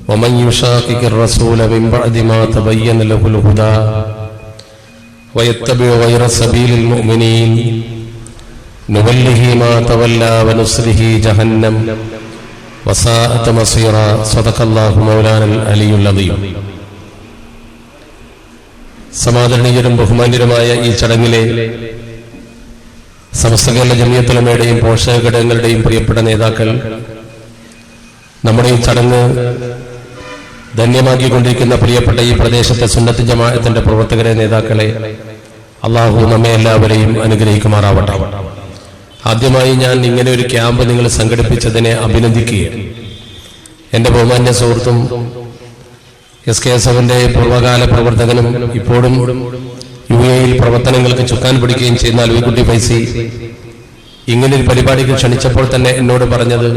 ومن يشاقق الرسول من بعد ما تبين له الهدى ويتبع غير سبيل المؤمنين نوله ما تولى ونصله جهنم وساءت مصيرا. صدق الله مولانا العلي العظيم. സമാദരണീയരും ബഹുമാന്യരുമായ ഈ ചടങ്ങിലെ സമസ്ത കേരള ജമിയത്തുൽ ഉലമയുടെയും പോഷക ഘടകങ്ങളുടെയും പ്രിയപ്പെട്ട നേതാക്കൾ, നമ്മുടെ ഈ ചടങ്ങ് ധന്യമാക്കിക്കൊണ്ടിരിക്കുന്ന പ്രിയപ്പെട്ട ഈ പ്രദേശത്തെ സുന്നത്ത് ജമാഅത്തിന്റെ പ്രവർത്തകരെ, നേതാക്കളെ, അള്ളാഹു നമ്മെ എല്ലാവരെയും അനുഗ്രഹിക്കുമാറാവട്ടെ. ആദ്യമായി ഞാൻ ഇങ്ങനെ ഒരു ക്യാമ്പ് നിങ്ങൾ സംഘടിപ്പിച്ചതിനെ അഭിനന്ദിക്കുകയാണ്. എൻ്റെ ബഹുമാന്യ സുഹൃത്തും SKSFന്റെ പൂർവ്വകാല പ്രവർത്തകനും ഇപ്പോഴും UAE പ്രവർത്തനങ്ങൾക്ക് ചുക്കാൻ പിടിക്കുകയും ചെയ്യുന്ന അൽവിക്കുട്ടി ഫൈസി ഇങ്ങനൊരു പരിപാടിക്ക് ക്ഷണിച്ചപ്പോൾ തന്നെ എന്നോട് പറഞ്ഞത്,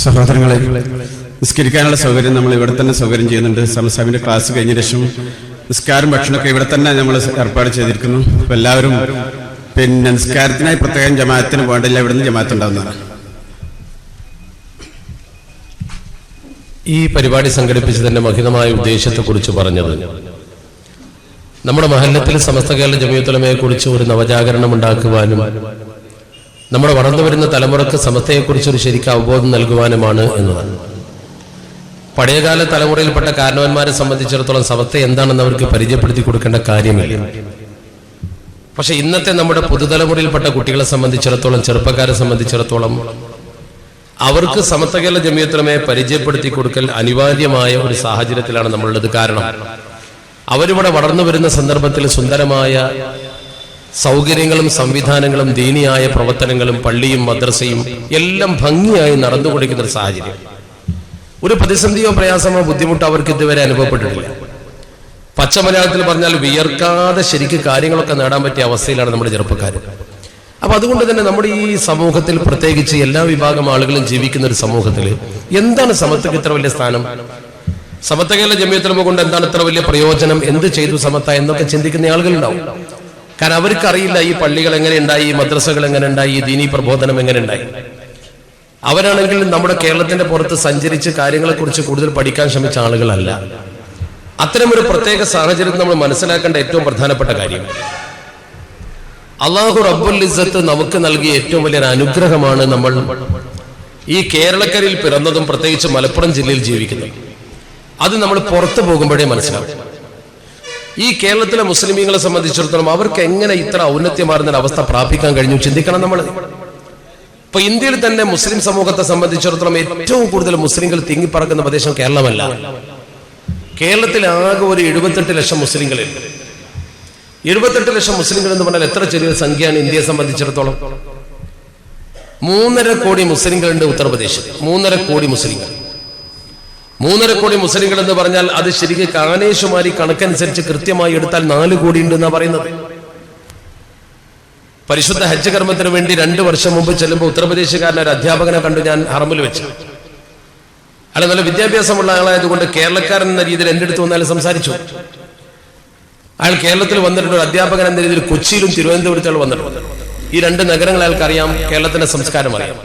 സഹോദരങ്ങളെ, നിസ്കരിക്കാനുള്ള സൗകര്യം നമ്മൾ ഇവിടെ തന്നെ സൗകര്യം ചെയ്യുന്നുണ്ട്. സമസാമിന്റെ ക്ലാസ് കഴിഞ്ഞ ശേഷം നിസ്കാരം ഭക്ഷണമൊക്കെ ഇവിടെ തന്നെ നമ്മൾ ഏർപ്പാട് ചെയ്തിരിക്കുന്നു. അപ്പൊ എല്ലാവരും നിസ്കാരത്തിനായി പ്രത്യേകം ജമാഅത്തിന് പോകേണ്ടില്ല, ഇവിടെ നിന്ന് ജമാഅത്ത് ഉണ്ടാവുന്നതാണ്. ഈ പരിപാടി സംഘടിപ്പിച്ചതിന്റെ മഹിതമായ ഉദ്ദേശത്തെക്കുറിച്ച് പറഞ്ഞത്, നമ്മുടെ മഹല്ലത്തിൽ സമസ്ത കേരള ജമിയത്തുൽ ഉലമയെ കുറിച്ച് ഒരു നവജാഗരണം ഉണ്ടാക്കുവാനും നമ്മുടെ വളർന്നു വരുന്ന തലമുറക്ക് സമസ്തയെക്കുറിച്ച് ഒരു ശരിക്കും അവബോധം നൽകുവാനുമാണ് എന്നതാണ്. പഴയകാല തലമുറയിൽപ്പെട്ട കാരണവന്മാരെ സംബന്ധിച്ചിടത്തോളം സമസ്ത എന്താണെന്ന് അവർക്ക് പരിചയപ്പെടുത്തി കൊടുക്കേണ്ട കാര്യമില്ല. പക്ഷെ ഇന്നത്തെ നമ്മുടെ പുതുതലമുറയിൽപ്പെട്ട കുട്ടികളെ സംബന്ധിച്ചിടത്തോളം, ചെറുപ്പക്കാരെ സംബന്ധിച്ചിടത്തോളം അവർക്ക് സമസ്ത കേരള ജമിയത്തുൽ ഉലമയെ പരിചയപ്പെടുത്തി കൊടുക്കൽ അനിവാര്യമായ ഒരു സാഹചര്യത്തിലാണ് നമ്മളുള്ളത്. കാരണം അവരിവിടെ വളർന്നു വരുന്ന സന്ദർഭത്തിൽ സുന്ദരമായ സൗകര്യങ്ങളും സംവിധാനങ്ങളും ദീനിയായ പ്രവർത്തനങ്ങളും പള്ളിയും മദ്രസയും എല്ലാം ഭംഗിയായി നടന്നുകൊണ്ടിരിക്കുന്ന ഒരു സാഹചര്യം. ഒരു പ്രതിസന്ധിയോ പ്രയാസമോ ബുദ്ധിമുട്ടോ അവർക്ക് ഇതുവരെ അനുഭവപ്പെട്ടിട്ടില്ല. പച്ച മലയാളത്തിൽ പറഞ്ഞാൽ വിയർക്കാതെ ശരിക്ക് കാര്യങ്ങളൊക്കെ നേടാൻ പറ്റിയ അവസ്ഥയിലാണ് നമ്മുടെ ചെറുപ്പക്കാർ. അപ്പൊ അതുകൊണ്ട് തന്നെ നമ്മുടെ ഈ സമൂഹത്തിൽ, പ്രത്യേകിച്ച് എല്ലാ വിഭാഗം ആളുകളും ജീവിക്കുന്ന ഒരു സമൂഹത്തിൽ എന്താണ് സമത്വക്ക് ഇത്ര വലിയ സ്ഥാനം? സമസ്ത കേരള ജമിയത്തുൽ ഉലമ കൊണ്ട് എന്താണ് ഇത്ര വലിയ പ്രയോജനം? എന്ത് ചെയ്തു സമത്ത എന്നൊക്കെ ചിന്തിക്കുന്ന ആളുകളുണ്ടാവും. കാരണം അവർക്കറിയില്ല ഈ പള്ളികൾ എങ്ങനെ ഉണ്ടായി, ഈ മദ്രസകൾ എങ്ങനെ ഉണ്ടായി, ഈ ദീനീ പ്രബോധനം എങ്ങനെ ഉണ്ടായി. അവരാണെങ്കിൽ നമ്മുടെ കേരളത്തിന്റെ പുറത്ത് സഞ്ചരിച്ച് കാര്യങ്ങളെക്കുറിച്ച് കൂടുതൽ പഠിക്കാൻ ശ്രമിച്ച ആളുകളല്ല. അത്തരമൊരു പ്രത്യേക സാഹചര്യം നമ്മൾ മനസ്സിലാക്കേണ്ട ഏറ്റവും പ്രധാനപ്പെട്ട കാര്യം, അല്ലാഹു റബ്ബുൽ ഇസ്സത്ത് നമുക്ക് നൽകിയ ഏറ്റവും വലിയൊരു അനുഗ്രഹമാണ് നമ്മൾ ഈ കേരളക്കരയിൽ പിറന്നതും പ്രത്യേകിച്ച് മലപ്പുറം ജില്ലയിൽ ജീവിക്കുന്നതും അത് നമ്മൾ പുറത്തു പോകുമ്പോഴേ മനസ്സിലാവും. ഈ കേരളത്തിലെ മുസ്ലിമീങ്ങളെ സംബന്ധിച്ചിടത്തോളം അവർക്ക് എങ്ങനെ ഇത്ര ഔന്നത്യമാർന്ന അവസ്ഥ പ്രാപിക്കാൻ കഴിഞ്ഞു ചിന്തിക്കണം നമ്മൾ. ഇപ്പൊ ഇന്ത്യയിൽ തന്നെ മുസ്ലിം സമൂഹത്തെ സംബന്ധിച്ചിടത്തോളം ഏറ്റവും കൂടുതൽ മുസ്ലിങ്ങൾ തിങ്ങിപ്പറക്കുന്ന പ്രദേശം കേരളമല്ല. കേരളത്തിൽ ആകെ ഒരു 78 ലക്ഷം മുസ്ലിങ്ങളുണ്ട്. 78 ലക്ഷം മുസ്ലിങ്ങൾ എന്ന് പറഞ്ഞാൽ എത്ര ചെറിയ സംഖ്യയാണ് ഇന്ത്യയെ സംബന്ധിച്ചിടത്തോളം. 3.5 കോടി മുസ്ലിങ്ങളുണ്ട് ഉത്തർപ്രദേശിൽ. 3.5 കോടി മുസ്ലിങ്ങൾ. 3.5 കോടി മുസ്ലിങ്ങൾ എന്ന് പറഞ്ഞാൽ അത് ശരിക്കും കാനേശുമാരി കണക്കനുസരിച്ച് കൃത്യമായി എടുത്താൽ 4 കോടി ഉണ്ട് എന്നാ പറയുന്നത്. പരിശുദ്ധ ഹജ്ജ് കർമ്മത്തിന് വേണ്ടി 2 വർഷം മുമ്പ് ചെല്ലുമ്പോൾ ഉത്തർപ്രദേശുകാരൻ ഒരു അധ്യാപകനെ കണ്ടു ഞാൻ ഹറമിൽ വെച്ച്. അല്ല, നല്ല വിദ്യാഭ്യാസമുള്ള ആളായതുകൊണ്ട് കേരളക്കാരൻ എന്ന രീതിയിൽ എൻ്റെ അടുത്ത് വന്നാൽ സംസാരിച്ചു. അയാൾ കേരളത്തിൽ വന്നിട്ടുണ്ട്, ഒരു അധ്യാപകൻ എന്ന രീതിയിൽ കൊച്ചിയിലും തിരുവനന്തപുരത്തും വന്നിട്ടുണ്ട്. ഈ 2 നഗരങ്ങൾ അയാൾക്കറിയാം, കേരളത്തിന്റെ സംസ്കാരം അറിയാം.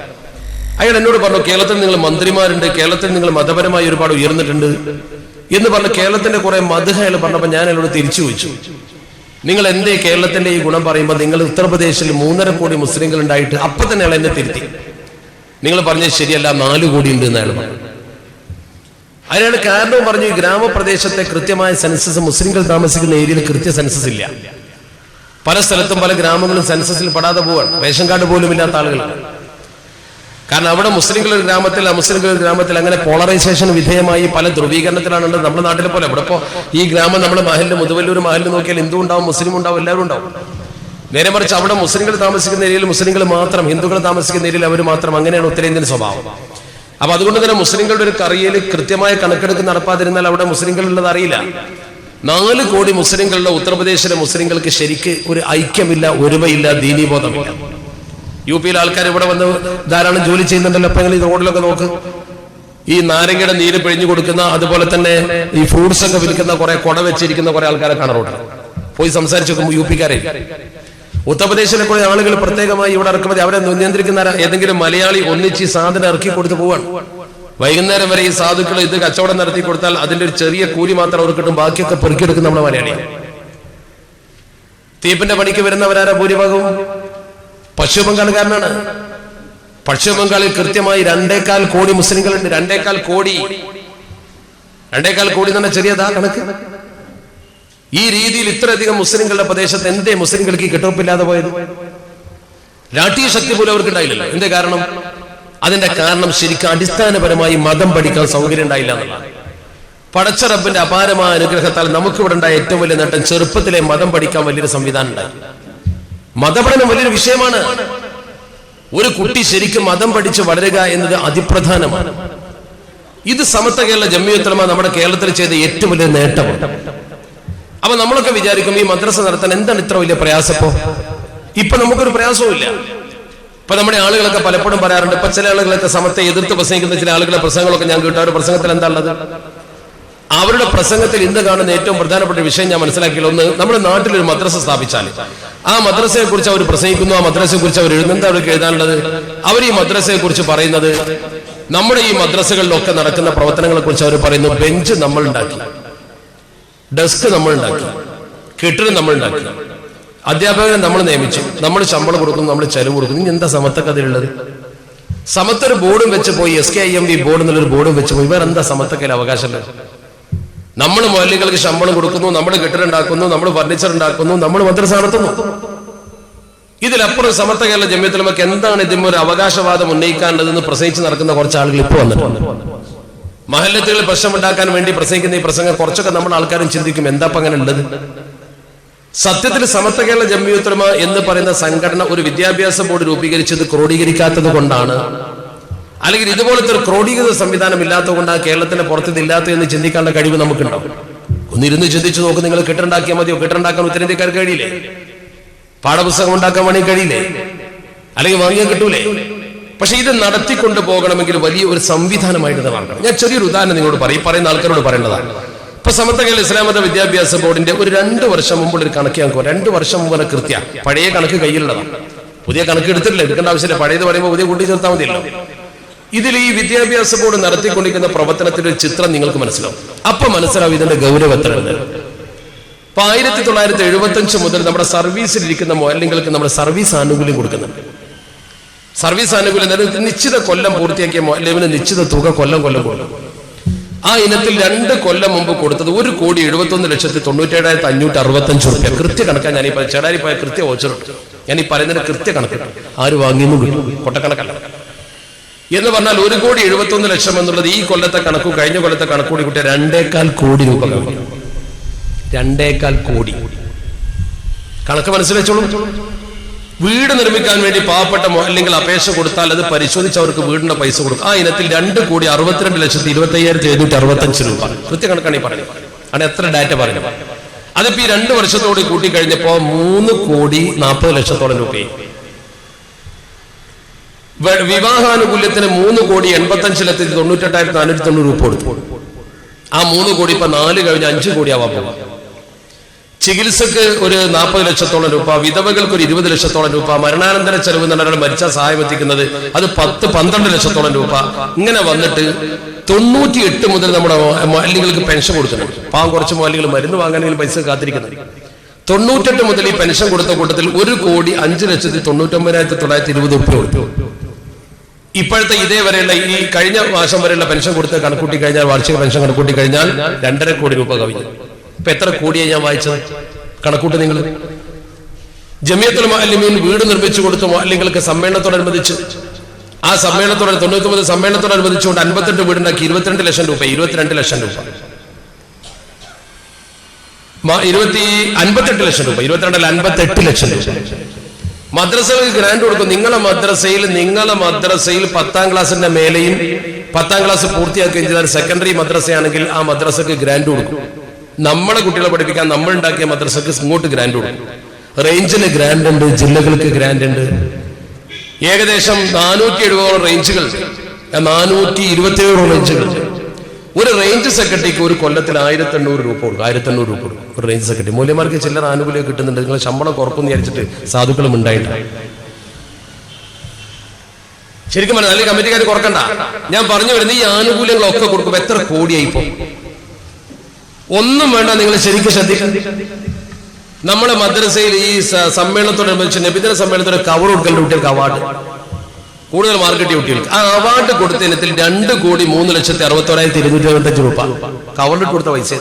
അയാൾ എന്നോട് പറഞ്ഞു, കേരളത്തിൽ നിങ്ങൾ മന്ത്രിമാരുണ്ട്, കേരളത്തിൽ നിങ്ങൾ മതപരമായി ഒരുപാട് ഉയർന്നിട്ടുണ്ട് എന്ന് പറഞ്ഞ് കേരളത്തിന്റെ കുറെ മധുഹ അയാൾ പറഞ്ഞപ്പോൾ ഞാൻ അയാളോട് തിരിച്ചു ചോദിച്ചു, നിങ്ങൾ എന്തേ കേരളത്തിന്റെ ഈ ഗുണം പറയുമ്പോൾ നിങ്ങൾ ഉത്തർപ്രദേശിൽ 3.5 കോടി മുസ്ലിങ്ങൾ ഉണ്ടായിട്ട് അപ്പൊ തന്നെ അയാൾ എന്നെ തിരുത്തി. നിങ്ങൾ പറഞ്ഞത് ശരിയല്ല, 4 കോടി ഉണ്ട് എന്ന് അയാൾ പറഞ്ഞു. അയാൾ കാരണവും പറഞ്ഞു, ഈ ഗ്രാമപ്രദേശത്തെ കൃത്യമായ സെൻസസ് മുസ്ലിങ്ങൾ താമസിക്കുന്ന ഏരിയയിൽ കൃത്യ സെൻസസ് ഇല്ല. പല സ്ഥലത്തും പല ഗ്രാമങ്ങളും സെൻസസിൽ പെടാതെ പോവാണ്. റേഷൻ കാർഡ് പോലും ഇല്ലാത്ത ആളുകളാണ്. കാരണം അവിടെ മുസ്ലിങ്ങൾ ഒരു ഗ്രാമത്തിൽ അമുസ്ലിങ്ങൾ ഒരു ഗ്രാമത്തിൽ അങ്ങനെ പോളറൈസേഷൻ വിധേയമായി പല ധ്രുവീകരണത്തിലാണ്. നമ്മുടെ നാട്ടിലെ പോലെ ഇവിടെ ഇപ്പോൾ ഈ ഗ്രാമം നമ്മുടെ മഹലിൽ മുതുവല്ലൂർ മഹലിൽ നോക്കിയാൽ ഹിന്ദു ഉണ്ടാവും, മുസ്ലിം ഉണ്ടാവും, എല്ലാവരും ഉണ്ടാവും. നേരെ മറിച്ച് അവിടെ മുസ്ലിങ്ങൾ താമസിക്കുന്ന ഏരിയയിൽ മുസ്ലിങ്ങൾ മാത്രം, ഹിന്ദുക്കൾ താമസിക്കുന്ന ഏരിയയിൽ അവർ മാത്രം. അങ്ങനെയാണ് ഉത്തരേന്ത്യൻ സ്വഭാവം. അപ്പൊ അതുകൊണ്ട് തന്നെ മുസ്ലിങ്ങളുടെ ഒരു കറിയയിൽ കൃത്യമായ കണക്കെടുപ്പ് നടപ്പാതിരുന്നാൽ അവിടെ മുസ്ലിങ്ങളുള്ളത് അറിയില്ല. 4 കോടി മുസ്ലിങ്ങളുടെ ഉത്തർപ്രദേശിലെ മുസ്ലിങ്ങൾക്ക് ശരിക്ക് ഒരു ഐക്യമില്ല, ഒരുമയില്ല, ദീനീബോധമില്ല. യു പിയിലെ ആൾക്കാർ ഇവിടെ വന്ന് ധാരാളം ജോലി ചെയ്യുന്നുണ്ടല്ലോ. അപ്പൊ നിങ്ങൾ ഈ റോഡിലൊക്കെ നോക്ക്, ഈ നാരങ്ങയുടെ നീര് പിഴിഞ്ഞു കൊടുക്കുന്ന, അതുപോലെ തന്നെ ഈ ഫ്രൂട്ട്സ് ഒക്കെ വിൽക്കുന്ന കുറെ കുട വെച്ചിരിക്കുന്ന കുറെ ആൾക്കാരെ കാണാൻ റോഡിൽ പോയി സംസാരിച്ചു നോക്കുമ്പോൾ യു പിക്കാരെ. ഉത്തർപ്രദേശിലെ കുറെ ആളുകൾ പ്രത്യേകമായി ഇവിടെ ഇറക്കുമതി അവരെ നിയന്ത്രിക്കുന്ന ഏതെങ്കിലും മലയാളി ഒന്നിച്ച് ഈ സാധനം ഇറക്കി കൊടുത്ത് പോവാണ്. വൈകുന്നേരം വരെ ഈ സാധുക്കൾ ഇത് കച്ചവടം നടത്തി കൊടുത്താൽ അതിന്റെ ഒരു ചെറിയ കൂലി മാത്രം അവർ കിട്ടും, ബാക്കിയൊക്കെ പെറുക്കിയെടുക്കും നമ്മുടെ മലയാളി. തീപ്പിന്റെ പണിക്ക് വരുന്നവരാരാ ഭൂരിഭാഗവും? പശ്ചിമ ബംഗാളുകാരനാണ്. പശ്ചിമ ബംഗാളിൽ കൃത്യമായി 2.25 കോടി മുസ്ലിങ്ങളുണ്ട്. 2.25 കോടി. 2.25 കോടി എന്ന് പറഞ്ഞാൽ ചെറിയതാ കണക്ക്. ഈ രീതിയിൽ ഇത്രയധികം മുസ്ലിങ്ങളുടെ പ്രദേശത്ത് എന്തേ മുസ്ലിങ്ങൾക്ക് കെട്ടുറപ്പില്ലാതെ പോയത്? രാഷ്ട്രീയ ശക്തി പോലും അവർക്ക് ഉണ്ടായില്ലല്ലോ. എന്തേ കാരണം? അതിന്റെ കാരണം ശരിക്കും അടിസ്ഥാനപരമായി മതം പഠിക്കാൻ സൗകര്യം ഉണ്ടായില്ല എന്നുള്ളതാണ്. പടച്ച റബ്ബിന്റെ അപാരമായ അനുഗ്രഹത്താൽ നമുക്കിവിടെ ഉണ്ടായ ഏറ്റവും വലിയ നേട്ടം ചെറുപ്പത്തിലെ മതം പഠിക്കാൻ വലിയൊരു സംവിധാനം ഉണ്ടായി. മതപഠനം വലിയൊരു വിഷയമാണ്. ഒരു കുട്ടി ശരിക്കും മതം പഠിച്ച് വളരുക എന്നത് അതിപ്രധാനമാണ്. ഇത് സമത്വ കേരള ജംഇയ്യത്തുൽ ഉലമ നമ്മുടെ കേരളത്തിൽ ചെയ്ത ഏറ്റവും വലിയ നേട്ടമാണ്. അപ്പൊ നമ്മളൊക്കെ വിചാരിക്കും ഈ മദ്രസ നടത്താൻ എന്താണ് ഇത്ര വലിയ പ്രയാസപ്പോ? ഇപ്പൊ നമുക്കൊരു പ്രയാസവും ഇല്ല. ഇപ്പൊ നമ്മുടെ ആളുകളൊക്കെ പലപ്പോഴും പറയാറുണ്ട്, ഇപ്പൊ ചില ആളുകളൊക്കെ സമത്തെ എതിർത്ത് പ്രസംഗിക്കുന്ന ചില ആളുകളുടെ പ്രസംഗങ്ങളൊക്കെ ഞാൻ കേട്ടു. അവരുടെ പ്രസംഗത്തിൽ എന്താ ഉള്ളത്? അവരുടെ പ്രസംഗത്തിൽ ഇന്ന് കാണുന്ന ഏറ്റവും പ്രധാനപ്പെട്ട വിഷയം ഞാൻ മനസ്സിലാക്കിയില്ല. ഒന്ന്, നമ്മുടെ നാട്ടിലൊരു മദ്രസ സ്ഥാപിച്ചാൽ ആ മദ്രസയെ കുറിച്ച് അവർ പ്രസംഗിക്കുന്നു, ആ മദ്രസയെ കുറിച്ച് അവർ എഴുതുന്നത്, അവർക്ക് എഴുതാനുള്ളത്. അവർ ഈ മദ്രസയെ കുറിച്ച് പറയുന്നത്, നമ്മുടെ ഈ മദ്രസകളിലൊക്കെ നടക്കുന്ന പ്രവർത്തനങ്ങളെ കുറിച്ച് അവർ പറയുന്നു. ബെഞ്ച് നമ്മൾ ഉണ്ടാക്കി, ഡെസ്ക് നമ്മൾ ഉണ്ടാക്കി, കെട്ടിടം നമ്മൾ ഉണ്ടാക്കി, അധ്യാപകരെ നമ്മൾ നിയമിച്ചു, നമ്മൾ ശമ്പളം കൊടുക്കുന്നു, നമ്മൾ ചെലവ് കൊടുക്കുന്നു. ഇനി എന്താ സമത്തൊക്കെ അതിലുള്ളത്? സമത്തൊരു ബോർഡും വെച്ച് പോയി, SKIMB ബോർഡ് എന്നുള്ളൊരു ബോർഡും വെച്ച് പോയി, വേറെ എന്താ സമത്തൊക്കെ അവകാശമുള്ളത്? നമ്മൾ മൗലവികൾക്ക് ശമ്പളം കൊടുക്കുന്നു, നമ്മൾ കെട്ടിടം ഉണ്ടാക്കുന്നു, നമ്മൾ ഫർണിച്ചർ ഉണ്ടാക്കുന്നു, നമ്മൾ മദ്രസ നടത്തുന്നു. ഇതിലപ്പുറം സമത്വ കേരള ജംഇയ്യത്തുൽ ഉലമക്ക് എന്താണ് ഇതിന് ഒരു അവകാശവാദം ഉന്നയിക്കാനുള്ളതെന്ന് പ്രസംഗിച്ച് നടക്കുന്ന കുറച്ച് ആളുകൾ ഇപ്പോൾ വന്നിട്ടുണ്ട്. മഹല്ലത്തുകളിൽ പ്രശ്നമുണ്ടാക്കാൻ വേണ്ടി പ്രസംഗിക്കുന്ന ഈ പ്രസംഗം കുറച്ചൊക്കെ നമ്മുടെ ആൾക്കാരും ചിന്തിക്കും, എന്താ ഇപ്പൊ അങ്ങനെ ഉള്ളത്? സത്യത്തിൽ സമത്വ കേരള ജംഇയ്യത്തുൽ ഉലമ എന്ന് പറയുന്ന സംഘടന ഒരു വിദ്യാഭ്യാസ ബോർഡ് രൂപീകരിച്ചത് ക്രോഡീകരിക്കാത്തത് കൊണ്ടാണ്, അല്ലെങ്കിൽ ഇതുപോലത്തെ ഒരു ക്രോഡീകൃത സംവിധാനം ഇല്ലാത്തത് കൊണ്ടാണ് കേരളത്തിന്റെ പുറത്ത് ഇല്ലാത്ത എന്ന് ചിന്തിക്കാനുള്ള കഴിവ് നമുക്കുണ്ടാവും. ഒന്നിരുന്ന് ചിന്തിച്ചു നോക്ക്, നിങ്ങൾ കെട്ടുണ്ടാക്കിയാൽ മതിയോ? കെട്ടുണ്ടാക്കാൻ ഉത്തരേന്ത്യക്കാർക്ക് കഴിയില്ലേ? പാഠപുസ്തകം ഉണ്ടാക്കാൻ വേണമെങ്കിൽ കഴിയില്ലേ? അല്ലെങ്കിൽ വാങ്ങിയാൽ കിട്ടൂലേ? പക്ഷെ ഇത് നടത്തിക്കൊണ്ടു പോകണമെങ്കിൽ വലിയ ഒരു സംവിധാനമായിട്ട് നടക്കണം. ഞാൻ ചെറിയൊരു ഉദാഹരണം നിങ്ങളോട് പറയും, പറയുന്ന ആൾക്കാരോട് പറയേണ്ടതാണ്. ഇപ്പൊ സമത്വ കേരള ഇസ്ലാം മത വിദ്യാഭ്യാസ ബോർഡിന്റെ ഒരു 2 വർഷം മുമ്പുള്ള ഒരു കണക്ക് ഞാൻ 2 വർഷം മുമ്പ് കൃത്യ പഴയ കണക്ക് കയ്യിലുള്ളതാണ്. പുതിയ കണക്ക് എടുത്തിട്ടില്ല, എടുക്കേണ്ട ആവശ്യമില്ല. പഴയത് പറയുമ്പോൾ പുതിയ കൂട്ടി ചേർത്താൽ മതിയല്ലോ. ഇതിൽ ഈ വിദ്യാഭ്യാസ ബോർഡ് നടത്തിക്കൊണ്ടിരിക്കുന്ന പ്രവർത്തനത്തിന്റെ ഒരു ചിത്രം നിങ്ങൾക്ക് മനസ്സിലാവും. അപ്പൊ മനസ്സിലാവും ഇതിന്റെ ഗൗരവത്തിലുണ്ട്. ഇപ്പൊ 1975 മുതൽ നമ്മുടെ സർവീസിലിരിക്കുന്ന മുഅല്ലിങ്ങൾക്ക് നമ്മുടെ സർവീസ് ആനുകൂല്യം കൊടുക്കുന്നുണ്ട്. സർവീസ് ആനുകൂല്യം നിശ്ചിത കൊല്ലം പൂർത്തിയാക്കിയ മുഅല്ലിമിന് നിശ്ചിത തുക കൊല്ലം കൊടുക്കും. ആ ഇനത്തിൽ 2 കൊല്ലം മുമ്പ് കൊടുത്തത് 1,91,97,565 രൂപ. കൃത്യ കണക്കാൻ ഞാനീ ചേടാരി പോയ കൃത്യ ഓച്ചറുണ്ട്. ഞാൻ ഈ പറയുന്നതിന് കൃത്യ കണക്ക് ആര് വാങ്ങിയെന്നും കിട്ടും, കൊട്ടക്കണക്കല്ല. എന്ന് പറഞ്ഞാൽ 1,71,00,000 എന്നുള്ളത് ഈ കൊല്ലത്തെ കണക്കും കഴിഞ്ഞ കൊല്ലത്തെ കണക്കൂടി കൂട്ടിയ 2.25 കോടി രൂപ കവിഞ്ഞു. 2.25 കോടി. കണക്ക് മനസ്സിൽ വെച്ചോളൂ. വീട് നിർമ്മിക്കാൻ വേണ്ടി പാവപ്പെട്ട അല്ലെങ്കിൽ അപേക്ഷ കൊടുത്താൽ അത് പരിശോധിച്ച് അവർക്ക് വീടിന്റെ പൈസ കൊടുക്കും. ആ ഇനത്തിൽ 2,62,25,765 രൂപ. കൃത്യ കണക്കാണ് ഈ പറയുന്നത്. ആണ് എത്ര ഡാറ്റ പറഞ്ഞു. അതിപ്പോ ഈ 2 വർഷത്തോട് കൂട്ടി കഴിഞ്ഞപ്പോ 3,40,00,000 രൂപയായി. വിവാഹാനുകൂല്യത്തിന് 3,85,98,490 രൂപ കൊടുത്തു. ആ 3 കോടി ഇപ്പൊ 4 കഴിഞ്ഞ് 5 കോടി ആവാൻ പോകും. ചികിത്സക്ക് ഒരു 40,00,000 രൂപ, വിധവകൾക്ക് ഒരു 20,00,000 രൂപ, മരണാനന്തര ചെലവ് എന്ന് മരിച്ച സഹായം എത്തിക്കുന്നത് അത് 10-12,00,000 രൂപ. ഇങ്ങനെ വന്നിട്ട് 98 മുതൽ നമ്മുടെ മുഅല്ലിങ്ങൾക്ക് പെൻഷൻ കൊടുക്കുന്നുണ്ട്. പാവം കുറച്ച് മുഅല്ലികൾ മരുന്ന് വാങ്ങാനെങ്കിലും പൈസ കാത്തിരിക്കുന്നുണ്ട്. 98 മുതൽ ഈ പെൻഷൻ കൊടുത്ത കൂട്ടത്തിൽ 1,59,920 രൂപ കൊടുത്തു. ഇപ്പോഴത്തെ ഇതേ വരെയുള്ള ഈ കഴിഞ്ഞ മാസം വരെയുള്ള പെൻഷൻ കൊടുത്ത് കണക്കൂട്ടി കഴിഞ്ഞാൽ, വാർഷിക പെൻഷൻ കണക്കൂട്ടി കഴിഞ്ഞാൽ 2.5 കോടി രൂപ കവിഞ്ഞു. ഇപ്പൊ എത്ര കോടിയാണ് ഞാൻ വായിച്ചത്? കണക്കൂട്ട് നിങ്ങൾ. ജമിയത്തുൽ മുഅല്ലിമീൻ വീട് നിർമ്മിച്ചു കൊടുത്തു മുഅല്ലിങ്ങൾക്ക് സമ്മേളനത്തോടനുബന്ധിച്ച്. ആ സമ്മേളനത്തോടെ 99 സമ്മേളനത്തോടനുബന്ധിച്ചുകൊണ്ട് 58 വീടുണ്ടാക്കി 22 ലക്ഷം രൂപ. 52 ലക്ഷം രൂപ 58 ലക്ഷം രൂപ 22 അല്ല 58 ലക്ഷം രൂപ. മദ്രസകൾക്ക് ഗ്രാന്റ് കൊടുക്കും. നിങ്ങളെ മദ്രസയിൽ 10ാം ക്ലാസിന്റെ മേലെയും 10ാം ക്ലാസ് പൂർത്തിയാക്കുകയും ചെയ്താൽ സെക്കൻഡറി മദ്രസയാണെങ്കിൽ ആ മദ്രസക്ക് ഗ്രാന്റ് കൊടുക്കും. നമ്മളെ കുട്ടികളെ പഠിപ്പിക്കാൻ നമ്മൾ ഉണ്ടാക്കിയ മദ്രസക്ക് ഇങ്ങോട്ട് ഗ്രാന്റ് കൊടുക്കും. റേഞ്ചിന് ഗ്രാന്റ് ഉണ്ട്, ജില്ലകൾക്ക് ഗ്രാന്റ് ഉണ്ട്. ഏകദേശം 470 റേഞ്ചുകൾ, 427 റേഞ്ചുകൾ. ഒരു റേഞ്ച് സെക്രട്ടറിക്ക് ഒരു കൊല്ലത്തിൽ 1,800 രൂപ കൊടുക്കും. 1,800 രൂപ കൊടുക്കും ഒരു റേഞ്ച് സെക്രട്ടറി. മൂല്യമാർക്ക് ചില്ലറ ആനുകൂല്യം കിട്ടുന്നുണ്ട്. നിങ്ങൾ ശമ്പളം കുറക്കുമെന്ന് വിചാരിച്ചിട്ട് സാധുക്കളും ഉണ്ടായിട്ടില്ല. ശരിക്കും പറഞ്ഞാൽ അല്ലെങ്കിൽ കമ്മിറ്റിക്കാർ കുറക്കണ്ട. ഞാൻ പറഞ്ഞു വരുന്നത് ഈ ആനുകൂല്യങ്ങളൊക്കെ കൊടുക്കുമ്പോൾ എത്ര കോടിയായി ഇപ്പോ? ഒന്നും വേണ്ട, നിങ്ങൾ ശരിക്കും ശ്രദ്ധിക്കണം. നമ്മളെ മദ്രസയിൽ ഈ സമ്മേളനത്തോടനുബന്ധിച്ച് നബിദിന സമ്മേളനത്തോടെ കവർ കൊടുക്കൽ കുട്ടികൾക്ക് അവാർഡ്, കൂടുതൽ മാർക്ക് കിട്ടിയ കുട്ടികൾക്ക് ആ അവാർഡ് കൊടുത്ത ഇനത്തിൽ 2,61,225 രൂപ കവറിൽ കൊടുത്ത പൈസ.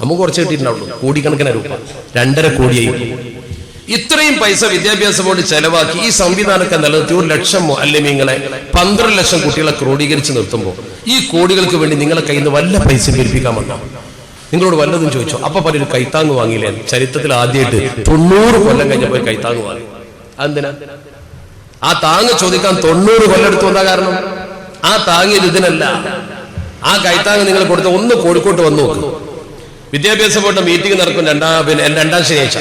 നമുക്ക് കുറച്ച് കിട്ടിയിട്ടുണ്ടാവുള്ളൂ, കോടിക്കണക്കിന് രൂപ. 2.5 കോടിയായി. ഇത്രയും പൈസ വിദ്യാഭ്യാസ ബോർഡ് ചെലവാക്കി ഈ സംവിധാനമൊക്കെ നിലനിർത്തി 1,00,000 മുഅല്ലിമീങ്ങളെ 12 ലക്ഷം കുട്ടികളെ ക്രോഡീകരിച്ച് നിർത്തുമ്പോൾ ഈ കോടികൾക്ക് വേണ്ടി നിങ്ങളെ കയ്യിൽ നിന്ന് വല്ല പൈസ പിരിപ്പിക്കാൻ വന്നോ? നിങ്ങളോട് വല്ലതും ചോദിച്ചോ? അപ്പൊ പലരും കൈത്താങ് വാങ്ങിയില്ലേ? ചരിത്രത്തിൽ ആദ്യമായിട്ട് 90 കൊല്ലം കഴിഞ്ഞപ്പോൾ കൈത്താങ് വാങ്ങി. അതെന്തിനാ? ആ താങ്ങ് ചോദിക്കാൻ 90 കൊല്ലം എടുത്തു വന്ന കാരണം ആ താങ്ങിയത് ഇതിനല്ല. ആ കൈത്താങ് നിങ്ങൾ കൊടുത്ത ഒന്ന് കോഴിക്കോട്ട് വന്നു നോക്കും. വിദ്യാഭ്യാസ ബോർഡ് മീറ്റിംഗ് നടക്കും 2ാം ശനിയാഴ്ച.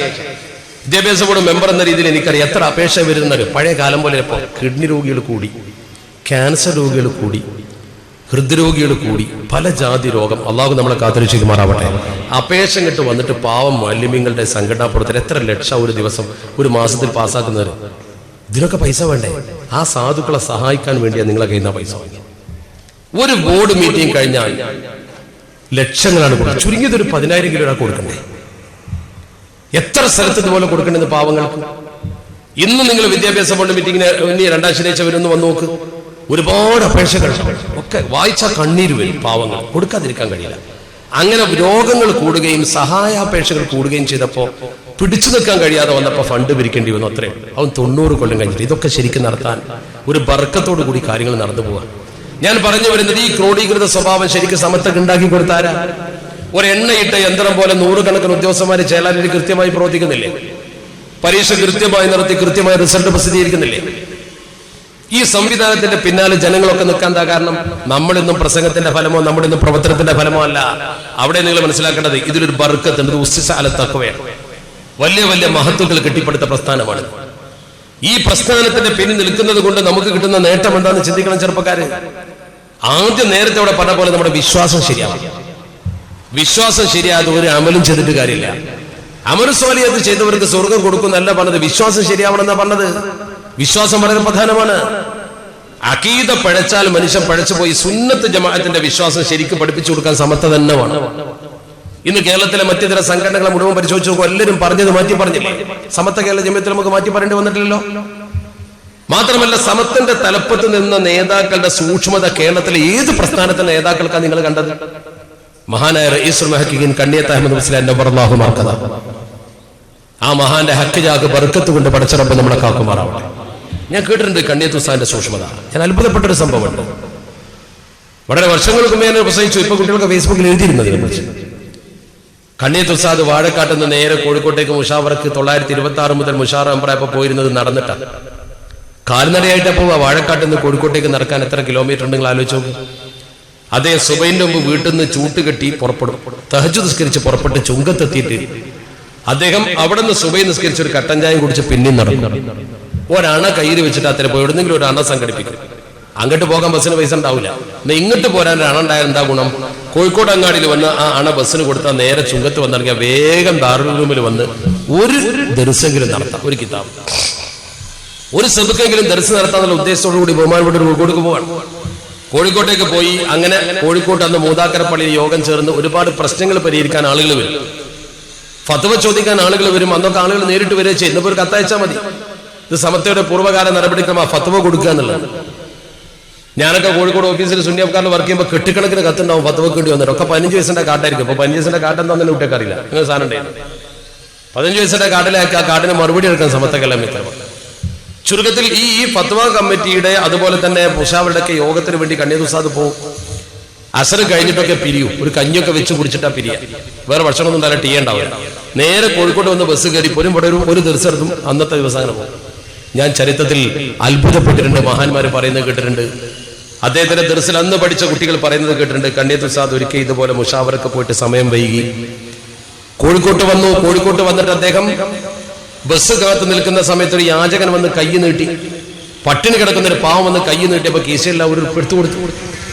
വിദ്യാഭ്യാസ ബോർഡ് മെമ്പർ എന്ന രീതിയിൽ എനിക്കറിയാം എത്ര അപേക്ഷ വരുന്നത്. പഴയ കാലം പോലെ ഇപ്പോൾ കിഡ്നി രോഗികൾ കൂടി, ക്യാൻസർ രോഗികൾ കൂടി, ഹൃദ്രോഗികൾ കൂടി, പല ജാതി രോഗം. അള്ളാഹു നമ്മളെ കാത്തുരക്ഷിക്കുമാറാവട്ടെ. അപേക്ഷ ഇങ്ങോട്ട് വന്നിട്ട് പാവം മുഅല്ലിമീങ്ങളുടെ സംഘടനാ പ്രവർത്തനം എത്ര ലക്ഷം ഒരു ദിവസം ഒരു മാസത്തിൽ പാസ്സാക്കുന്നവർ. ഇതിനൊക്കെ പൈസ വേണ്ടേ? ആ സാധുക്കളെ സഹായിക്കാൻ വേണ്ടിയാണ് നിങ്ങളെ കയ്യിൽ നിന്ന് പൈസ വാങ്ങി. ഒരു ബോർഡ് മീറ്റിംഗ് കഴിഞ്ഞാൽ ലക്ഷങ്ങളാണ് കൊടുക്കുന്നത്. ചുരുങ്ങിയത് ഒരു 10,000 കിലോ കൊടുക്കണ്ടേ? എത്ര സ്ഥലത്ത് ഇതുപോലെ കൊടുക്കേണ്ടത് പാവങ്ങൾക്ക്? ഇന്ന് നിങ്ങൾ വിദ്യാഭ്യാസ ബോർഡ് മീറ്റിംഗിന് 2ാം ശനിയാഴ്ച വരുമെന്ന് വന്ന് നോക്ക്. ഒരുപാട് അപേക്ഷകൾ ഒക്കെ വായിച്ചാൽ കണ്ണീര് വരും. പാവങ്ങൾ കൊടുക്കാതിരിക്കാൻ കഴിയില്ല. അങ്ങനെ രോഗങ്ങൾ കൂടുകയും സഹായാപേക്ഷകൾ കൂടുകയും ചെയ്തപ്പോൾ പിടിച്ചു നിൽക്കാൻ കഴിയാതെ വന്നപ്പോൾ ഫണ്ട് പിരിക്കേണ്ടി വന്നു. അത്രയും അവൻ 90 കൊല്ലം കഴിഞ്ഞിട്ട് ഇതൊക്കെ ശരിക്കും നടത്താൻ ഒരു ബർക്കത്തോടു കൂടി കാര്യങ്ങൾ നടന്നു പോകാൻ. ഞാൻ പറഞ്ഞു വരുന്നത് ഈ ക്രോഡീകൃത സ്വഭാവം ശരിക്കും സമത്തൊക്കെ ഉണ്ടാക്കി കൊടുത്താരാ? ഒരു എണ്ണയിട്ട യന്ത്രം പോലെ 100 കണക്കിന് ഉദ്യോഗസ്ഥന്മാര് ചേലാരിൽ കൃത്യമായി പ്രവർത്തിക്കുന്നില്ലേ? പരീക്ഷ കൃത്യമായി നടത്തി കൃത്യമായ റിസൾട്ട് പ്രസിദ്ധീകരിക്കുന്നില്ലേ? ഈ സംവിധാനത്തിന്റെ പിന്നാലെ ജനങ്ങളൊക്കെ നിൽക്കാൻ എന്താ കാരണം? നമ്മളിന്നും പ്രസംഗത്തിന്റെ ഫലമോ നമ്മളിന്നും പ്രവർത്തനത്തിന്റെ ഫലമോ അല്ല. അവിടെ നിങ്ങൾ മനസ്സിലാക്കേണ്ടത് ഇതിലൊരു ബർക്കത്തുണ്ട്. ഉസ്തിസാലത്തഖ്വയാണ്. വലിയ വലിയ മഹത്തുക്കൾ കെട്ടിപ്പടുത്ത പ്രസ്ഥാനമാണ്. ഈ പ്രസ്ഥാനത്തിന്റെ പിന്നിൽ നിൽക്കുന്നത് കൊണ്ട് നമുക്ക് കിട്ടുന്ന നേട്ടം എന്താണെന്ന് ചിന്തിക്കണം ചെറുപ്പക്കാര്. ആദ്യം നേരത്തെ അവിടെ പറഞ്ഞ പോലെ നമ്മുടെ വിശ്വാസം ശരിയാവും. വിശ്വാസം ശരിയാതെ ഒരു അമലും ചെയ്തിട്ട് കാര്യമില്ല. അമൽ സ്വാലിഹത്ത് ചെയ്തവർക്ക് സ്വർഗം കൊടുക്കുന്നല്ല പറഞ്ഞത്, വിശ്വാസം ശരിയാവണമെന്നാ പറഞ്ഞത്. വിശ്വാസം വളരെ പ്രധാനമാണ്. അഖീദ പഴച്ചാൽ മനുഷ്യൻ പഴച്ചു പോയി. സുന്നത്ത് ജമാഅത്തിന്റെ വിശ്വാസം ശരിക്കും പഠിപ്പിച്ചു കൊടുക്കാൻ സമത്വ തന്നെ വേണം. ഇന്ന് കേരളത്തിലെ മറ്റു ചില സംഘടനകളെ മുഴുവൻ പരിശോധിച്ചു നോക്കും. എല്ലാവരും പറഞ്ഞത് മാറ്റി പറഞ്ഞില്ലേ? സമത്വ കേരള ജമിയത്തിൽ നമുക്ക് മാറ്റി പറയേണ്ടി വന്നിട്ടില്ലല്ലോ. മാത്രമല്ല സമത്തിന്റെ തലപ്പത്ത് നിന്ന നേതാക്കളുടെ സൂക്ഷ്മത കേരളത്തിലെ ഏത് പ്രസ്ഥാനത്തിലെ നേതാക്കൾക്കാണ് നിങ്ങൾ കണ്ടത്? മഹാനായ റഈസുൽ മുഹഖഖീൻ കണ്ണിയത്ത് അഹ്മദ് മുസ്ലിയാർ റളിയല്ലാഹു അൻഹു, ആ മഹാന്റെ ഹക്ക് ജാഗ് ബർക്കത്ത് കൊണ്ട് പടച്ച റബ്ബ് നമ്മളെ കാക്കുമാറാവട്ടെ. ഞാൻ കേട്ടിട്ടുണ്ട് കണ്ണിയത്ത് ഉസ്താദിന്റെ സൂക്ഷ്മത. ഞാൻ അത്ഭുതപ്പെട്ടൊരു സംഭവമുണ്ട്. വളരെ വർഷങ്ങൾക്ക് മുമ്പേ ഞാൻ പ്രസംഗിച്ചു. ഇപ്പൊ കുട്ടികൾക്ക് ഫേസ്ബുക്കിൽ എഴുതിയിരുന്നതിനെ കുറിച്ച്. കണ്ണിയത്ത് ഉസ്താദ് വാഴക്കാട്ട് നിന്ന് നേരെ കോഴിക്കോട്ടേക്ക് മുഷാവറക്ക് 926 മുതൽ മുഷാവറ അമ്പ്രായപ്പോ പോയിരുന്നത് നടന്നിട്ടാണ്. കാൽനടയായിട്ട് പോവാ. വാഴക്കാട്ട് നിന്ന് കോഴിക്കോട്ടേക്ക് നടക്കാൻ എത്ര കിലോമീറ്റർ ഉണ്ടെങ്കിൽ ആലോചിച്ചു. അതേ സുബൈന്റെ മുമ്പ് വീട്ടിൽ നിന്ന് ചൂട്ട് കെട്ടി പുറപ്പെടും. തഹജ്ജുദ് നിസ്കരിച്ച് പുറപ്പെട്ട് ചുങ്കത്തെത്തിയിട്ട് അദ്ദേഹം അവിടെ നിന്ന് സുബൈ നിസ്കരിച്ച് ഒരു കട്ടൻ ചായം കുടിച്ച് പിന്നെയും നടക്കും. ഒരണ കയ്യിൽ വെച്ചിട്ട് അത്ര പോയി എവിടെന്നെങ്കിലും ഒരു അണ സംഘടിപ്പിക്കും. അങ്ങോട്ട് പോകാൻ ബസ്സിന് പൈസ ഉണ്ടാവില്ല. ഇങ്ങോട്ട് പോരാൻ ഒരു അണ ഉണ്ടായാൽ എന്താ ഗുണം? കോഴിക്കോട് അങ്ങാടിയിൽ വന്ന് ആ അണ ബസ്സിന് കൊടുത്താൽ നേരെ ചുങ്കത്ത് വന്നിറങ്ങിയാൽ വേഗം ദാറുൽ ഉലൂമിൽ വന്ന് ഒരു ദർസെങ്കിലും നടത്താം. ഒരു കിതാബ്, ഒരു സബക്കെങ്കിലും ദർസ് നടത്താന്നുള്ള ഉദ്ദേശത്തോടു കൂടി ബഹുമാനപ്പെട്ട കോഴിക്കോട്ടേക്ക് പോവാണ്. കോഴിക്കോട്ടേക്ക് പോയി അങ്ങനെ കോഴിക്കോട്ട് അന്ന് മൂതാക്കര പള്ളിയിൽ യോഗം ചേർന്ന് ഒരുപാട് പ്രശ്നങ്ങൾ പരിഹരിക്കാൻ ആളുകൾ വരും. ഫത്വ ചോദിക്കാൻ ആളുകൾ വരും. അന്നൊക്കെ ആളുകൾ നേരിട്ട് വരിക ചെയ്യും. ഇന്നിപ്പോ ഒരു കത്തയച്ചാൽ മതി. ഇത് സമത്വയുടെ പൂർവ്വകാല നടപടിക്രമ ഫത്വ കൊടുക്കുക എന്നുള്ളത്. ഞാനൊക്കെ കോഴിക്കോട് ഓഫീസിൽ സുന്നിയക്കാരിൽ വർക്ക് ചെയ്യുമ്പോൾ കെട്ടിക്കണക്കിന് കത്തുണ്ടാവും ഫത്വക്ക് വേണ്ടി വന്നിട്ട്. ഒക്കെ 15 വയസ്സിന്റെ കാട്ടായിരിക്കും. ഇപ്പൊ 15 വയസ്സിന്റെ കാട്ടെന്താന്ന് തന്നെ കുട്ടിയൊക്കെ അറിയില്ല. നിങ്ങൾ സാധനം ഉണ്ടായിരുന്നു 15 വയസ്സിന്റെ കാട്ടിലേക്ക് ആ കാട്ടിന് മറുപടി എടുക്കാൻ സമത്വക്കെല്ലാം മിത്രം. ചുരുക്കത്തിൽ ഈ ഫത്വ കമ്മിറ്റിയുടെ അതുപോലെ തന്നെ മുഷാവറുടെയൊക്കെ യോഗത്തിന് വേണ്ടി കണ്ണിയത്ത് ഉസ്താദ് പോകും. അസർ കഴിഞ്ഞിട്ടൊക്കെ പിരിയും. ഒരു കഞ്ഞിയൊക്കെ വെച്ച് കുടിച്ചിട്ടാ പിരിയ. വേറെ ഭക്ഷണമൊന്നും നല്ല ടീ ഉണ്ടാവില്ല. നേരെ കോഴിക്കോട്ട് വന്ന് ബസ് കയറി പോലും ഇവിടെ ഒരു ദിവസം അന്നത്തെ ദിവസം അങ്ങനെ പോകും. ഞാൻ ചരിത്രത്തിൽ അത്ഭുതപ്പെട്ടിട്ടുണ്ട്. മഹാന്മാർ പറയുന്നത് കേട്ടിട്ടുണ്ട്. അദ്ദേഹത്തിന്റെ ദർസിൽ അന്ന് പഠിച്ച കുട്ടികൾ പറയുന്നത് കേട്ടിട്ടുണ്ട്. കണ്ണിയത്ത് ഉസ്താദ് ഒരിക്കൽ ഇതുപോലെ മുഷാവറക്ക് പോയിട്ട് സമയം വൈകി കോഴിക്കോട്ട് വന്നു. കോഴിക്കോട്ട് വന്നിട്ട് അദ്ദേഹം ബസ് കാത്ത് നിൽക്കുന്ന സമയത്ത് ഒരു യാചകൻ വന്ന് കൈ നീട്ടി, പട്ടിണി കിടക്കുന്ന ഒരു പാവം വന്ന് കൈ നീട്ടിയപ്പോ കീശയില്ല ഒരു എടുത്തു കൊടുത്തു.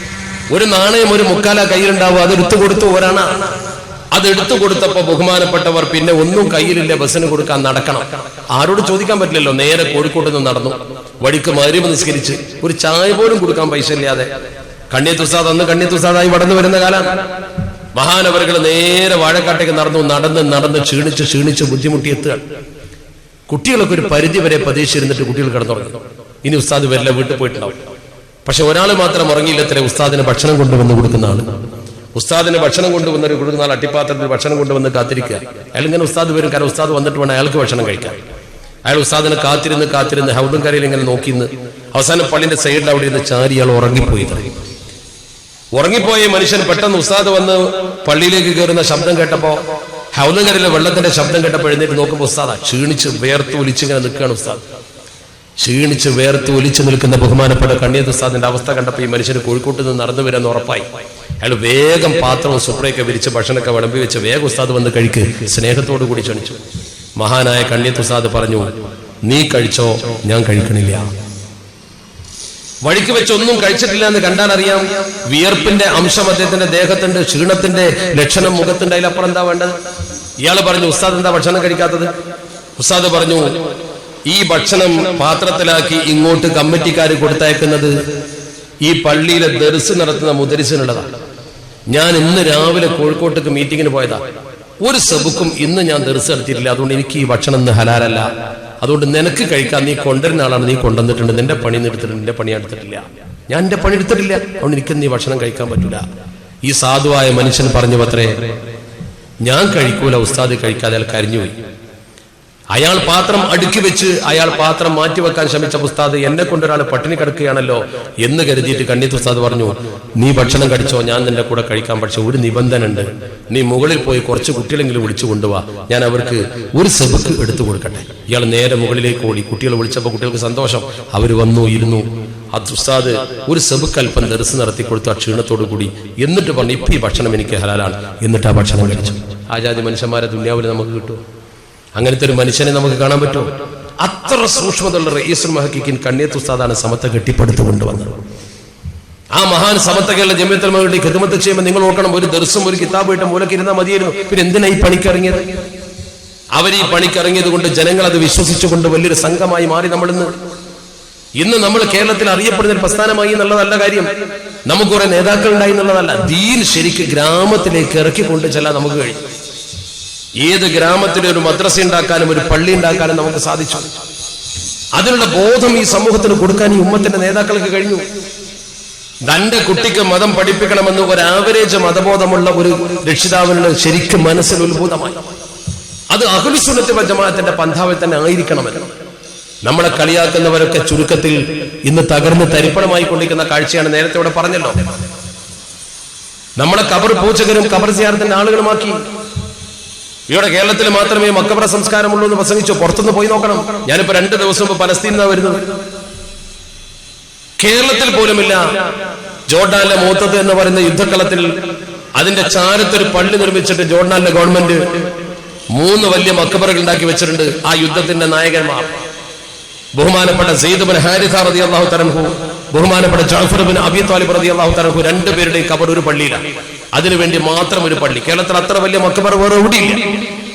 ഒരു നാണയം ഒരു മുക്കാല കയ്യിലുണ്ടാവും. അത് എടുത്തു കൊടുത്തു. ഒരാണ അത് എടുത്തു കൊടുത്തപ്പോ ബഹുമാനപ്പെട്ടവർ പിന്നെ ഒന്നും കയ്യിലില്ല, ബസ്സിന് കൊടുക്കാൻ നടക്കണം. ആരോട് ചോദിക്കാൻ പറ്റില്ലല്ലോ. നേരെ കോഴിക്കോട്ട് നിന്ന് നടന്നു. വഴിക്ക് മഗ്‌രിബ് നിസ്കരിച്ച് ഒരു ചായ പോലും കൊടുക്കാൻ പൈസ ഇല്ലാതെ കണ്ണിയത്ത് ഉസ്താദ്, അന്ന് കണ്ണിയത്ത് ഉസ്താദായി വളർന്നു വരുന്ന കാലം, മഹാനവറുകൾ നേരെ വാഴക്കാട്ടേക്ക് നടന്ന് ക്ഷീണിച്ച് ബുദ്ധിമുട്ടിയെത്തുക. കുട്ടികളൊക്കെ ഒരു പരിധി വരെ പ്രതീക്ഷിച്ചിരുന്നിട്ട് കുട്ടികൾ കിടന്നുറങ്ങി. ഇനി ഉസ്താദ് വരില്ല, വീട്ടിൽ പോയിട്ടുണ്ടാവും. പക്ഷെ ഒരാൾ മാത്രം ഉറങ്ങിയില്ലത്രേ. ഉസ്താദിന് ഭക്ഷണം കൊണ്ടുവന്ന് കൊടുക്കുന്ന ആള്. ഉസ്താദിന് ഭക്ഷണം കൊണ്ടുവന്നൊരു കൊടുക്കുന്ന ആൾ അട്ടിപ്പാത്രത്തിൽ ഭക്ഷണം കൊണ്ടുവന്ന് കാത്തിരിക്കുക. അയാൾ ഇങ്ങനെ ഉസ്താദ് വരും. കാരണം ഉസ്താദ് വന്നിട്ട് വേണം അയാൾക്ക് ഭക്ഷണം കഴിക്കാൻ. അയാൾ ഉസ്താദിനെ കാത്തിരുന്ന് ഹൗദും കരയിൽ ഇങ്ങനെ നോക്കിന്ന് അവസാനം പള്ളിന്റെ സൈഡിൽ അവിടെ ഇരുന്ന് ചാരി അയാൾ ഉറങ്ങിപ്പോയ മനുഷ്യൻ പെട്ടെന്ന് ഉസ്താദ് വന്ന് പള്ളിയിലേക്ക് കയറുന്ന ശബ്ദം കേട്ടപ്പോ, ഹൗദും കരയിലെ വെള്ളത്തിന്റെ ശബ്ദം കേട്ടപ്പോൾ എഴുന്നേറ്റ് നോക്കുമ്പോൾ ഉസ്താദ് ക്ഷീണിച്ച് വേർത്ത് ഒലിച്ചിങ്ങനെ നിൽക്കുകയാണ്. ഉസ്താദ് ക്ഷീണിച്ച് വേർത്ത് ഒലിച്ചു നിൽക്കുന്ന ബഹുമാനപ്പെട്ട കണ്ണിയത്ത് ഉസ്താദിന്റെ അവസ്ഥ കണ്ടപ്പോൾ ഈ മനുഷ്യന് കോഴിക്കോട്ട് നിന്ന് നടന്നു വരാൻ ഉറപ്പായി. അയാൾ വേഗം പാത്രവും സുപ്രയൊക്കെ വിരിച്ച് ഭക്ഷണമൊക്കെ വിളമ്പി വെച്ച് വേഗം ഉസ്താദ് വന്ന് കഴിക്ക് സ്നേഹത്തോടു കൂടി ക്ഷണിച്ചു. മഹാനായ കണ്ണിയത്ത് ഉസ്താദ് പറഞ്ഞു, നീ കഴിച്ചോ, ഞാൻ കഴിക്കണില്ല. വഴിക്ക് വെച്ച് ഒന്നും കഴിച്ചിട്ടില്ല എന്ന് കണ്ടാൽ അറിയാം. വിയർപ്പിന്റെ അംശം അദ്ദേഹത്തിന്റെ ദേഹത്തിന്റെ, ക്ഷീണത്തിന്റെ ലക്ഷണം മുഖത്തിന്റെ. അതിലപ്പുറം എന്താ വേണ്ടത്? ഇയാൾ പറഞ്ഞു, ഉസ്താദ് എന്താ ഭക്ഷണം കഴിക്കാത്തത്? ഉസ്താദ് പറഞ്ഞു, ഈ ഭക്ഷണം പാത്രത്തിലാക്കി ഇങ്ങോട്ട് കമ്മിറ്റിക്കാർ കൊടുത്തയക്കുന്നത് ഈ പള്ളിയിലെ ദർസ് നടത്തുന്ന മുദരിസിനുള്ളതാണ്. ഞാൻ ഇന്ന് രാവിലെ കോഴിക്കോട്ടേക്ക് മീറ്റിങ്ങിന് പോയതാ. ഒരു സബുക്കും ഇന്ന് ഞാൻ ദർസ് നടത്തിയിട്ടില്ല. അതുകൊണ്ട് എനിക്ക് ഈ ഭക്ഷണം ഇന്ന് ഹലാലല്ല. അതുകൊണ്ട് നിനക്ക് കഴിക്കാൻ നീ കൊണ്ടുവരുന്ന ആളാണ്, നീ കൊണ്ടുവന്നിട്ടുണ്ട്. നിന്റെ പണി എടുത്തിട്ടുണ്ട്, നിന്റെ പണി എടുത്തിട്ടില്ല. ഞാൻ എന്റെ പണി എടുത്തിട്ടില്ല. അതുകൊണ്ട് എനിക്ക് നീ ഭക്ഷണം കഴിക്കാൻ പറ്റൂല. ഈ സാധുവായ മനുഷ്യൻ പറഞ്ഞു അത്രേ, ഞാൻ കഴിക്കൂല, ഉസ്താദ് കഴിക്കാതെ അയാൾ കരഞ്ഞുപോയി. അയാൾ പാത്രം അടുക്കി വെച്ച് അയാൾ പാത്രം മാറ്റിവെക്കാൻ ശ്രമിച്ച ഉസ്താദ്, എന്നെ കൊണ്ടൊരാൾ പട്ടിണി കിടക്കുകയാണല്ലോ എന്ന് കരുതിയിട്ട് കണ്ണിയത്ത് ഉസ്താദ് പറഞ്ഞു, നീ ഭക്ഷണം കഴിച്ചോ, ഞാൻ നിന്റെ കൂടെ കഴിക്കാം. പക്ഷെ ഒരു നിബന്ധന ഉണ്ട്, നീ മുകളിൽ പോയി കുറച്ച് കുട്ടികളെങ്കിലും വിളിച്ചു കൊണ്ടുപോവാ, ഞാൻ അവർക്ക് ഒരു സബക്ക് എടുത്തു കൊടുക്കട്ടെ. ഇയാൾ നേരെ മുകളിലേക്ക് ഓടി. കുട്ടികൾ വിളിച്ചപ്പോൾ കുട്ടികൾക്ക് സന്തോഷം. അവർ വന്നു, ഇരുന്നു. അത് ഉസ്താദ് ഒരു സബക്ക് അല്പം ദർസ് നടത്തി കൊടുത്തു ആ ക്ഷീണത്തോടു കൂടി. എന്നിട്ട് പറഞ്ഞു, ഇപ്പൊ ഈ ഭക്ഷണം എനിക്ക് ഹലാലാണ്. എന്നിട്ട് ആ ഭക്ഷണം കഴിച്ചു. ആജാതി മനുഷ്യന്മാരെ ദുനിയാവിൽ നമുക്ക് കിട്ടുമോ? അങ്ങനത്തെ ഒരു മനുഷ്യനെ നമുക്ക് കാണാൻ പറ്റുമോ? അത്ര സൂക്ഷ്മതയുള്ള റഈസുൽ മുഹഖഖീൻ കണ്ണിയത്ത് ഉസ്താദാണ് സമത്തെ കെട്ടിപ്പടുത്തു കൊണ്ടുവന്നത്. ആ മഹാൻ സമത്തകയുള്ള ജമിയത്തുൽ ഉലമ വേണ്ടി ഖിദ്മത്ത് ചെയ്യുമ്പോൾ നിങ്ങൾ ഓർക്കണം, ഒരു ദർസും ഒരു കിതാബ് ഇട്ട് മൂലക്കിരുന്നാൽ മതിയായിരുന്നു. പിന്നെ എന്തിനാ ഈ പണിക്കിറങ്ങിയത്? അവർ ഈ പണിക്കിറങ്ങിയത് കൊണ്ട് ജനങ്ങൾ അത് വിശ്വസിച്ചുകൊണ്ട് വലിയൊരു സംഘമായി മാറി. ഇന്ന് നമ്മൾ കേരളത്തിൽ അറിയപ്പെടുന്ന ഒരു പ്രസ്ഥാനമായി എന്നുള്ളതല്ല കാര്യം. നമുക്ക് കുറെ നേതാക്കൾ ഉണ്ടായി എന്നുള്ളതല്ല. ദീൻ ശരിക്ക് ഗ്രാമത്തിലേക്ക് ഇറക്കിക്കൊണ്ട് ചെല്ലാൻ നമുക്ക് കഴിയും. ഏത് ഗ്രാമത്തിലും ഒരു മദ്രസ ഉണ്ടാക്കാനും ഒരു പള്ളി ഉണ്ടാക്കാനും നമുക്ക് സാധിച്ചു. അതിനുള്ള ബോധം ഈ സമൂഹത്തിന് കൊടുക്കാൻ ഈ ഉമ്മത്തിന്റെ നേതാക്കൾക്ക് കഴിഞ്ഞു. തന്റെ കുട്ടിക്ക് മതം പഠിപ്പിക്കണമെന്ന് ഒരു ആവറേജ് മതബോധമുള്ള ഒരു രക്ഷിതാവിനുള്ള ശരിക്കും മനസ്സിൽ ഉത്ഭൂതമായി. അത് അഹ്ലുസുന്നത്ത് വൽ ജമാഅത്തിന്റെ പന്ഥാവിൽ തന്നെ ആയിരിക്കണമെന്ന്. നമ്മളെ കളിയാക്കുന്നവരൊക്കെ ചുരുക്കത്തിൽ ഇന്ന് തകർന്ന് തരിപ്പണമായി കൊണ്ടിരിക്കുന്ന കാഴ്ചയാണ്. നേരത്തെ ഇവിടെ പറഞ്ഞല്ലോ, നമ്മളെ ഖബർ പൂജകരും ഖബർ സിയാറത്തിന്റെ ആളുകളുമാക്കി. ഇവിടെ കേരളത്തിൽ മാത്രമേ മക്കബറ സംസ്കാരമുള്ളൂ എന്ന് പ്രസംഗിച്ചു. പുറത്തുനിന്ന് പോയി നോക്കണം. ഞാനിപ്പോ 2 ദിവസം മുമ്പ് പലസ്തീനിൽ നിന്നാണ് വരുന്നത്. കേരളത്തിൽ പോലുമില്ല. ജോർഡാനിലെ മൂത്തത് എന്ന് പറയുന്ന യുദ്ധക്കളത്തിൽ അതിന്റെ ചാരത്തൊരു പള്ളി നിർമ്മിച്ചിട്ട് ജോർഡാനിലെ ഗവൺമെന്റ് 3 വലിയ മക്കബറുകൾ ഉണ്ടാക്കി വെച്ചിട്ടുണ്ട്. ആ യുദ്ധത്തിന്റെ നായകന്മാർ ബഹുമാനപ്പെട്ട സെയ്ദ് ബിൻ ഹാരിഥ റളിയല്ലാഹു തആല അൻഹു, ബഹുമാനപ്പെട്ട ജഅഫർ ബിൻ അബീ ത്വാലിബ് റളിയല്ലാഹു തആല അൻഹു, 2 പേരുടെയും ഖബർ ഒരു പള്ളിയിലാണ്. അതിനുവേണ്ടി മാത്രം ഒരു പള്ളി. കേരളത്തിൽ അത്ര വലിയ മക്കബറ വേറെ എവിടെയില്ല.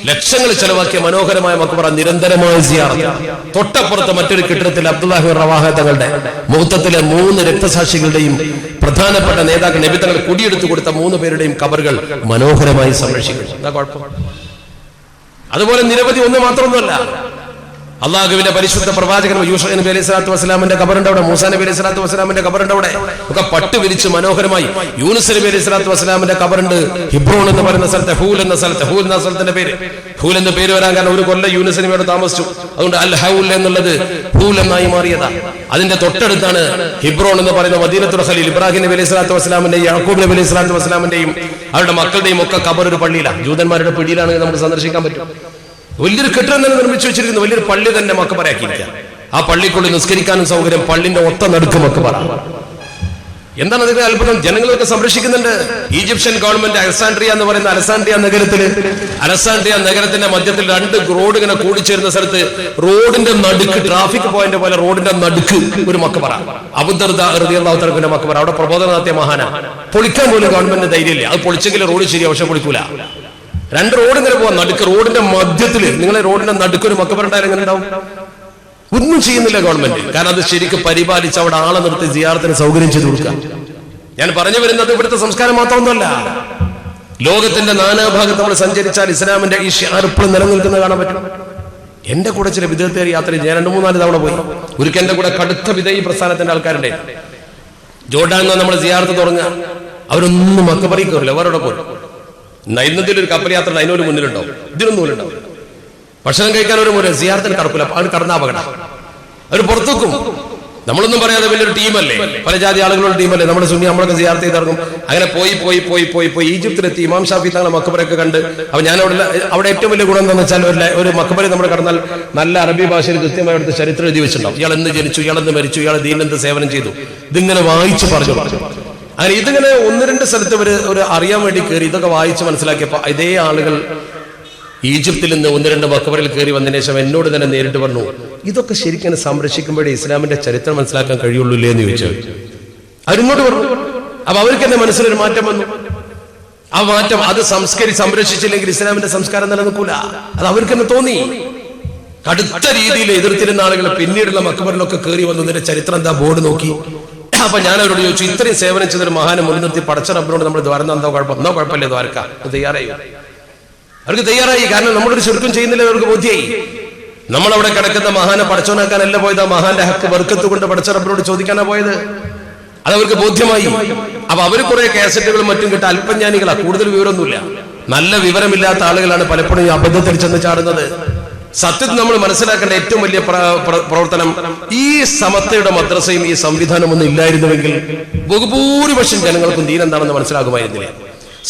ലക്ഷങ്ങൾ ചെലവാക്കിയ മനോഹരമായ മക്കബറ നിരന്തരമായ സിയാറത്ത്. തൊട്ടപ്പുറത്ത് മറ്റൊരു കെട്ടിടത്തിൽ അബ്ദുല്ലാഹി ബിൻ റവാഹ തങ്ങളുടെ മുഹത്തത്തിലെ 3 രക്തസാക്ഷികളുടെയും പ്രധാനപ്പെട്ട നേതാക്കൾ നബി തങ്ങൾ കുടിയെടുത്തു കൊടുത്ത 3 പേരുടെയും ഖബറുകൾ മനോഹരമായി സംരക്ഷിക്കുന്നു. എന്താ കുഴപ്പം? അതുപോലെ നിരവധി ഒന്ന് മാത്രമൊന്നുമല്ല. അള്ളാഹുവിന്റെ പരിശുദ്ധ പ്രവാചകൻ യൂസുഫ് നബി അലൈഹി സ്വലാത്തു വസ്സലാമിന്റെ ഖബറുണ്ട് അവിടെ. മൂസാ നബി അലൈഹി സ്വലാത്തു വസ്സലാമിന്റെ ഖബറുണ്ട് അവിടെ. ഒക്കെ പട്ട് വിരിച്ച് മനോഹരമായി. യൂനുസ് നബി അലൈഹി സ്വലാത്തു വസ്സലാമിന്റെ ഖബറുണ്ട് ഹിബ്രോൺ എന്ന് പറയുന്ന സ്ഥലത്ത്. ഹൂൽ എന്ന സ്ഥലത്തിന്റെ പേര്. ഹൂൽ എന്ന് പേര് വരാൻ കാരണം ഒരു കൊല്ലം യൂനുസ് നബി അവിടെ താമസിച്ചു. അതുകൊണ്ട് അൽ ഹൗൽ എന്നുള്ളത് ഹൂൽ എന്നായി മാറിയതാ. അതിന്റെ തൊട്ടടുത്താണ് ഹിബ്രോൺ എന്ന് പറയുന്ന മദീനത്തുൽ ഖലീൽ. ഇബ്രാഹിം നബി അലൈഹി സ്വലാത്തു വസ്സലാമിന്റെയും യാക്കൂബ് നബി അലൈഹി സ്വലാത്തു വസ്സലാമിന്റെയും അവരുടെ മക്കളുടെയും ഒക്കെ ഖബർ ഒരു പള്ളിയിലാണ്. ജൂതന്മാരുടെ പിടിയിലാണെങ്കിൽ നമുക്ക് സന്ദർശിക്കാൻ പറ്റും. വലിയൊരു കെട്ടിടം തന്നെ നിർമ്മിച്ചു വെച്ചിരിക്കുന്നു. വലിയൊരു പള്ളി തന്നെ മക്കബറയാക്കിയിരിക്കുക. ആ പള്ളിക്കുള്ളിൽ നിസ്കരിക്കാനും സൗകര്യം. പള്ളിന്റെ ഒത്ത നടുക്ക് മക്കബറ. എന്താണ് അതിന്റെ അത്ഭുതം? ജനങ്ങളൊക്കെ സംരക്ഷിക്കുന്നുണ്ട്. ഈജിപ്ഷ്യൻ ഗവൺമെന്റ് അലക്സാൻഡ്രിയ എന്ന് പറയുന്ന അലക്സാൻഡ്രിയ നഗരത്തിന്റെ മധ്യത്തിൽ 2 റോഡ് ഇങ്ങനെ കൂടിച്ചേരുന്ന സ്ഥലത്ത് റോഡിന്റെ നടുക്ക്, ട്രാഫിക് പോയിന്റ് പോലെ റോഡിന്റെ നടുക്ക് ഒരു മക്കബറ. അബൂ ദർദാ റളിയല്ലാഹു തആല മക്കബറ. അവിടെ പ്രബോധന നടത്തിയ മഹാന. പൊളിക്കാൻ പോലും ഗവൺമെന്റിന് ധൈര്യമില്ല. അത് പൊളിച്ചെങ്കിൽ റോഡ് ശരിയാ, പക്ഷെ പൊളിക്കൂല. 2 റോഡ് ഇങ്ങനെ പോവാൻ. നടുക്ക് റോഡിന്റെ മധ്യത്തിൽ നിങ്ങളെ റോഡിന്റെ നടുക്കൊരു മക്കബറ ഉണ്ടായാലും എങ്ങനെ ഉണ്ടാവും? ഒന്നും ചെയ്യുന്നില്ല ഗവൺമെന്റ്. കാരണം അത് ശരിക്കും പരിപാലിച്ച് അവിടെ ആളെ നിർത്തി സിയാറത്തിന് സൗകര്യം ചെയ്തു കൊടുക്കുക. ഞാൻ പറഞ്ഞു വരുന്നത് ഇവിടുത്തെ സംസ്കാരം മാത്രമൊന്നുമല്ല. ലോകത്തിന്റെ നാനാഭാഗത്ത് നമ്മൾ സഞ്ചരിച്ചാൽ ഇസ്ലാമിന്റെ ഈ ഷിആർ ഇപ്പോഴും നിലനിൽക്കുന്നത് കാണാൻ പറ്റും. എന്റെ കൂടെ ചില വിദഗ്ധർ യാത്ര ഞാൻ 2-3-4 തവണ പോയി. ഒരിക്കൽ എന്റെ കൂടെ കടുത്ത വിധേയി പ്രസ്ഥാനത്തിന്റെ ആൾക്കാരുണ്ട്. ജോർഡാനിൽ നമ്മൾ സിയാറത്ത് തുടങ്ങുക. അവരൊന്നും മക്കബറയിൽ കയറില്ല. വേറെ പോലും നൈനത്തിൽ ഒരു കപ്പൽ യാത്ര അതിനൊരു മുന്നിലുണ്ടാവും. ഇതിനൊന്നും മുന്നിലുണ്ടാവും. ഭക്ഷണം കഴിക്കാൻ ഒരു മുന്നിൽ സിയാറത്തിന് കടക്കില്ല. അവർ കടന്ന അപകടം. അവർ പുറത്തുവെക്കും. നമ്മളൊന്നും പറയാതെ വലിയൊരു ടീമല്ലേ, പല ജാതി ആളുകളുടെ ടീമല്ലേ. നമ്മുടെ സുന്നി നമ്മളൊക്കെ സിയാറത്ത് ചെയ്തിറങ്ങും. അങ്ങനെ പോയി ഈജിപ്തിലെത്തി ഇമാം ഷാഫി തങ്ങളെ മക്കബറൊക്കെ കണ്ട്. അപ്പൊ ഞാൻ അവിടെ ഏറ്റവും വലിയ ഗുണം എന്താണെന്ന് വെച്ചാൽ ഒരു മക്കബറി നമ്മൾ കടന്നാൽ നല്ല അറബി ഭാഷയിൽ കൃത്യമായി അവിടുത്തെ ചരിത്രം എഴുതി വെച്ചിട്ടുണ്ടാവും. ഇയാൾ എന്ന് ജനിച്ചു, ഇയാളെന്ന് മരിച്ചു, ഇയാൾ ദീനെന്ത് സേവനം ചെയ്തു. ഇതിങ്ങനെ വായിച്ച് പറഞ്ഞു. അങ്ങനെ ഇതിങ്ങനെ 1-2 സ്ഥലത്ത് ഒരു അറിയാൻ വേണ്ടി കയറി ഇതൊക്കെ വായിച്ച് മനസ്സിലാക്കിയപ്പോ ഇതേ ആളുകൾ ഈജിപ്തിൽ നിന്ന് 1-2 മക്കബറിൽ കയറി വന്നതിന് ശേഷം എന്നോട് തന്നെ നേരിട്ട് പറഞ്ഞു, ഇതൊക്കെ ശരിക്കും സംരക്ഷിക്കുമ്പോഴേ ഇസ്ലാമിന്റെ ചരിത്രം മനസ്സിലാക്കാൻ കഴിയുള്ളൂ ഇല്ലേ എന്ന് ചോദിച്ചു. അവരിങ്ങോട്ട് പറഞ്ഞു. അപ്പൊ അവർക്ക് എന്നെ മനസ്സിലൊരു മാറ്റം വന്നു. ആ മാറ്റം അത് സംരക്ഷിച്ചില്ലെങ്കിൽ ഇസ്ലാമിന്റെ സംസ്കാരം നിലനിൽക്കൂല. അത് അവർക്ക് തന്നെ തോന്നി. കടുത്ത രീതിയിൽ എതിർത്തിരുന്ന ആളുകൾ പിന്നീടുള്ള മക്കബറിലൊക്കെ കയറി വന്നതിന്റെ ചരിത്രം എന്താ ബോർഡ് നോക്കി. അപ്പൊ ഞാൻ അവരോട് ചോദിച്ചു, ഇത്രയും സേവനം ചെയ്തൊരു മഹാനെ മുൻനിർത്തി പടച്ച റബ്ബിനോട് നമ്മൾ ദ്വാരം എന്തോ കുഴപ്പമില്ലേ ദ്വാരക്ക അവർക്ക് തയ്യാറായി. കാരണം നമ്മളൊരു ചുരുക്കം ചെയ്യുന്നില്ല. അവർക്ക് ബോധ്യായി. നമ്മളവിടെ കിടക്കുന്ന മഹാനെ പടച്ചോനാക്കാനല്ല പോയത്. ആ മഹാന്റെ ഹക്ക് ബർക്കത്ത് കൊണ്ട് പടച്ച റബ്ബിനോട് ചോദിക്കാനാ പോയത്. അതവർക്ക് ബോധ്യമായി. അപ്പൊ അവർ കുറെ കാസറ്റുകളും മറ്റും കിട്ട അല്പജ്ഞാനികളാ. കൂടുതൽ വിവരമൊന്നുമില്ല. നല്ല വിവരമില്ലാത്ത ആളുകളാണ് പലപ്പോഴും ഈ അബദ്ധത്തിൽ ചെന്ന് ചാടുന്നത്. സത്യത്തിൽ നമ്മൾ മനസ്സിലാക്കേണ്ട ഏറ്റവും വലിയ പ്രവർത്തനം, ഈ സമത്തയുടെ മദ്രസയും ഈ സംവിധാനമൊന്നും ഇല്ലായിരുന്നുവെങ്കിൽ ബഹുഭൂരിപക്ഷം ജനങ്ങൾക്കും ദീൻ എന്താണെന്ന് മനസ്സിലാകുമായിരുന്നില്ല.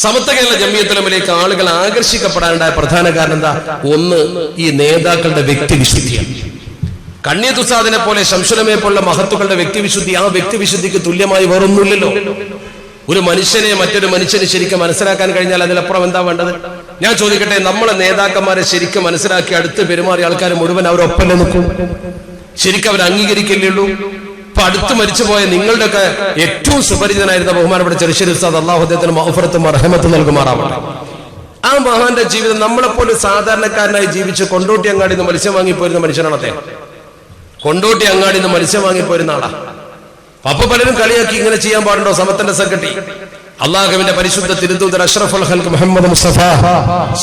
സമത്ത കേരള ജമിയത്തുൽ ഉലമയിലേക്ക് ആളുകൾ ആകർഷിക്കപ്പെടാനുണ്ടായ പ്രധാന കാരണം എന്താ? ഒന്ന്, ഈ നേതാക്കളുടെ വ്യക്തിവിശുദ്ധിയാണ്. കണ്ണിയത്ത് ഉസ്താദിനെ പോലെ ശംസുലമയെ പോലുള്ള മഹത്തുക്കളുടെ വ്യക്തിവിശുദ്ധി, ആ വ്യക്തിവിശുദ്ധിക്ക് തുല്യമായി വേറൊന്നുമില്ലല്ലോ. ഒരു മനുഷ്യനെ മറ്റൊരു മനുഷ്യന് ശരിക്കും മനസ്സിലാക്കാൻ കഴിഞ്ഞാൽ അതിലപ്പുറം എന്താ വേണ്ടത്? ഞാൻ ചോദിക്കട്ടെ, നമ്മളെ നേതാക്കന്മാരെ ശരിക്കും മനസ്സിലാക്കി അടുത്ത് പെരുമാറിയ ആൾക്കാർ മുഴുവൻ അവരൊപ്പല്ലേ നിൽക്കും? ശരിക്കും അവർ അംഗീകരിക്കില്ലുള്ളൂ. ഇപ്പൊ അടുത്ത് മരിച്ചുപോയ നിങ്ങളുടെയൊക്കെ ഏറ്റവും സുപരിചിതനായിരുന്ന ബഹുമാനപ്പെട്ട ചെറുശ്ശേരി ഉസ്താദ്, അല്ലാഹു അദ്ദേഹത്തിന് മഗ്ഫിറത്തും റഹ്മത്തും നൽകുമാറാവട്ടെ. ആ മഹാന്റെ ജീവിതം നമ്മളെപ്പോലെ സാധാരണക്കാരനായി ജീവിച്ച് കൊണ്ടോട്ടി അങ്ങാടി നിന്ന് മത്സ്യം വാങ്ങിപ്പോയിരുന്ന മനുഷ്യനാണ് അദ്ദേഹം. കൊണ്ടോട്ടി അങ്ങാടി നിന്ന് മത്സ്യം വാങ്ങിപ്പോയിരുന്ന ആളാ. അപ്പൊ പലരും കളിയാക്കി, ഇങ്ങനെ ചെയ്യാൻ പാടുണ്ടോ സമത്തിന്റെ സെക്രട്ടറി? അള്ളാഹുവിന്റെ പരിശുദ്ധ തിരുദൂതർ അഷ്റഫുൽ ഖൽഖ് മുഹമ്മദ് മുസ്തഫ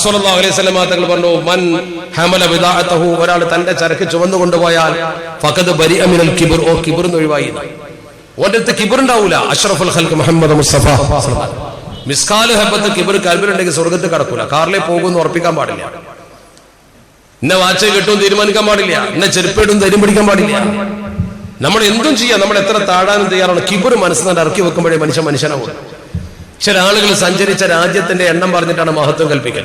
സ്വല്ലല്ലാഹു അലൈഹി വസല്ലം തങ്ങൾ പറഞ്ഞു, മൻ ഹമല ബിദാഅതഹു, ഒരാൾ തന്റെ ചരക്ക് ചുമന്നു കൊണ്ടുപോയാൽ ഫഖദ് ബരിഅ മിനൽ കിബ്ർ, ഓ കിബ്ർ ഒഴിവായി. ഓന്റെ കിബ്ർ ഉണ്ടാവൂല. അഷ്റഫുൽ ഖൽഖ് മുഹമ്മദ് മുസ്തഫ മിസ്കാൽ ഹബ്ബത്ത് കിബ്ർ കൽബിലുണ്ടെങ്കിൽ സ്വർഗ്ഗത്തിൽ കടക്കൂല. കാറിലെ പോകുമെന്ന് ഉറപ്പിക്കാൻ പാടില്ല. ഇന്ന വാച്ച് കിട്ടും തീരുമാനിക്കാൻ പാടില്ല. ഇന്ന ചെരുപ്പിടും ധൈര്യം പിടിക്കാൻ പാടില്ല. നമ്മൾ എന്തും ചെയ്യാം. നമ്മൾ എത്ര താഴാനും തയ്യാറാണ്. കിബ്ർ മനസ്സിൽ ഇറക്കി വെക്കുമ്പോഴേ മനുഷ്യനാവും. ചില ആളുകൾ സഞ്ചരിച്ച രാജ്യത്തിന്റെ എണ്ണം പറഞ്ഞിട്ടാണ് മഹത്വം കൽപ്പിക്കൽ.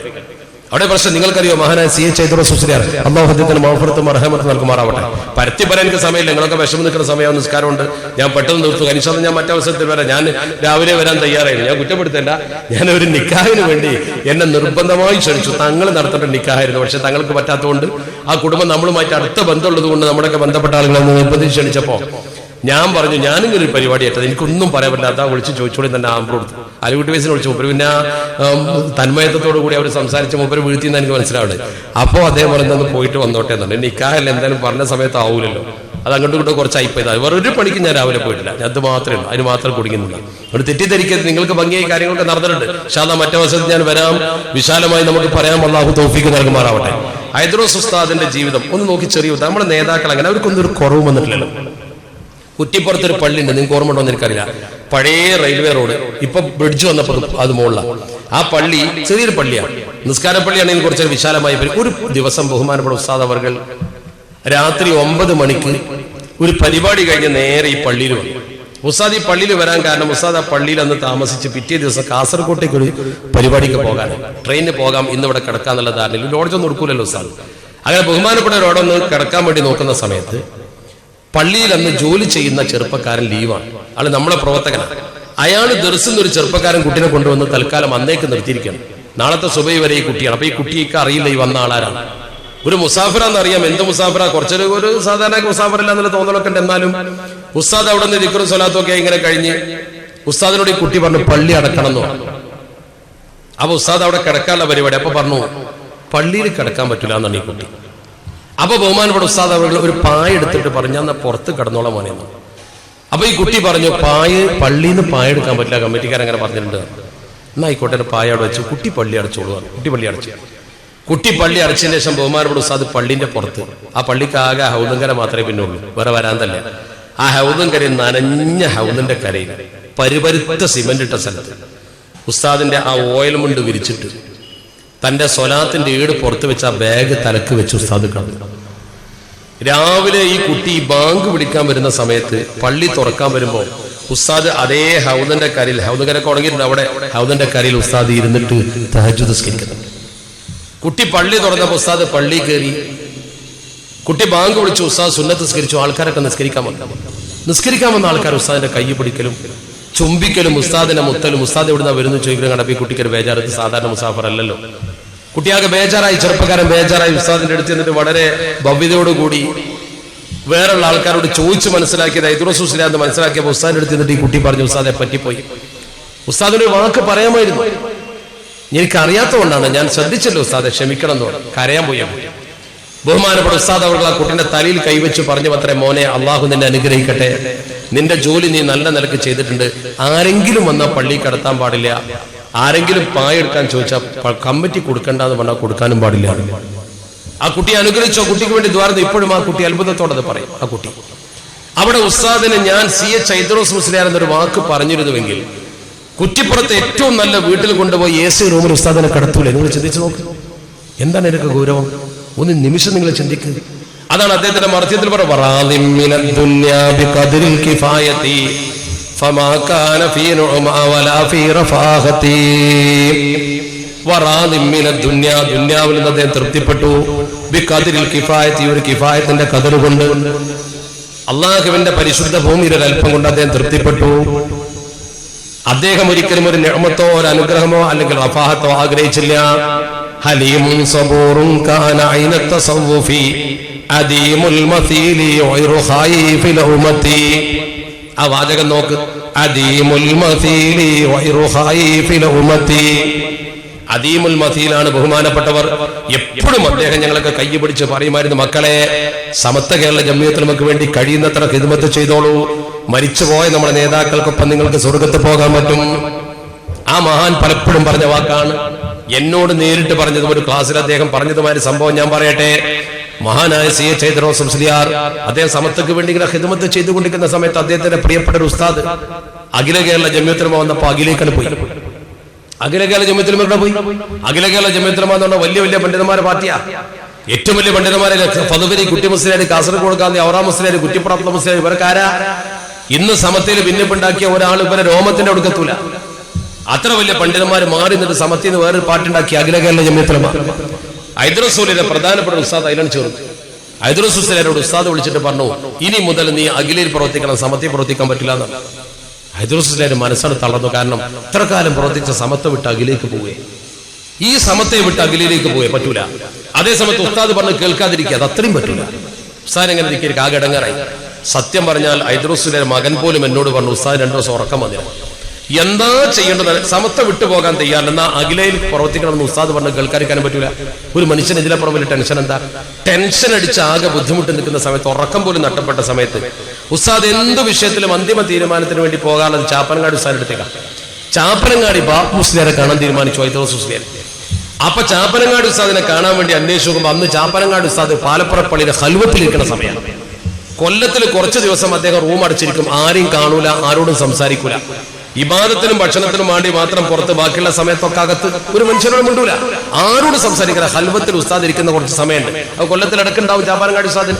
അവിടെ പ്രശ്നം നിങ്ങൾക്കറിയോ? മഹാനായ സി എച്ച് ചൈതന്യ അള്ളാഹു അദ്ദേഹത്തിന് മഹഫറത്തും റഹമത്തും നൽകുമാറാവട്ടെ. പരത്തി പറയാൻ എനിക്ക് സമയമില്ല. നിങ്ങളൊക്കെ വിഷമം നിൽക്കുന്ന സമയം നിസ്കാരമുണ്ട്. ഞാൻ പെട്ടെന്ന് നിർത്തുക. ഇൻഷാ അല്ലാഹ് ഞാൻ മറ്റവസരത്തിൽ വരാം. ഞാൻ രാവിലെ വരാൻ തയ്യാറായിരുന്നു. ഞാൻ കുറ്റപ്പെടുത്തല്ല. ഞാൻ ഒരു നിക്കാഹിന് വേണ്ടി എന്നെ നിർബന്ധമായി ക്ഷണിച്ചു. തങ്ങൾ നടത്തേണ്ട നിക്കാഹായിരുന്നു. പക്ഷെ തങ്ങൾക്ക് പറ്റാത്തതുകൊണ്ട് ആ കുടുംബം നമ്മളുമായിട്ട് അടുത്ത ബന്ധമുള്ളത് കൊണ്ട് നമ്മുടെയൊക്കെ ബന്ധപ്പെട്ട ആളുകളെ നിർബന്ധിച്ച് ക്ഷണിച്ചപ്പോ ഞാൻ പറഞ്ഞു, ഞാനിങ്ങനെ ഒരു പരിപാടി ആയിട്ടത് എനിക്കൊന്നും പറയാൻ പറ്റില്ല. അതാ വിളിച്ച് ചോദിച്ചോളി തന്നെ ആമ്പ് കൊടുത്തു. അലിക്കുട്ടി വയസ്സിന് വിളിച്ചു. മൂപ്പര് പിന്നെ തന്മയത്തോടു കൂടി അവർ സംസാരിച്ച മൂപ്പര് വീഴ്ത്തിന്ന് എനിക്ക് മനസ്സിലാവുന്നത്. അപ്പോൾ അദ്ദേഹം പറഞ്ഞത് പോയിട്ട് വന്നോട്ടെ എന്നുണ്ട്. നിക്കാഹല്ല എന്തായാലും പറഞ്ഞ സമയത്ത് ആവൂലല്ലോ. അത് അങ്ങോട്ടും ഇങ്ങോട്ടും കുറച്ച് അയപ്പത്. വേറെ ഒരു പണിക്ക് ഞാൻ രാവിലെ പോയിട്ടില്ല. അത് മാത്രമേ ഉള്ളൂ. അതിന് മാത്രം കുടിക്കുന്നില്ല. ഒരു തെറ്റിദ്ധരിക്കരുത്. നിങ്ങൾക്ക് ഭംഗിയായി കാര്യങ്ങളൊക്കെ നടന്നിട്ടുണ്ട്. പക്ഷേ അതാ മറ്റേ അവസരത്തിൽ ഞാൻ വരാം. വിശാലമായി നമുക്ക് പറയാം. അല്ലാഹു തൗഫീഖ് നൽകുമാറാവട്ടെ. ഹൈദ്രോസ് ഉസ്താദിന്റെ ജീവിതം ഒന്ന് നോക്കി. ചെറിയ നമ്മുടെ നേതാക്കൾ അങ്ങനെ അവർക്കൊന്നും ഒരു കുറവ് വന്നിട്ടില്ലല്ലോ. കുറ്റിപ്പുറത്തൊരു പള്ളിയുണ്ട്. നിങ്ങൾക്ക് ഓർമ്മ ഉണ്ടോ എന്ന് എനിക്കറിയില്ല. പഴയ റെയിൽവേ റോഡ്. ഇപ്പൊ ബ്രിഡ്ജ് വന്നപ്പോൾ അത് മുകളിലാണ്. ആ പള്ളി ചെറിയൊരു പള്ളിയാണ്. നിസ്കാര പള്ളിയാണെങ്കിൽ കുറച്ച് വിശാലമായി. ഒരു ദിവസം ബഹുമാനപ്പെട്ട ഉസ്താദ് അവർകൾ രാത്രി 9 മണിക്ക് ഒരു പരിപാടി കഴിഞ്ഞ് നേരെ ഈ പള്ളിയിൽ വന്നു. ഉസ്താദ് ഈ പള്ളിയിൽ വരാൻ കാരണം ഉസ്താദ് ആ പള്ളിയിൽ അന്ന് താമസിച്ച് പിറ്റേ ദിവസം കാസർകോട്ടേക്ക് ഒരു പരിപാടിക്ക് പോകാൻ, ട്രെയിനിന് പോകാം, ഇന്ന് ഇവിടെ കിടക്കാന്നുള്ള ധാരണയിൽ ലോഡ്ജൊന്നും കൊടുക്കൂലല്ലോ ഉസ്താദ്. അങ്ങനെ ബഹുമാനപ്പെട്ടവരോടൊന്ന് കിടക്കാൻ വേണ്ടി നോക്കുന്ന സമയത്ത് പള്ളിയിൽ അന്ന് ജോലി ചെയ്യുന്ന ചെറുപ്പക്കാരൻ ലീവാണ്. ആള് നമ്മളെ പ്രവർത്തകനാണ്. അയാൾ ദർസിൽ ഒരു ചെറുപ്പക്കാരൻ കുട്ടീനെ കൊണ്ടുവന്ന് തൽക്കാലം അന്നേക്ക് നിർത്തിയിരിക്കണം. നാളത്തെ സുബൈ വരെ ഈ കുട്ടിയാണ്. അപ്പൊ ഈ കുട്ടിക്ക് അറിയില്ല ഈ വന്ന ആളാരാണ്. ഒരു മുസാഫിറാന്ന് അറിയാം. എന്ത് മുസാഫിറ? കുറച്ചൊരു ഒരു സാധാരണ മുസാഫിറല്ല എന്നുള്ള തോന്നലൊക്കെ ഉണ്ട്. എന്നാലും ഉസ്താദ് അവിടെ നിന്ന് ദിക്റും സ്വലാത്തും ഒക്കെ ഇങ്ങനെ കഴിഞ്ഞ് ഉസ്താദിനോട് ഈ കുട്ടി പറഞ്ഞു പള്ളി അടക്കണം എന്ന് പറഞ്ഞു. അപ്പൊ ഉസ്താദ് അവിടെ കിടക്കാനുള്ള പരിപാടി. അപ്പൊ പറഞ്ഞു പള്ളിയിൽ കിടക്കാൻ പറ്റില്ല എന്നാണ് ഈ കുട്ടി. അപ്പൊ ബഹുമാനപ്പെട്ട ഉസ്താദ് അവർ ഒരു പായ എടുത്തിട്ട് പറഞ്ഞു, ഞാൻ പുറത്ത് കിടന്നോളാം മോനെ. അപ്പൊ ഈ കുട്ടി പറഞ്ഞു പള്ളിയിൽ നിന്ന് പായ എടുക്കാൻ പറ്റില്ല, കമ്മിറ്റിക്കാരങ്ങനെ പറഞ്ഞിട്ടുണ്ട്. എന്നാ ആയിക്കോട്ടെ പായ അവിടെ വെച്ചു. കുട്ടി പള്ളി അടച്ചോളൂ. കുട്ടി പള്ളി അടച്ചു. കുട്ടി പള്ളി അടച്ചതിന് ശേഷം ബഹുമാനപ്പെട്ട ഉസ്താദ് പള്ളിന്റെ പുറത്ത്, ആ പള്ളിക്ക് ആകെ ഹൗദങ്കര മാത്രമേ പിന്നെ ഉള്ളൂ, വേറെ വരാന്തല്ല. ആ ഹൗദങ്കര നനഞ്ഞ ഹൗദിന്റെ കരയിൽ പരിപരുത്ത സിമന്റ് ഇട്ട സ്ഥലത്ത് ഉസ്താദിന്റെ ആ ഓയിൽ മുണ്ട് വിരിച്ചിട്ട് തന്റെ സ്വലാത്തിന്റെ ഈട് പുറത്ത് വെച്ച് ആ ബാഗ് തലക്ക് വെച്ച് ഉസ്താദ് കിടന്നു. രാവിലെ ഈ കുട്ടി ബാങ്ക് പിടിക്കാൻ വരുന്ന സമയത്ത് പള്ളി തുറക്കാൻ വരുമ്പോൾ ഉസ്താദ് അതേ ഹൗദന്റെ കരയിൽ, ഹൗദങ്കരൊക്കെ ഉണങ്ങിയിട്ടുണ്ട്, അവിടെ ഹൗദന്റെ കരയിൽ ഉസ്താദ് ഇരുന്നിട്ട് തഹജ്ജുദ് നിസ്കരിക്കുന്നുണ്ട്. കുട്ടി പള്ളി തുറന്നപ്പോൾ ഉസ്താദ് പള്ളി കയറി. കുട്ടി ബാങ്ക് വിളിച്ചു. ഉസ്താദ് സുന്നത്ത് നിസ്കരിച്ചു. ആൾക്കാരൊക്കെ നിസ്കരിക്കാൻ വന്ന ആൾക്കാർ ഉസ്താദിന്റെ കൈ പിടിക്കലും ചുംബിക്കലും ഉസ്താദിനെ മുത്തലും. ഉസ്താദ് എവിടുന്ന വരുന്നു ചോദിക്കലും കണ്ടപ്പോൾ ഈ കുട്ടിക്കൊരു ബേജാറത്ത്. സാധാരണ മുസാഫർ അല്ലല്ലോ. കുട്ടിയാകെ ബേജാറായി, ചെറുപ്പക്കാരൻ ബേജാറായി. ഉസ്താദിന്റെ അടുത്ത് എന്നിട്ട് വളരെ ഭവ്യതയോടുകൂടി വേറെയുള്ള ആൾക്കാരോട് ചോദിച്ച് മനസ്സിലാക്കിയത് ഐദുറസൂസിലാന്ന് മനസ്സിലാക്കിയപ്പോൾ ഉസ്താദിന്റെ അടുത്ത് എന്നിട്ട് ഈ കുട്ടി പറഞ്ഞു ഉസ്താദെ പറ്റിപ്പോയി. ഉസ്താദിനൊരു വാക്ക് പറയാമായിരുന്നു. എനിക്കറിയാത്തതുകൊണ്ടാണ്, ഞാൻ ശ്രദ്ധിച്ചല്ലോ ഉസ്താദെ, ക്ഷമിക്കണം എന്ന് പറഞ്ഞു. കരയാൻ പോയ കുട്ടി. ബഹുമാനപ്പെട്ട ഉസ്താദ് അവർ ആ കുട്ടിന്റെ തലയിൽ കൈവച്ച് പറഞ്ഞു അത്രേ, മോനെ അള്ളാഹു നിന്നെ അനുഗ്രഹിക്കട്ടെ, നിന്റെ ജോലി നീ നല്ല നിലക്ക് ചെയ്തിട്ടുണ്ട്. ആരെങ്കിലും വന്നാൽ പള്ളി കടത്താൻ പാടില്ല, ആരെങ്കിലും പായെടുക്കാൻ ചോദിച്ചാൽ കമ്മിറ്റി കൊടുക്കണ്ടെന്ന് പറഞ്ഞാൽ കൊടുക്കാനും പാടില്ല. ആ കുട്ടിയെ അനുഗ്രഹിച്ചോ, കുട്ടിക്ക് വേണ്ടി ദ്വാരത. ഇപ്പോഴും ആ കുട്ടി അത്ഭുതത്തോടെ അത് പറയും. ആ കുട്ടി അവിടെ ഉസ്താദിന് ഞാൻ CH ഐദുറൂസ് മുസ്ലിയാർ എന്നൊരു വാക്ക് പറഞ്ഞിരുന്നുവെങ്കിൽ കുറ്റിപ്പുറത്ത് ഏറ്റവും നല്ല വീട്ടിൽ കൊണ്ടുപോയി AC റൂമിൽ ഉസ്താദിനെ കടത്തൂലേ? നിങ്ങൾ ചിന്തിച്ചു നോക്ക്. എന്താണ് എനിക്ക് ഗൗരവം? ഒന്ന് നിമിഷം നിങ്ങൾ ചിന്തിക്കുക. അതാണ് അദ്ദേഹത്തിന്റെ മർത്യത്തിൽ ദുന്യാവിൽ നിന്ന് അദ്ദേഹം തൃപ്തിപ്പെട്ടു. ബിഖദ്രിൽ കിഫായത്തി, ഒരു കിഫായത്തിന്റെ ഖദർ കൊണ്ട്, അള്ളാഹുവിന്റെ പരിശുദ്ധ ഭൂമിയിൽ ഒരു അല്പം കൊണ്ട് അദ്ദേഹം തൃപ്തിപ്പെട്ടു. അദ്ദേഹം ഒരിക്കലും ഒരു നിഅമത്തോ ഒരു അനുഗ്രഹമോ അല്ലെങ്കിൽ റഫാഹത്തോ ആഗ്രഹിച്ചില്ല. ഹലീമുൻ സബൂറുൻ കാന ഐന തസവ്വുഫി അദീമുൽ മസീലി ഗൈറു ഖൈഫിൽ ഉമ്മത്തി. ആ വാചകം നോക്ക്. അദീമുൽ മസീലി ഗൈറു ഖൈഫിൽ ഉമ്മത്തി. അദീമുൽ മസീലാണ് ബഹുമാനപ്പെട്ടവർ. എപ്പോഴും അദ്ദേഹം ഞങ്ങളൊക്കെ കൈ പിടിച്ച് പറയുമായിരുന്നു, മക്കളെ സമസ്ത കേരള ജംഇയ്യത്തുൽ ഉലമക്ക് വേണ്ടി കഴിയുന്നത്ര ഖിദ്മത്ത് ചെയ്തോളൂ. മരിച്ചുപോയ നമ്മുടെ നേതാക്കൾക്കൊപ്പം നിങ്ങൾക്ക് സ്വർഗത്ത് പോകാൻ പറ്റും. ആ മഹാൻ പലപ്പോഴും പറഞ്ഞ വാക്കാണ്, എന്നോട് നേരിട്ട് പറഞ്ഞതും ഒരു ക്ലാസ്സിൽ അദ്ദേഹം പറഞ്ഞതുമായ സംഭവം ഞാൻ പറയട്ടെ. മഹാനായ സി എച്ച് ഹൈദരോസ് മുസ്ലിയാർ അദ്ദേഹം സമത്വക്ക് വേണ്ടി ഇങ്ങനെ ഖിദ്മത്ത് ചെയ്തുകൊണ്ടിരിക്കുന്ന സമയത്ത് അദ്ദേഹത്തിന്റെ പ്രിയപ്പെട്ട ഒരു ഉസ്താദ് അഖില കേരള ജമിയത്തുൽ ഉലമ വന്നപ്പോൾ അഖിലേക്കാണ് പോയി. അഖില കേരള ജമിയത്തുൽ ഉലമ പോയി. അഖില കേരള ജമിയത്തുൽ ഉലമ എന്ന് പറഞ്ഞാൽ വലിയ വലിയ പണ്ഡിതന്മാരെ പാർട്ടിയാ. ഏറ്റവും വലിയ പണ്ഡിതന്മാരെ ഫതുവരി കുട്ടി മുസ്ലിയാർ, കാസർഗോഡ് കാന്തി ഔറാ മുസ്ലിയാർ, കുറ്റിപ്പുറത്ത് മുസ്ലിയാർ, ഇവർക്കാരാ ഇന്ന് സമത്തയിൽ ഭിന്നിപ്പുണ്ടാക്കിയ ഒരാൾ ഇവരെ രോമത്തിന്റെ അടുക്കത്തൂല. അത്ര വലിയ പണ്ഡിതന്മാർ മാറി നിന്നിട്ട് സമത്തിൽ വേറൊരു പാട്ടുണ്ടാക്കി അഖില കേരള ജമിയത്തുൽ ഉലമ. ഹൈദറസൂലിന്റെ പ്രധാനപ്പെട്ട ഉസ്താദ് അതിലാണ് ചേർന്നു. ഹൈദറസൂലിനോട് ഉസ്താദ് വിളിച്ചിട്ട് പറഞ്ഞു, ഇനി മുതൽ നീ അഖിലയിൽ പ്രവർത്തിക്കണം, സമത്തിൽ പ്രവർത്തിക്കാൻ പറ്റില്ല എന്നാണ്. ഹൈദറസൂലിന്റെ മനസ്സാണ് തളർന്നു. കാരണം ഇത്ര കാലം പ്രവർത്തിച്ച സമത്വം വിട്ട് അഖിലേക്ക് പോവേ, ഈ സമത്തെ വിട്ട് അഖിലയിലേക്ക് പോവേ പറ്റൂല. അതേസമയത്ത് ഉസ്താദ് പറഞ്ഞ് കേൾക്കാതിരിക്കുക, അത് അത്രയും പറ്റൂല. ഉസ്താദ് എങ്ങനെ ഇരിക്കും, ആകെ ഇടങ്ങാറായി. സത്യം പറഞ്ഞാൽ ഹൈദറസൂലിന്റെ മകൻ പോലും എന്നോട് പറഞ്ഞു, ഉസ്താദ് 2 ദിവസം ഉറക്കം വന്നില്ല, എന്താ ചെയ്യേണ്ടത്, സമത്വം വിട്ടുപോകാൻ തയ്യാറെന്നാ അഖിലയിൽ പ്രവർത്തിക്കണമെന്ന് ഉസ്താദ് പറഞ്ഞ് കേൾക്കാതിരിക്കാനും പറ്റൂല. ഒരു മനുഷ്യൻ ഇതിലപ്പുറം വലിയ ടെൻഷൻ എന്താ? ടെൻഷൻ അടിച്ച് ആകെ ബുദ്ധിമുട്ട് നിൽക്കുന്ന സമയത്ത്, ഉറക്കം പോലും നഷ്ടപ്പെട്ട സമയത്ത് ഉസ്താദ് എന്ത് വിഷയത്തിലും അന്തിമ തീരുമാനത്തിന് വേണ്ടി പോകാനുള്ളത് ചാപ്പനങ്ങാടി ഉസ്താദിന്റെ അടുത്തേക്കാണ്. ചാപ്പനങ്ങാടി ബാപ്പു മുസ്ലിയാരെ കാണാൻ തീരുമാനിച്ചു ഹൈദറസ് മുസ്ലിയാർ. അപ്പൊ ചാപ്പനങ്ങാടി ഉസ്താദിനെ കാണാൻ വേണ്ടി അന്വേഷിച്ച് നോക്കുമ്പോൾ അന്ന് ചാപ്പനങ്ങാടി ഉസ്താദ് പാലപ്പുറ പള്ളിയിലെ ഖൽവത്തിലിരിക്കുന്ന സമയമാണ്. കൊല്ലത്തിൽ കുറച്ച് ദിവസം അദ്ദേഹം റൂം അടച്ചിരിക്കും, ആരെയും കാണൂല, ആരോടും സംസാരിക്കൂല. ഇബാദത്തിനും ഭക്ഷണത്തിനും വേണ്ടി മാത്രം പുറത്ത്, ബാക്കിയുള്ള സമയത്തൊക്കെ അകത്ത് ഒരു മനുഷ്യനോട് മിണ്ടൂല, ആരോട് സംസാരിക്കില്ല. ഹൽവത്തിൽ ഉസ്താദ് ഇരിക്കുന്ന കുറച്ച് സമയമുണ്ട്, അത് കൊല്ലത്തിൽ ഇടക്കുണ്ടാവും ചാപ്പനങ്ങാടി ഉസ്താദിന്.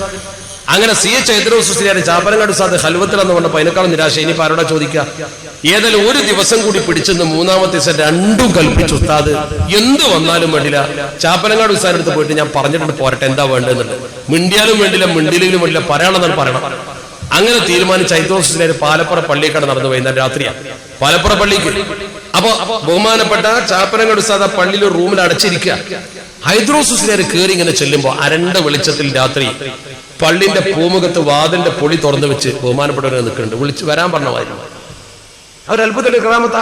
അങ്ങനെ സി എച്ച് ഹൈദറസ് മുസ്ലിയാർ ചാപ്പനങ്ങാടി ഉസ്താദ് ഹൽവത്തിൽ എന്ന് പറഞ്ഞപ്പോൾ അതിനേക്കാളും നിരാശ. ഇനിയിപ്പോൾ ആരോടാ ചോദിക്കുക? ഏതായാലും ഒരു ദിവസം കൂടി പിടിച്ചെന്ന് 3-ാമത്തെ ദിവസം രണ്ടും കൽപ്പിച്ചു ഉസ്താദ് എന്ത് വന്നാലും വേണ്ടില്ല ചാപ്പനങ്ങാടി ഉസ്താദിന്റെ അടുത്ത് പോയിട്ട് ഞാൻ പറഞ്ഞിട്ടുണ്ട് പോരട്ടെ, എന്താ വേണ്ടതെന്നുണ്ട്. മിണ്ടിയാലും വേണ്ടില്ല, മിണ്ടിയിലും വേണ്ടില്ല, പറയാനുള്ളത് പറയണം. അങ്ങനെ തീരുമാനിച്ച് ഹൈദറസ് മുസ്ലിയാർ പാലപ്പുറ പള്ളിക്കാണ് നടന്നു പോയി. എന്നാൽ രാത്രിയാണ് പാലപ്പുറ പള്ളിക്ക്. അപ്പൊ ബഹുമാനപ്പെട്ട ചാപ്പനങ്ങാടി ഉസ്താദ് പള്ളിയിൽ ഒരു റൂമിൽ അടച്ചിരിക്കുക. ഹൈദറസ് മുസ്ലിയാർ കയറി ഇങ്ങനെ ചെല്ലുമ്പോൾ അരണ്ട വെളിച്ചത്തിൽ രാത്രി പള്ളിന്റെ പൂമുഖത്ത് വാതിലിന്റെ പൊടി തുറന്നു വെച്ച് ബഹുമാനപ്പെട്ടവരെ നിൽക്കുന്നുണ്ട്. വിളിച്ച് വരാൻ പറഞ്ഞമായിരുന്നു. അവരത്ഭുതത്തിന്റെ ക്രാമത്ത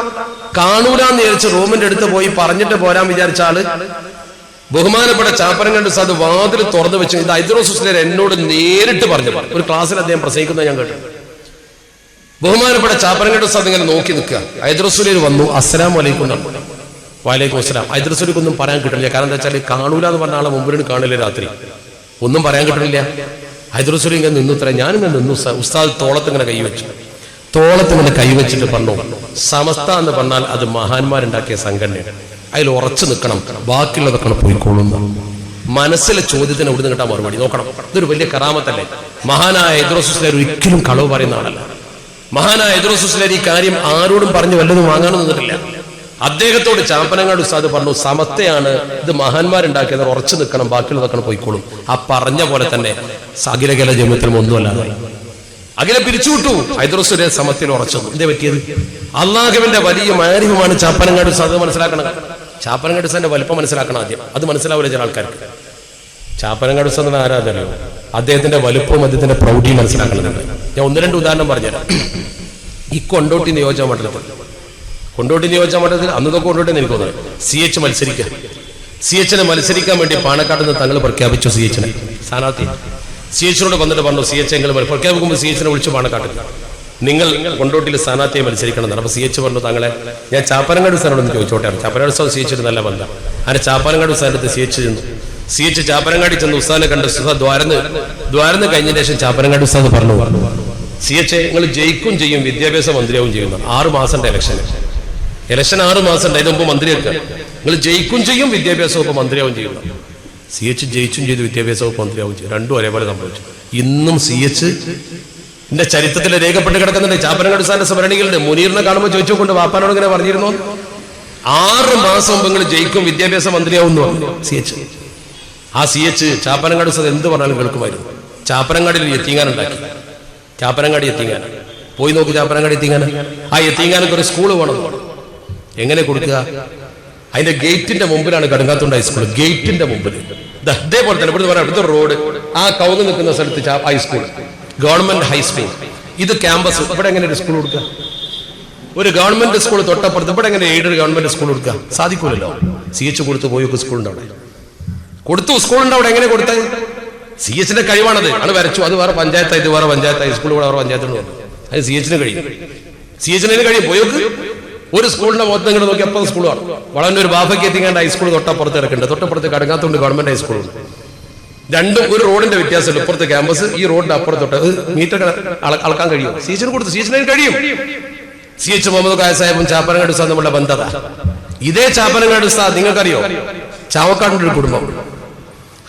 കാണൂലാന്ന് വിചാരിച്ച് റൂമിന്റെ അടുത്ത് പോയി പറഞ്ഞിട്ട് പോരാൻ വിചാരിച്ച ആള് ബഹുമാനപ്പെട്ട ചാപ്പനങ്ങാടി ഉസ്താദ് വാതിൽ തുറന്നു വെച്ചു. ഇത് ഹൈദറസ് മുസ്ലിയാർ എന്നോട് നേരിട്ട് പറഞ്ഞു. ഒരു ക്ലാസ്സിൽ അദ്ദേഹം പ്രസംഗിക്കുന്നത് ഞാൻ കേട്ടു. ബഹുമാനപ്പെട്ട ചാപ്പനങ്ങാടി ഉസ്താദ് ഇങ്ങനെ നോക്കി നിൽക്കുക. ഹൈദറസ് മുസ്ലിയാർ വന്നു, അസ്സലാമു അലൈക്കും. വലൈക്കും അസ്സലാം. ഹൈദറസ് മുസ്ലിയാർക്ക് ഒന്നും പറയാൻ കിട്ടില്ല. കാരണം എന്താ വെച്ചാൽ കാണൂല എന്ന് പറഞ്ഞ ആളെ മുമ്പിൽ കാണില്ല, രാത്രി ഒന്നും പറയാൻ കിട്ടണില്ല. ഹൈദറസ് മുസ്ലിയാർ ഇങ്ങനെ നിന്നു. ഞാനിങ്ങനെ നിന്നു. ഉസ്താദ് തോളത്തിങ്ങനെ കൈവച്ചു. തോളത്തിങ്ങനെ കൈവച്ചിട്ട് പറഞ്ഞു, സമസ്ത എന്ന് പറഞ്ഞാൽ അത് മഹാന്മാരുണ്ടാക്കിയ സംഘടനയാണ്, അതിൽ ഉറച്ചു നിൽക്കണം, ബാക്കിയുള്ളതൊക്കെ പോയിക്കോളുന്നു. മനസ്സിലെ ചോദ്യത്തിന് എവിടെ നിന്ന് കിട്ടാൻ മറുപടി നോക്കണം. ഇതൊരു വലിയ കറാമത്തല്ലേ. മഹാനായ ഹൈദറസ് മുസ്ലിയാർ ഒരിക്കലും കളവ് പറയുന്ന ആളല്ല. മഹാനായ ഹൈദറസ് മുസ്ലിയാർ ഈ കാര്യം ആരോടും പറഞ്ഞു വല്ലതും വാങ്ങാനും നിന്നിട്ടില്ല. അദ്ദേഹത്തോട് ചാപ്പനങ്ങാടി ഉസ്താദ് പറഞ്ഞു, സമസ്തയാണ് ഇത് മഹാന്മാരുണ്ടാക്കിയത്, ഉറച്ചു നിൽക്കണം, ബാക്കിയുള്ളതൊക്കെ പോയിക്കോളും. ആ പറഞ്ഞ പോലെ തന്നെ അഖില കേരള ജമിയത്തിലും ഒന്നുമല്ലാതെ അഖില പിരിച്ചുവിട്ടു. ഹൈദറസ് മുസ്ലിയാർ സമത്തിൽ ഉറച്ചു. എന്തേ പറ്റിയത്? അള്ളാഹുവിന്റെ വലിയ മാരിഫമാണ് ചാപ്പനങ്ങാടി ഉസ്താദ്. മനസ്സിലാക്കണം, ചാപ്പനങ്ങാടി ഉസ്താദിന്റെ വലിപ്പം മനസ്സിലാക്കണം ആദ്യം. അത് മനസ്സിലാവില്ല ചില ആൾക്കാർക്ക്. ചാപ്പനങ്ങാടി ഉസ്താദിന്റെ ആരാധനയോ അദ്ദേഹത്തിന്റെ വലുപ്പവും അദ്ദേഹത്തിന്റെ പ്രൗഢിയും മനസ്സിലാക്കണമെന്നുണ്ട്. ഞാൻ 1-2 ഉദാഹരണം പറഞ്ഞുതരാം. ഈ കൊണ്ടോട്ടി നിയോജക മണ്ഡലത്തിൽ അന്നതൊക്കെ കൊണ്ടോട്ടി എനിക്ക് തോന്നുന്നത് CH മത്സരിക്കുക. CHനെ മത്സരിക്കാൻ വേണ്ടി പാണക്കാട് നിന്ന് തങ്ങൾ പ്രഖ്യാപിച്ചു. CHനെ സ്ഥാനാർത്ഥി CHനോട് വന്നിട്ട് പറഞ്ഞു, CH എങ്കിൽ പ്രഖ്യാപിക്കുമ്പോൾ CHനെ വിളിച്ചു പാണക്കാട്ട്, നിങ്ങൾ കൊണ്ടോട്ടിയിൽ സ്ഥാനാർത്ഥിയെ മത്സരിക്കണം എന്നാണ്. അപ്പൊ CH പറഞ്ഞു, തങ്ങളെ ഞാൻ ചാപ്പനങ്ങാടി ഉസ്താദിനോട് ചോദിച്ചോട്ടെ. ചാപ്പനങ്ങാടി ഉസ്താദ് CH നല്ല ബന്ധം. അങ്ങനെ ചാപ്പനങ്ങാടി ഉസ്താദിന്റെ CH ചെന്നു. CH ചാപ്പനങ്ങാടി ചെന്ന് ഉസ്താദിനെ കണ്ട് ദ്വാരന്ന് കഴിഞ്ഞ ശേഷം ചാപ്പനങ്ങാടി ഉസ്താദ് പറഞ്ഞു, CH നിങ്ങൾ ജയിക്കും ചെയ്യും, വിദ്യാഭ്യാസ മന്ത്രിയാവും ചെയ്യുന്നു. 6 മാസം ഇലക്ഷൻ 6 മാസം ഉണ്ട്. അതിന് മുമ്പ് മന്ത്രിയൊക്കെ നിങ്ങൾ ജയിക്കും ചെയ്യും, വിദ്യാഭ്യാസ വകുപ്പ് മന്ത്രിയാവും ചെയ്യുന്നു. CH ജയിച്ചും ചെയ്തു, വിദ്യാഭ്യാസ വകുപ്പ് മന്ത്രിയാവും ചെയ്യും. രണ്ടും ഒരേപോലെ സംഭവിച്ചു. ഇന്നും CH ചരിത്രത്തിൽ രേഖപ്പെട്ട് കിടക്കുന്നുണ്ട്. ചാപ്പനങ്ങാടി ഉസ്താദിന്റെ സ്മരണികളുണ്ട്. മുനീറിനെ കാണുമ്പോൾ ചോദിച്ചുകൊണ്ട് വാപ്പാനോട് ഇങ്ങനെ പറഞ്ഞിരുന്നു, 6 മാസം മുമ്പ് നിങ്ങൾ ജയിക്കും, വിദ്യാഭ്യാസ മന്ത്രിയാവുന്നു CH. ആ CH ചാപ്പനങ്ങാടി ഉസ്താദ് എന്ത് പറഞ്ഞാലും കേൾക്കുമായിരുന്നു. ചാപ്പനങ്ങാടിയിൽ യത്തീങ്കാന ഉണ്ടാക്കി. ചാപ്പനങ്ങാടി യത്തീങ്കാന പോയി നോക്കി. ചാപ്പനങ്ങാടി യത്തീങ്കാന, ആ യത്തീങ്കാനൊക്കെ ഒരു സ്കൂൾ വേണം. എങ്ങനെ കൊടുക്കുക? അതിന്റെ ഗേറ്റിന്റെ മുമ്പിലാണ് കടുങ്ങാത്തുണ്ട് ഹൈസ്കൂൾ. ഗേറ്റിന്റെ മുമ്പിൽ ഇതേപോലെ തന്നെ ഇവിടുന്ന് പറയാം, ഇവിടുത്തെ റോഡ്, ആ കൗന്ന് നിൽക്കുന്ന സ്ഥലത്ത് ഹൈസ്കൂൾ, ഗവൺമെന്റ് ഹൈസ്കൂൾ. ഇത് ക്യാമ്പസ്. ഇവിടെ എങ്ങനെ ഒരു സ്കൂൾ കൊടുക്കുക? ഒരു ഗവൺമെന്റ് സ്കൂൾ തൊട്ടപ്പുറത്ത്. ഇവിടെ എങ്ങനെ എയ്ഡഡ് ഗവൺമെന്റ് സ്കൂൾ കൊടുക്കുക? സാധിക്കൂലല്ലോ. CH കൊടുത്തു പോയി സ്കൂളുണ്ട് അവിടെ, കൊടുത്തു സ്കൂളുണ്ട് അവിടെ. എങ്ങനെ കൊടുത്തത്? CHന്റെ കഴിവാണത്. അത് വരച്ചു. അത് വേറെ പഞ്ചായത്തായി, ഇത് വേറെ പഞ്ചായത്തായി, സ്കൂൾ വേറെ പഞ്ചായത്തിന് വന്നു. അത് CHന് കഴിയും. CHന് കഴിയും. പോയോക്ക് ഒരു സ്കൂളിന്റെ മൊത്തം നിങ്ങൾ നോക്കി എപ്പോൾ സ്കൂളാണ്. വളവന്നൂർ ബാഫയ്ക്ക് എത്തിക്കേണ്ട ഹൈസ്കൂൾ തൊട്ടപ്പുറത്ത് കിടക്കുന്നുണ്ട്, തൊട്ടപ്പുറത്ത് കടങ്ങാത്തോണ്ട് ഗവൺമെന്റ് ഹൈസ്കൂളുണ്ട്. രണ്ടും ഒരു റോഡിന്റെ വ്യത്യാസമുണ്ട്. ഇപ്പുറത്ത് ക്യാമ്പസ്, ഈ റോഡിന്റെ അപ്പുറത്തോട്ട് മീറ്റർ അളക്കാൻ കഴിയും. സീച്ചന് കൊടുത്തു, സീച്ചന് കഴിയും. CH മുഹമ്മദ് ഖായ സാഹിബും ചാപ്പനങ്ങാട് ഉസ്താദും തമ്മിലുള്ള ബന്ധത. ഇതേ ചാപ്പനങ്ങാട് ഉസ്താദ് നിങ്ങൾക്കറിയോ, ചാവക്കാടിന്റെ ഒരു കുടുംബം,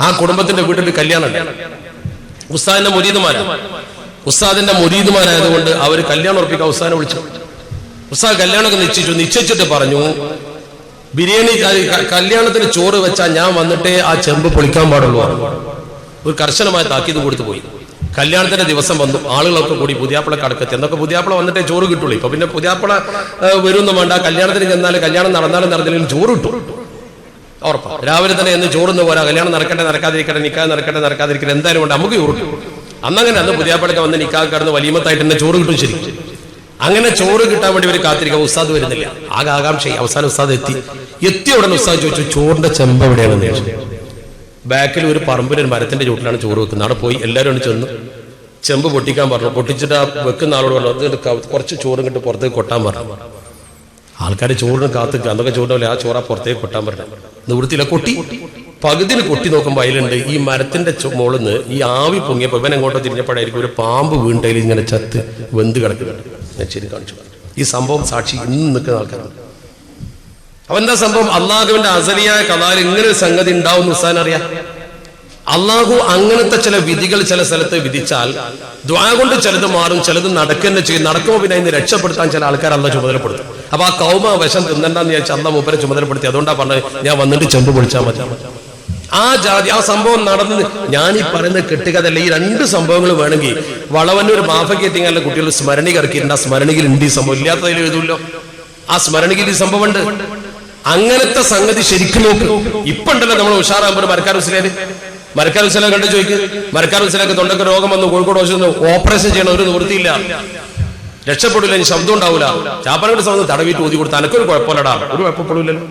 ആ കുടുംബത്തിന്റെ വീട്ടിൽ കല്യാണം. ഉസ്താദിന്റെ മുരീദുമാരായതുകൊണ്ട് അവര് കല്യാണം ഉറപ്പിക്കാൻ ഉസ്താദിനെ വിളിച്ചു. ഉസ്താദ് കല്യാണമൊക്കെ നിശ്ചയിച്ചിട്ട് പറഞ്ഞു, ബിരിയാണി കല്യാണത്തിന് ചോറ് വെച്ചാൽ ഞാൻ വന്നിട്ടേ ആ ചെമ്പ് പൊളിക്കാൻ പാടുള്ളൂ. ഒരു കർശനമായ താക്കീത് കൊടുത്തു പോയി. കല്യാണത്തിന്റെ ദിവസം വന്നു, ആളുകളൊക്കെ കൂടി പുതിയാപ്പിള കടക്കെത്തി. എന്നൊക്കെ പുതിയാപ്പിള വന്നിട്ടേ ചോറ് കിട്ടുള്ളൂ. ഇപ്പൊ പിന്നെ പുതിയാപ്പിള വരുമൊന്നും വേണ്ട, കല്യാണത്തിന് ചെന്നാൽ കല്യാണം നടന്നാലും നടന്നില്ലെങ്കിലും ചോറ് കിട്ടും ഉറപ്പാണ്. രാവിലെ തന്നെ എന്ന് ചോറുന്ന് പോരാ, കല്യാണം നടക്കട്ടെ നടക്കാതിരിക്കട്ടെ, നിക്കാതെ നടക്കട്ടെ നടക്കാതിരിക്കട്ടെ, എന്തായാലും കൊണ്ട് നമുക്ക് ചോറ് കിട്ടും. അന്നങ്ങനെ അന്ന് പുതിയാപ്പിളൊക്കെ വന്ന് നിക്കാതെ കിടന്ന് വലിയമത്തായിട്ട് തന്നെ ചോറ് കിട്ടും. ശരി, അങ്ങനെ ചോറ് കിട്ടാൻ വേണ്ടി ഇവർ കാത്തിരിക്കുക. ഉസ്താദ് വരുന്നില്ല, ആകാംക്ഷ. അവസാനം ഉസ്താദ് എത്തിയ ഉടനെ ഉസ്താദ് ചോദിച്ചു, ചോറിന്റെ ചെമ്പ് എവിടെയാണെന്ന് ചോദിച്ചു. ബാക്കിൽ ഒരു പറമ്പിൽ ഒരു മരത്തിന്റെ ചുവട്ടിലാണ് ചോറ് വെക്കുന്നത്. അവിടെ പോയി എല്ലാവരും ചെന്ന് ചെമ്പ് പൊട്ടിക്കാൻ പറഞ്ഞു. പൊട്ടിച്ചിട്ട് ആ വെക്കുന്ന ആളോട് പറഞ്ഞു, അത് കുറച്ച് ചോറും കിട്ടി പുറത്തേക്ക് കൊട്ടാൻ പറഞ്ഞു. ആൾക്കാർ ചോറിന് കാത്തിക്കുക, അതൊക്കെ ചോറിനല്ലേ, ആ ചോറ പുറത്തേക്ക് കൊട്ടാൻ പറഞ്ഞു. നിവൃത്തിയില്ല, കൊട്ടി. പകുതിന് കൊട്ടി നോക്കുമ്പോൾ അതിലുണ്ട് ഈ മരത്തിന്റെ മുകളിന്ന് ഈ ആവി പൊങ്ങിയപ്പോൾ ഇവൻ എങ്ങോട്ടോ തിരിഞ്ഞപ്പോഴായിരിക്കും ഒരു പാമ്പ് വീണ്ടയിൽ ഇങ്ങനെ ചത്ത് വെന്ത് കിടക്കുന്നുണ്ട്. ഞാൻ ശരി കാണിച്ചു. ഈ സംഭവം സാക്ഷി ഇന്ന് നിൽക്കുന്ന ആൾക്കാരാണ്. അവന്റെ സംഭവം അള്ളാഹുവിന്റെ അസലിയായ കലാൽ ഇങ്ങനെ ഒരു സംഗതി ഉണ്ടാവും ഉസ്താദിന് അറിയാം. അള്ളാഹു അങ്ങനത്തെ ചില വിധികൾ ചില സ്ഥലത്ത് വിധിച്ചാൽ ദ്വാ കൊണ്ട് ചിലത് മാറും, ചിലത് നടക്കുന്ന ചെയ്യും. നടക്കുമ്പോൾ പിന്നെ അതിന് രക്ഷപ്പെടുത്താൻ ചില ആൾക്കാർ അള്ള ചുമതലപ്പെടുത്തും. അപ്പൊ ആ കൗമ വിഷം തിന്നണ്ടെന്ന് വിചാരിച്ചാൽ അള്ള മൂപ്പരെ ചുമതലപ്പെടുത്തി. അതുകൊണ്ടാ പറഞ്ഞത് ഞാൻ വന്നിട്ട് ചെമ്പ് പൊളിച്ചാൽ മതി. ആ ജാതി ആ സംഭവം നടന്നത് ഞാനീ പറയുന്ന കെട്ടുകഥല്ല. ഈ രണ്ട് സംഭവങ്ങൾ വേണമെങ്കിൽ വളവന്നൂർ ബാഫയ്ക്ക് എത്തിങ്ങാനുള്ള കുട്ടികൾ സ്മരണിക ഇറക്കിയിട്ടുണ്ട്. ആ സ്മരണികയിൽ ഉണ്ട് ഈ സംഭവം, ഇല്ലാത്തതിൽ എഴുതൂല്ലോ. ആ സ്മരണികയിൽ ഈ സംഭവം ഉണ്ട്. അങ്ങനത്തെ സംഗതി ശരിക്കും നോക്ക്. ഇപ്പൊ ഉണ്ടല്ലോ നമ്മൾ ഉഷാറാകുമ്പോൾ മരക്കാർ ഹുസ്സൈനെ കണ്ട് ചോദിക്കും. മരക്കാർ ഹുസ്സൈനൊക്കെ തൊണ്ടൊക്കെ രോഗം വന്നു, കോഴിക്കോട് ഓപ്പറേഷൻ ചെയ്യണം, ഒരു നിവൃത്തിയില്ല, രക്ഷപ്പെടില്ല, ഇനി ശബ്ദം ഉണ്ടാവില്ല. ചാപ്പനോട് സമയം തടവിട്ട് ഊതി കൊടുത്ത് അനക്കൊരു കുഴപ്പമില്ലടാ, ഒരു കുഴപ്പപ്പെടില്ലല്ലോ,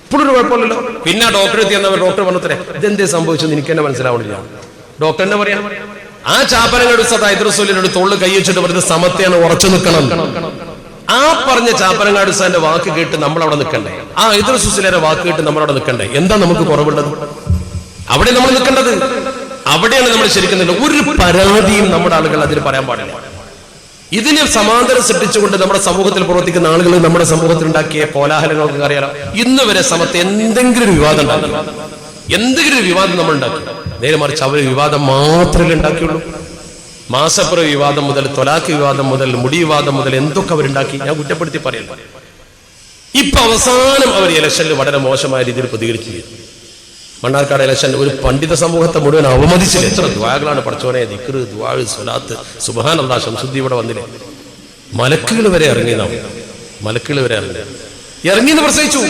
ഇപ്പോഴൊരു കുഴപ്പമില്ലല്ലോ. പിന്നെ ഡോക്ടറെ എത്തിയെന്നവർ ഡോക്ടർ പറഞ്ഞത്രേ ഇതെന്തേ സംഭവിച്ചെന്ന് എനിക്ക് തന്നെ മനസ്സിലാവണില്ല. ഡോക്ടർ തന്നെ പറയാം. ആ ചാപ്പനങ്ങാട് ഉസ്താദ് ഹൈദറുസ്സൂലിനോട് തോളിൽ കൈ വെച്ചിട്ട് പറയുന്നത് സമത്തെയാണ്, ഉറച്ചു നിൽക്കണം. ആ പറഞ്ഞ ചാപ്പനങ്ങാട് ഉസ്താദിന്റെ വാക്ക് കേട്ട് നമ്മൾ അവിടെ നിൽക്കണ്ടേ? ആ ഹൈദറുസ്സൂലിയുടെ വാക്ക് കേട്ട് നമ്മൾ അവിടെ നിൽക്കണ്ടേ? എന്താ നമുക്ക് കുറവുള്ളത്? അവിടെ നമ്മൾ നിൽക്കേണ്ടത്, അവിടെയാണ് നമ്മൾ ശരിക്കും. ഒരു പരാതിയും നമ്മുടെ ആളുകൾ അതിന് പറയാൻ പാടില്ല. ഇതിന് സമാന്തരം സൃഷ്ടിച്ചുകൊണ്ട് നമ്മുടെ സമൂഹത്തിൽ പ്രവർത്തിക്കുന്ന ആളുകൾ നമ്മുടെ സമൂഹത്തിൽ ഉണ്ടാക്കിയ കോലാഹലങ്ങൾക്ക് അറിയാലോ. ഇന്ന് വരെ സമയത്ത് എന്തെങ്കിലും ഒരു വിവാദം ഉണ്ടാക്കി, എന്തെങ്കിലും ഒരു വിവാദം നമ്മൾ ഉണ്ടാക്കി. നേരെ മറിച്ച് അവർ വിവാദം മാത്രമേ ഉണ്ടാക്കിയുള്ളൂ. മാസപ്പുറ വിവാദം മുതൽ, തൊലാക്ക് വിവാദം മുതൽ, മുടി വിവാദം മുതൽ എന്തൊക്കെ അവരുണ്ടാക്കി. ഞാൻ കുറ്റപ്പെടുത്തി പറയല്ല. ഇപ്പൊ അവസാനം അവർ ഇലക്ഷനിൽ വളരെ മോശമായ രീതിയിൽ പ്രതികരിച്ചു. മണ്ണാർക്കാട് ഇലക്ഷൻ ഒരു പണ്ഡിത സമൂഹത്തെ മുഴുവൻ അവമതിച്ചില്ല. എത്ര ദ്വാകളാണ് പഠിച്ചോനെ, ദിക്ർ, ദുആ, സ്വലാത്ത്, സുബ്ഹാനല്ലാഹ്. ശംസുദ്ദീൻ ഇവിടെ വന്നില്ലേ? മലക്കുകൾ വരെ ഇറങ്ങിയതാണ്. മലക്കുകൾ വരെ ഇറങ്ങിയെന്ന് പ്രസവിച്ചു.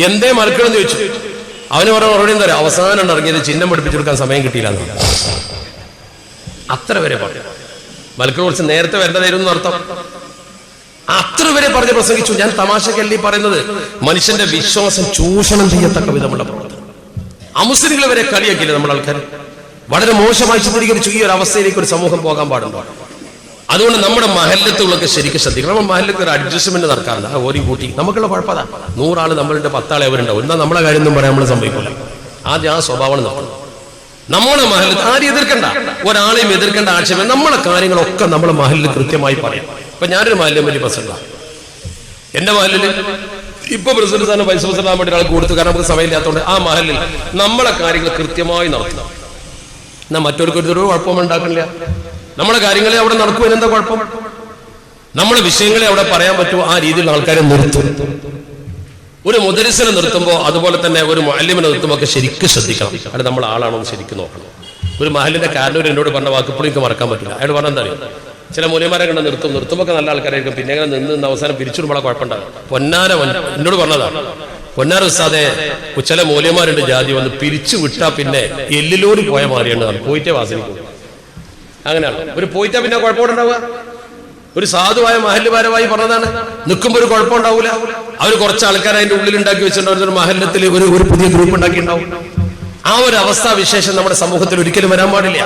എന്തേ മലക്കുകൾ എന്ന് ചോദിച്ചു. അവന് പറഞ്ഞ മറുപടി എന്താ പറയുക? അവസാനം ഇറങ്ങിയത് ചിഹ്നം പഠിപ്പിച്ചു കൊടുക്കാൻ സമയം കിട്ടിയില്ല എന്നാണ്. അത്ര വരെ പറഞ്ഞു. മലക്കുകൾ കുറച്ച് നേരത്തെ വരേണ്ടതായിരുന്നു അർത്ഥം. അത്ര വരെ പറഞ്ഞ് പ്രസംഗിച്ചു. ഞാൻ തമാശക്കല്ലി പറയുന്നത്, മനുഷ്യന്റെ വിശ്വാസം ചൂഷണം ചെയ്യത്തക്ക വിധമുള്ള പ്രവർത്തനം. അമുസ്ലിങ്ങളെ വരെ കളിയാക്കില്ല നമ്മുടെ ആൾക്കാർ. വളരെ മോശമായി ചിത്രീകരിച്ചു. ഈ ഒരു അവസ്ഥയിലേക്ക് ഒരു സമൂഹം പോകാൻ പാടുണ്ടോ? അതുകൊണ്ട് നമ്മുടെ മഹല്ലത്തുകളൊക്കെ ശരിക്കും ശ്രദ്ധിക്കണം. നമ്മുടെ മഹല്ലത്തിൽ ഒരു അഡ്ജസ്റ്റ്മെന്റ് നടക്കാറില്ല. ഓരി കൂട്ടി നമുക്കുള്ള കുഴപ്പതാ. 100 ആള് നമ്മളുടെ 10 ആളെ അവരുണ്ടാവും. എന്താ നമ്മളെ കാര്യം ഒന്നും പറയാൻ നമ്മൾ സംഭവിക്കില്ല. ആദ്യം ആ സ്വഭാവം നടത്തണം. നമ്മുടെ മഹല്ലത്ത് ആരും എതിർക്കണ്ട, ഒരാളെയും എതിർക്കേണ്ട ആവശ്യമില്ല. നമ്മളെ കാര്യങ്ങളൊക്കെ നമ്മുടെ മഹലിൽ കൃത്യമായി പറയാം. ഇപ്പൊ ഞാനൊരു മഹലിനെ പറ്റി പ്രസിഡന്റാണ്. എന്റെ മഹലില് ഇപ്പൊ പ്രസിഡന്റ് സ്ഥാനം വൈസ് പ്രസിഡന്റ് ആകാൻ വേണ്ടി ഒരാൾ കൊടുത്തു. കാരണം നമുക്ക് സമയമില്ലാത്തതുകൊണ്ട് ആ മഹലിൽ നമ്മളെ കാര്യങ്ങൾ കൃത്യമായി നടത്തണം. എന്നാൽ മറ്റൊരു കുഴപ്പമൊന്നും ഉണ്ടാക്കണില്ല. നമ്മളെ കാര്യങ്ങളെ അവിടെ നടക്കുവാൻ എന്താ കുഴപ്പം? നമ്മളെ വിഷയങ്ങളെ അവിടെ പറയാൻ പറ്റുമോ? ആ രീതിയിൽ ആൾക്കാരെ നിർത്തും. ഒരു മുദരിസിനെ നിർത്തുമ്പോൾ, അതുപോലെ തന്നെ ഒരു മുഅല്ലിമിനെ നിർത്തുമ്പോൾ ഒക്കെ ശരിക്കും ശ്രദ്ധിക്കണം. അത് നമ്മൾ ആളാണോ എന്ന് ശരിക്കും നോക്കണം. ഒരു മഹലിന്റെ കാരണവർ എന്നോട് പറഞ്ഞ വാക്ക് ഇപ്പോഴും എനിക്ക് മറക്കാൻ പറ്റില്ല. അയാൾ പറഞ്ഞ എന്താ അറിയാം, ചില മൂല്യന്മാരെ കണ്ട് നിർത്തുമ്പോൾ നല്ല ആൾക്കാരായിരിക്കും. പിന്നെ അങ്ങനെ നിന്ന് അവസാനം പിരിച്ചുവിടുമ്പോൾ കുഴപ്പമുണ്ടാകും. പൊന്നാര എന്നോട് പറഞ്ഞതാണ്, പൊന്നാര ഉസ്താദെ ചില മൂല്യന്മാരുണ്ട് ജാതി വന്ന് പിരിച്ചു വിട്ടാ പിന്നെ എല്ലിലോടി പോയ മാറിയാണ്, പോയിട്ടേ വാസനിക്കും. അങ്ങനെയാണ്. ഒരു പോയിട്ടാ പിന്നെ കുഴപ്പമുണ്ടാവുക. ഒരു സാധുവായ മഹല്ലുഭാരമായി പറഞ്ഞതാണ്. നിൽക്കുമ്പോൾ ഒരു കുഴപ്പമുണ്ടാവില്ല. അവർ കുറച്ച് ആൾക്കാർ അതിന്റെ ഉള്ളിൽ ഉണ്ടാക്കി വെച്ചിട്ടുണ്ടാവും. ഒരു മഹല്ലത്തിൽ ഒരു പുതിയ ഗ്രൂപ്പ് ഉണ്ടാക്കിയിട്ടുണ്ടാവും. ആ ഒരു അവസ്ഥാവിശേഷം നമ്മുടെ സമൂഹത്തിൽ ഒരിക്കലും വരാൻ പാടില്ല.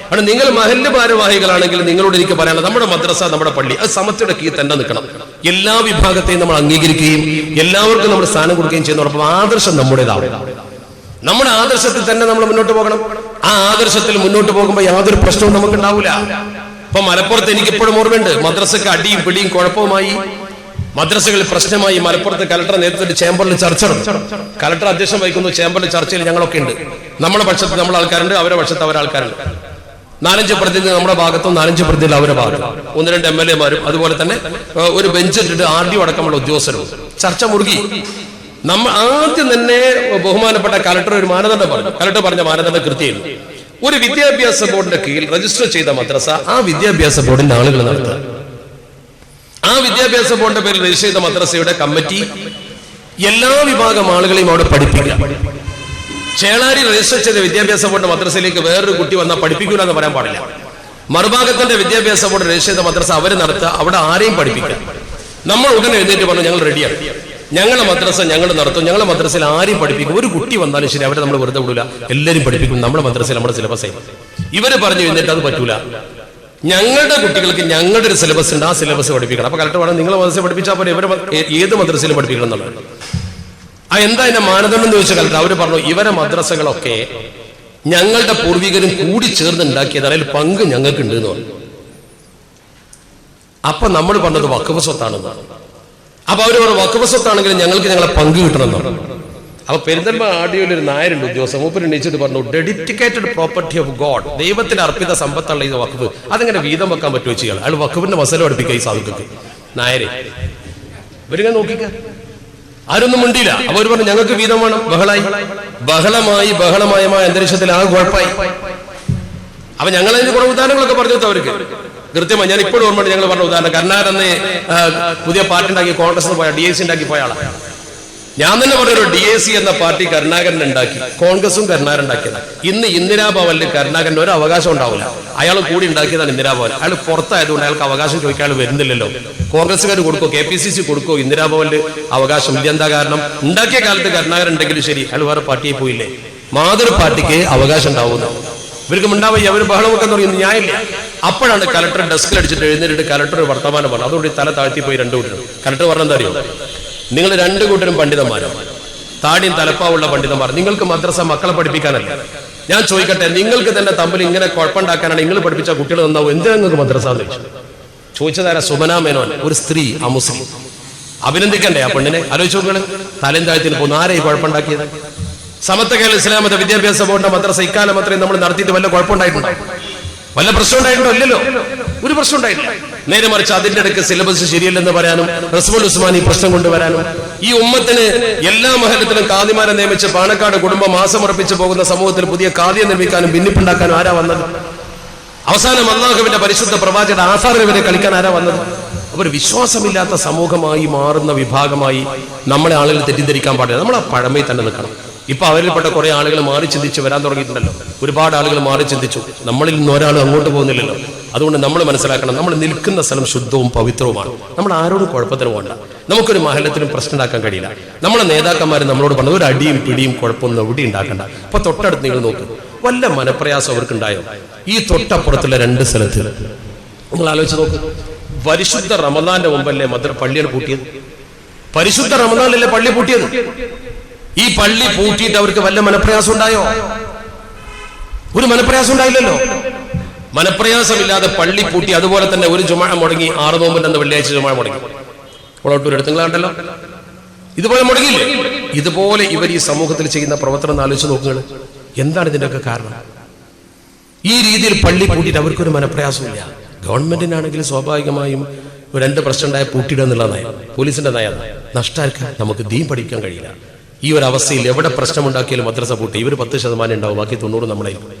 കാരണം നിങ്ങൾ മഹല്ല് ഭാരവാഹികളാണെങ്കിൽ നിങ്ങളോട് എനിക്ക് പറയാനുള്ളത്, നമ്മുടെ മദ്രസ, നമ്മുടെ പള്ളി, അത് സമത്വയുടെ കീഴിൽ തന്നെ നിൽക്കണം. എല്ലാ വിഭാഗത്തെയും നമ്മൾ അംഗീകരിക്കുകയും എല്ലാവർക്കും നമ്മൾ സ്ഥാനം കൊടുക്കുകയും ചെയ്യുന്നതോടൊപ്പം ആദർശം നമ്മുടേതാവും. നമ്മുടെ ആദർശത്തിൽ തന്നെ നമ്മൾ മുന്നോട്ട് പോകണം. ആ ആദർശത്തിൽ മുന്നോട്ട് പോകുമ്പോൾ യാതൊരു പ്രശ്നവും നമുക്ക് ഉണ്ടാവില്ല. ഇപ്പൊ മലപ്പുറത്ത് എനിക്കിപ്പോഴും ഓർമ്മയുണ്ട്, മദ്രസക്ക് അടിയും പിടിയും കുഴപ്പവുമായി, മദ്രസകളിൽ പ്രശ്നമായി. മലപ്പുറത്ത് കലക്ടർ നേതൃത്വത്തിൽ ചേംബറിൽ ചർച്ച നടന്നു. കലക്ടർ അധ്യക്ഷം വഹിക്കുന്നു. ചേംബറിൽ ചർച്ചയിൽ ഞങ്ങളൊക്കെ ഉണ്ട്. നമ്മുടെ പക്ഷത്ത് നമ്മളെ ആൾക്കാരുണ്ട്, അവരുടെ പക്ഷത്ത് അവരുടെ ആൾക്കാരുണ്ട്. 4-5 പ്രതിനിധി നമ്മുടെ ഭാഗത്തും 4-5 പ്രതിനിധി അവരുടെ ഭാഗത്തും, 1-2 MLA-മാരും അതുപോലെ തന്നെ ഒരു ബെഞ്ചിട്ടിട്ട് RDO അടക്കമുള്ള ഉദ്യോഗസ്ഥരും. ചർച്ച മുറുകി. നമ്മൾ ആദ്യം തന്നെ ബഹുമാനപ്പെട്ട കലക്ടർ ഒരു മാനദണ്ഡം പറഞ്ഞു. കലക്ടർ പറഞ്ഞ മാനദണ്ഡം കൃത്യമായിരുന്നു. ഒരു വിദ്യാഭ്യാസ ബോർഡിന്റെ കീഴിൽ രജിസ്റ്റർ ചെയ്ത മദ്രസ ആ വിദ്യാഭ്യാസ ബോർഡിന്റെ ആളുകൾ നടത്തുക. ആ വിദ്യാഭ്യാസ ബോർഡിന്റെ പേരിൽ രജിസ്റ്റർ ചെയ്ത മദ്രസയുടെ കമ്മിറ്റി എല്ലാ വിഭാഗം ആളുകളെയും അവിടെ പഠിപ്പിക്കുക. ചേളാരി രജിസ്റ്റർ ചെയ്ത വിദ്യാഭ്യാസ ബോർഡ് മദ്രസയിലേക്ക് വേറൊരു കുട്ടി വന്നാൽ പഠിപ്പിക്കൂല എന്ന് പറയാൻ പാടില്ല. മറുഭാഗത്തിന്റെ വിദ്യാഭ്യാസ ബോർഡ് രജിസ്റ്റർ ചെയ്ത മദ്രസ അവർ നടത്തുക, അവിടെ ആരെയും പഠിപ്പിക്കുക. നമ്മൾ ഉടനെ എഴുന്നേറ്റ് പറഞ്ഞു ഞങ്ങൾ റെഡിയാണ്, ഞങ്ങളെ മദ്രസ ഞങ്ങൾ നടത്തും, ഞങ്ങളെ മദ്രസയിൽ ആരെയും പഠിപ്പിക്കും. ഒരു കുട്ടി വന്നാലും ശരി അവരെ നമ്മൾ വെറുതെ വിടൂല, എല്ലാവരും പഠിപ്പിക്കും. നമ്മുടെ മദ്രസയിൽ നമ്മുടെ സിലബസ് ആയി. ഇവര് പറഞ്ഞു എഴുന്നേറ്റ് അത് പറ്റൂല, ഞങ്ങളുടെ കുട്ടികൾക്ക് ഞങ്ങളുടെ ഒരു സിലബസ് ഉണ്ട്, ആ സിലബസ് പഠിപ്പിക്കണം. അപ്പൊ കലക്ടർ പറഞ്ഞു നിങ്ങൾ മദ്രസ പഠിപ്പിച്ചാൽ പോലെ ഇവരെ ഏത് മദ്രസയിലും പഠിപ്പിക്കണം എന്നുള്ളത്. ആ എന്താ അതിന്റെ മാനദണ്ഡം എന്ന് ചോദിച്ചാൽ കലക്ടർ അവര് പറഞ്ഞു ഇവരെ മദ്രസകളൊക്കെ ഞങ്ങളുടെ പൂർവികരും കൂടി ചേർന്ന് ഉണ്ടാക്കിയത്, അതിൽ പങ്ക് ഞങ്ങൾക്ക് ഉണ്ട് എന്ന് പറഞ്ഞു. അപ്പൊ നമ്മൾ പറഞ്ഞത് വഖഫ് സ്വത്താണെന്നാണ്. അപ്പൊ അവര് പറഞ്ഞു വഖഫ് സ്വത്താണെങ്കിലും ഞങ്ങൾക്ക് ഞങ്ങളെ പങ്ക് കിട്ടണമെന്നാണ്. അപ്പൊ പെരിന്തൽമണ്ണ ആഡിയോയിൽ ഒരു നായരുണ്ട് ഉദ്യോഗസ്ഥ, മൂപ്പര് എണീച്ചത് പറഞ്ഞു ഡെഡിക്കേറ്റഡ് പ്രോപ്പർട്ടി ഓഫ് ഗോഡ്, ദൈവത്തിന് അർപ്പിത സമ്പത്തുള്ള ഇത് വഖഫ്, അതെങ്ങനെ വീതം വെക്കാൻ പറ്റുമോ ചെയ്യാൻ? അയാൾ വഖഫിന്റെ മസല പഠിപ്പിക്കുക ഈ സാധുക്കൾക്ക് നായരെ. ഇവരിങ്ങനെ നോക്കിക്ക, ആരൊന്നും മിണ്ടിയില്ല. അപ്പൊ അവര് പറഞ്ഞു ഞങ്ങൾക്ക് വീതം വേണം. ബഹളമായ അന്തരീക്ഷത്തിൽ ആ കുഴപ്പമായി. അപ്പൊ ഞങ്ങൾ അതിന്റെ കുറെ ഉദാഹരണങ്ങളൊക്കെ പറഞ്ഞു അവർക്ക് കൃത്യമായി. ഞാൻ ഇപ്പോഴും ഓർമ്മയുണ്ട് ഞങ്ങൾ പറഞ്ഞ ഉദാഹരണം, കരുണാകരൻ പുതിയ പാർട്ടി ഉണ്ടാക്കി കോൺഗ്രസ് പോയ DAC ഉണ്ടാക്കി പോയ ആളാണ്. ഞാൻ തന്നെ പറഞ്ഞൊരു DAC എന്ന പാർട്ടി കരുണാകരൻ ഉണ്ടാക്കി, കോൺഗ്രസും കരുണാകരൻ ഉണ്ടാക്കിയതാണ്. ഇന്ന് ഇന്ദിരാഭവനിൽ കരുണാകരന് ഒരു അവകാശം ഉണ്ടാവില്ല. അയാൾ കൂടി ഉണ്ടാക്കിയതാണ് ഇന്ദിരാഭവൻ. അയാൾ പുറത്തായതുകൊണ്ട് അയാൾക്ക് അവകാശം ചോദിക്കാൻ അയാൾ വരുന്നില്ലല്ലോ. കോൺഗ്രസ്സുകാർ കൊടുക്കോ, KPCC കൊടുക്കോ, ഇന്ദിരാഭവനിൽ അവകാശം ഇല്ല. എന്താ കാരണം? ഉണ്ടാക്കിയ കാലത്ത് കരുണാകരൻ ഉണ്ടെങ്കിലും ശരി അയാൾ വേറെ പാർട്ടിയിൽ പോയില്ലേ. മാതൃ പാർട്ടിക്ക് അവകാശം ഉണ്ടാവുന്നു. ഇവർക്ക് ഉണ്ടാവുക അവർ ബഹളമൊക്കെ പറയുന്നത് ന്യായമില്ല. അപ്പോഴാണ് കലക്ടർ ഡെസ്കിൽ അടിച്ചിട്ട് എഴുന്നേറ്റ് കലക്ടർ വർത്തമാനം പറഞ്ഞു. അതുകൊണ്ട് തല താഴ്ത്തി പോയി 2 കൂട്ടരും. കലക്ടർ പറഞ്ഞെന്താ അറിയോ, നിങ്ങൾ 2 കൂട്ടരും പണ്ഡിതന്മാരും, താടിയും തലപ്പാവുള്ള പണ്ഡിതന്മാർ, നിങ്ങൾക്ക് മദ്രസ മക്കളെ പഠിപ്പിക്കാനല്ല. ഞാൻ ചോദിക്കട്ടെ, നിങ്ങൾക്ക് തന്നെ തമ്മിൽ ഇങ്ങനെ കുഴപ്പമുണ്ടാക്കാനാണ് നിങ്ങൾ പഠിപ്പിച്ച കുട്ടികൾ നന്നാവും, എന്തിനാ നിങ്ങൾക്ക് മദ്രസ എന്ന് ചോദിച്ചതാരാ? സുമന മേനോൻ, ഒരു സ്ത്രീ, അമുസ്ലിം. അഭിനന്ദിക്കണ്ടേ ആ പെണ്ണിനെ? ആലോചിച്ച് നോക്കണം. തലയും താഴ്ത്തിന് പോകുന്നു. ആരെയും കുഴപ്പമുണ്ടാക്കിയത്? സമത്വ കേരള ഇസ്ലാം മത വിദ്യാഭ്യാസ ബോർഡിന്റെ മദ്രസ ഇക്കാലം അത്രയും നമ്മൾ നടത്തിയിട്ട് വല്ല കുഴപ്പമുണ്ടായിട്ടുണ്ടോ? വല്ല പ്രശ്നം ഉണ്ടായിട്ടുണ്ടോ? ഇല്ലല്ലോ, ഒരു പ്രശ്നം ഉണ്ടായിട്ടില്ല. നേരെ മറിച്ച് അതിന്റെ ഇടയ്ക്ക് സിലബസ് ശരിയല്ലെന്ന് പറയാനും റസ്മുൽ ഉസ്മാനി പ്രശ്നം കൊണ്ടുവരാനും ഈ ഉമ്മത്തിന് എല്ലാ മഹല്ലത്തിലും കാദിമാരെ നിയമിച്ച് പാണക്കാട് കുടുംബം മാസം ഉറപ്പിച്ചു പോകുന്ന സമൂഹത്തിൽ പുതിയ കാദിയെ നിർമ്മിക്കാനും ഭിന്നിപ്പുണ്ടാക്കാനും ആരാ വന്നത്? അവസാനം അല്ലാഹുവിന്റെ പരിശുദ്ധ പ്രവാചകന്റെ ആസാറിനെ വരെ കളിക്കാൻ ആരാ വന്നത്? അവർ വിശ്വാസമില്ലാത്ത സമൂഹമായി മാറുന്ന വിഭാഗമായി നമ്മളെ ആളുകൾ തെറ്റിദ്ധരിക്കാൻ പാടില്ല. നമ്മൾ ആ പഴമയിൽ തന്നെ നിൽക്കണം. ഇപ്പൊ അവരിൽപ്പെട്ട കുറെ ആളുകൾ മാറി ചിന്തിച്ച് വരാൻ തുടങ്ങിയിട്ടുണ്ടല്ലോ. ഒരുപാട് ആളുകൾ മാറി ചിന്തിച്ചു. നമ്മളിൽ നിന്ന് ഒരാൾ അങ്ങോട്ട് പോകുന്നില്ലല്ലോ. അതുകൊണ്ട് നമ്മൾ മനസ്സിലാക്കണം, നമ്മൾ നിൽക്കുന്ന സ്ഥലം ശുദ്ധവും പവിത്രവുമാണ്. നമ്മൾ ആരോടും കുഴപ്പത്തിന് പോകണ്ട. നമുക്കൊരു മഹല്ലത്തിലും പ്രശ്നം ഉണ്ടാക്കാൻ കഴിയില്ല. നമ്മളെ നേതാക്കന്മാർ നമ്മളോട് പറഞ്ഞു ഒരു അടിയും പിടിയും കുഴപ്പമൊന്നും എവിടെ ഉണ്ടാക്കണ്ട. അപ്പൊ തൊട്ടടുത്ത് നിങ്ങൾ നോക്ക്, വല്ല മനപ്രയാസം അവർക്കുണ്ടായോ? ഈ തൊട്ടപ്പുറത്തുള്ള 2 സ്ഥലത്ത് നിങ്ങൾ ആലോചിച്ച് നോക്ക്. പരിശുദ്ധ റമദാന്റെ മുമ്പല്ലേ പള്ളിയാണ് പൂട്ടിയത്? പരിശുദ്ധ റമദാനിലല്ലേ പള്ളി പൂട്ടിയത്? ഈ പള്ളി പൂട്ടിയിട്ട് അവർക്ക് വല്ല മനപ്രയാസം ഉണ്ടായോ? ഒരു മനപ്രയാസം ഉണ്ടായില്ലല്ലോ. മനപ്രയാസമില്ലാതെ പള്ളി പൂട്ടി. അതുപോലെ തന്നെ ഒരു ജുമാ മുടങ്ങി, 6 നോമ്പിന്റെ അന്ന് വെള്ളിയാഴ്ച ജുമാ മുടങ്ങി. ഒളോട്ടൂർ എടുത്തുങ്ങളാണ്ടല്ലോ. ഇതുപോലെ മുടങ്ങിയില്ലേ? ഇതുപോലെ ഇവർ ഈ സമൂഹത്തിൽ ചെയ്യുന്ന പ്രവർത്തനം ആലോചിച്ച് നോക്കുക. എന്താണ് ഇതിന്റെയൊക്കെ കാരണം? ഈ രീതിയിൽ പള്ളി പൂട്ടിയിട്ട് അവർക്കൊരു മനപ്രയാസമില്ല. ഗവൺമെന്റിനാണെങ്കിൽ സ്വാഭാവികമായും 2 പ്രശ്നം ഉണ്ടായ പൂട്ടിയിടുക എന്നുള്ള നയം, പോലീസിന്റെ നയം. നഷ്ടമായിരിക്കാൻ നമുക്ക് ദീൻ പഠിക്കാൻ കഴിയില്ല. ഈ ഒരു അവസ്ഥയിൽ എവിടെ പ്രശ്നമുണ്ടാക്കിയാലും മദ്രസ പൂട്ടി. ഇവർ 10% ഉണ്ടാവും, ബാക്കി 90 നമ്മളെ.